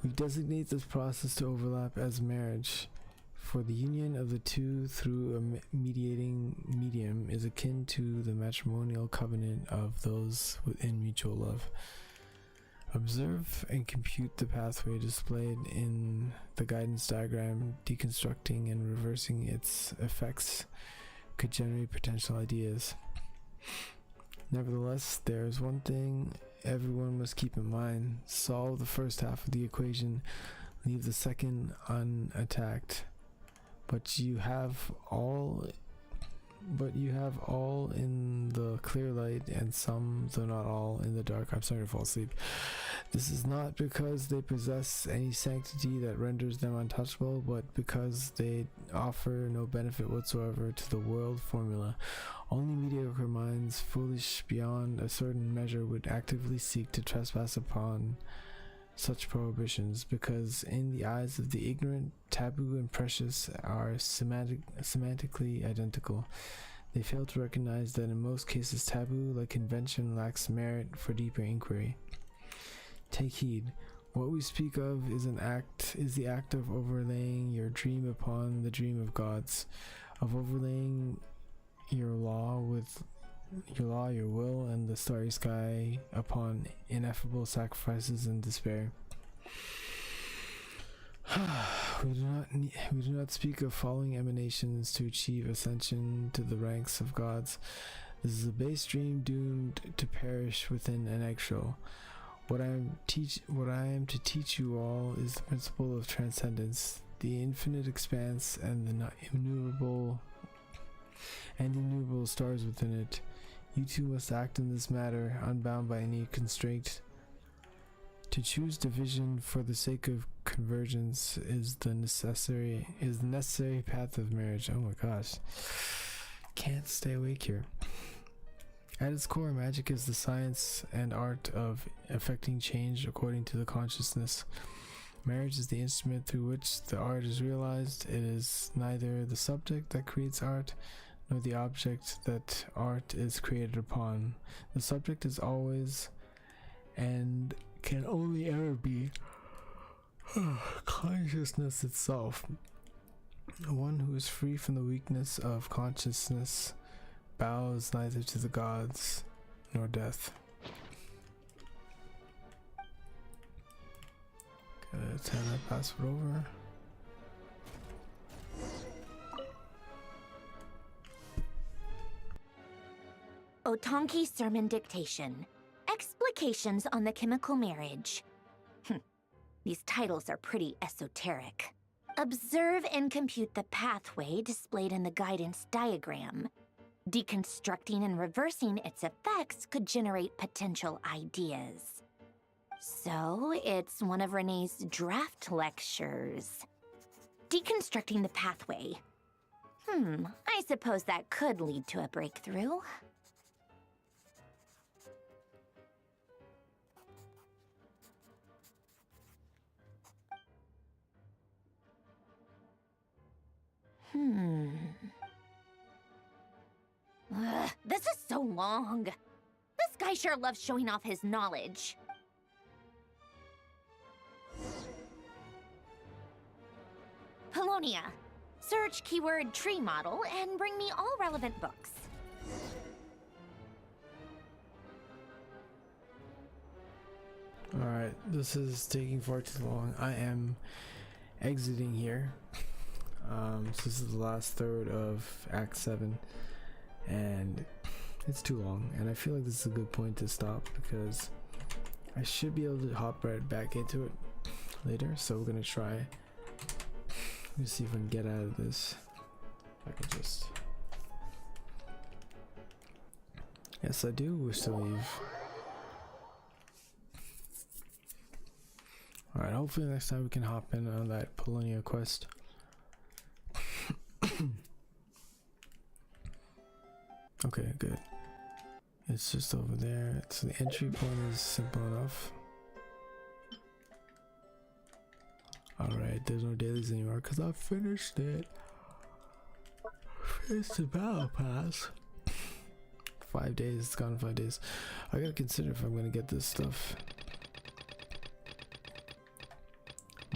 We designate this process to overlap as marriage, for the union of the 2 through a mediating medium is akin to the matrimonial covenant of those within mutual love. Observe and compute the pathway displayed in the guidance diagram. Deconstructing and reversing its effects could generate potential ideas. Nevertheless, there is one thing everyone must keep in mind. Solve the first half of the equation, leave the second unattacked. But you have all in the clear light, and some, though not all, in the dark. I'm starting to fall asleep. This is not because they possess any sanctity that renders them untouchable, but because they offer no benefit whatsoever to the world formula. Only mediocre minds, foolish beyond a certain measure, would actively seek to trespass upon such prohibitions, because in the eyes of the ignorant, taboo and precious are semantically identical. They fail to recognize that in most cases taboo, like convention, lacks merit for deeper inquiry. Take heed. What we speak of is the act of overlaying your dream upon the dream of gods, of overlaying your law, your will, and the starry sky upon ineffable sacrifices and despair. We do not speak of following emanations to achieve ascension to the ranks of gods. This is a base dream doomed to perish within an eggshell. What I am to teach you all is the principle of transcendence, the infinite expanse, and the innumerable stars within it. You too must act in this matter, unbound by any constraint. To choose division for the sake of convergence is the necessary path of marriage. Oh my gosh. Can't stay awake here. At its core, magic is the science and art of effecting change according to the consciousness. Marriage is the instrument through which the art is realized. It is neither the subject that creates art, nor the object that art is created upon. The subject is always and can only ever be Consciousness itself. One who is free from the weakness of consciousness bows neither to the gods nor death. Gotta turn that password over. Otonki Sermon Dictation. Explications on the Chemical Marriage. These titles are pretty esoteric. Observe and compute the pathway displayed in the guidance diagram. Deconstructing and reversing its effects could generate potential ideas. So, it's one of Renee's draft lectures. Deconstructing the pathway. I suppose that could lead to a breakthrough. This is so long. This guy sure loves showing off his knowledge. Polonia. Search keyword tree model and bring me all relevant books. Alright, this is taking far too long. I am exiting here. So this is the last third of Act 7, and it's too long, and I feel like this is a good point to stop because I should be able to hop right back into it later. So we're gonna try. Let's see if I can get out of this. I can just. Yes, I do wish to leave. Alright, hopefully next time we can hop in on that Polonia quest. Okay, good. It's just over there. So the entry point is simple enough. Alright, there's no dailies anymore because I finished it. Finished the battle pass. 5 days, it's gone 5 days. I gotta consider if I'm gonna get this stuff.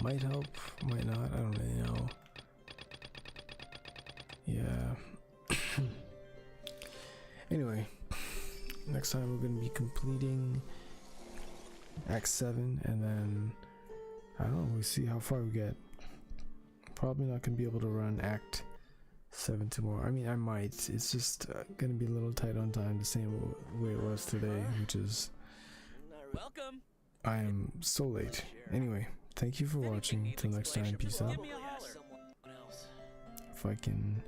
Might help, might not, I don't really know. Yeah. Anyway, next time we're gonna be completing Act 7, and then I don't know, we'll see how far we get. Probably not gonna be able to run Act 7 tomorrow. I mean, I might. It's just gonna be a little tight on time, the same way it was today, which is welcome. I am so late. Anyway, thank you for watching. Till next time, peace out. If I can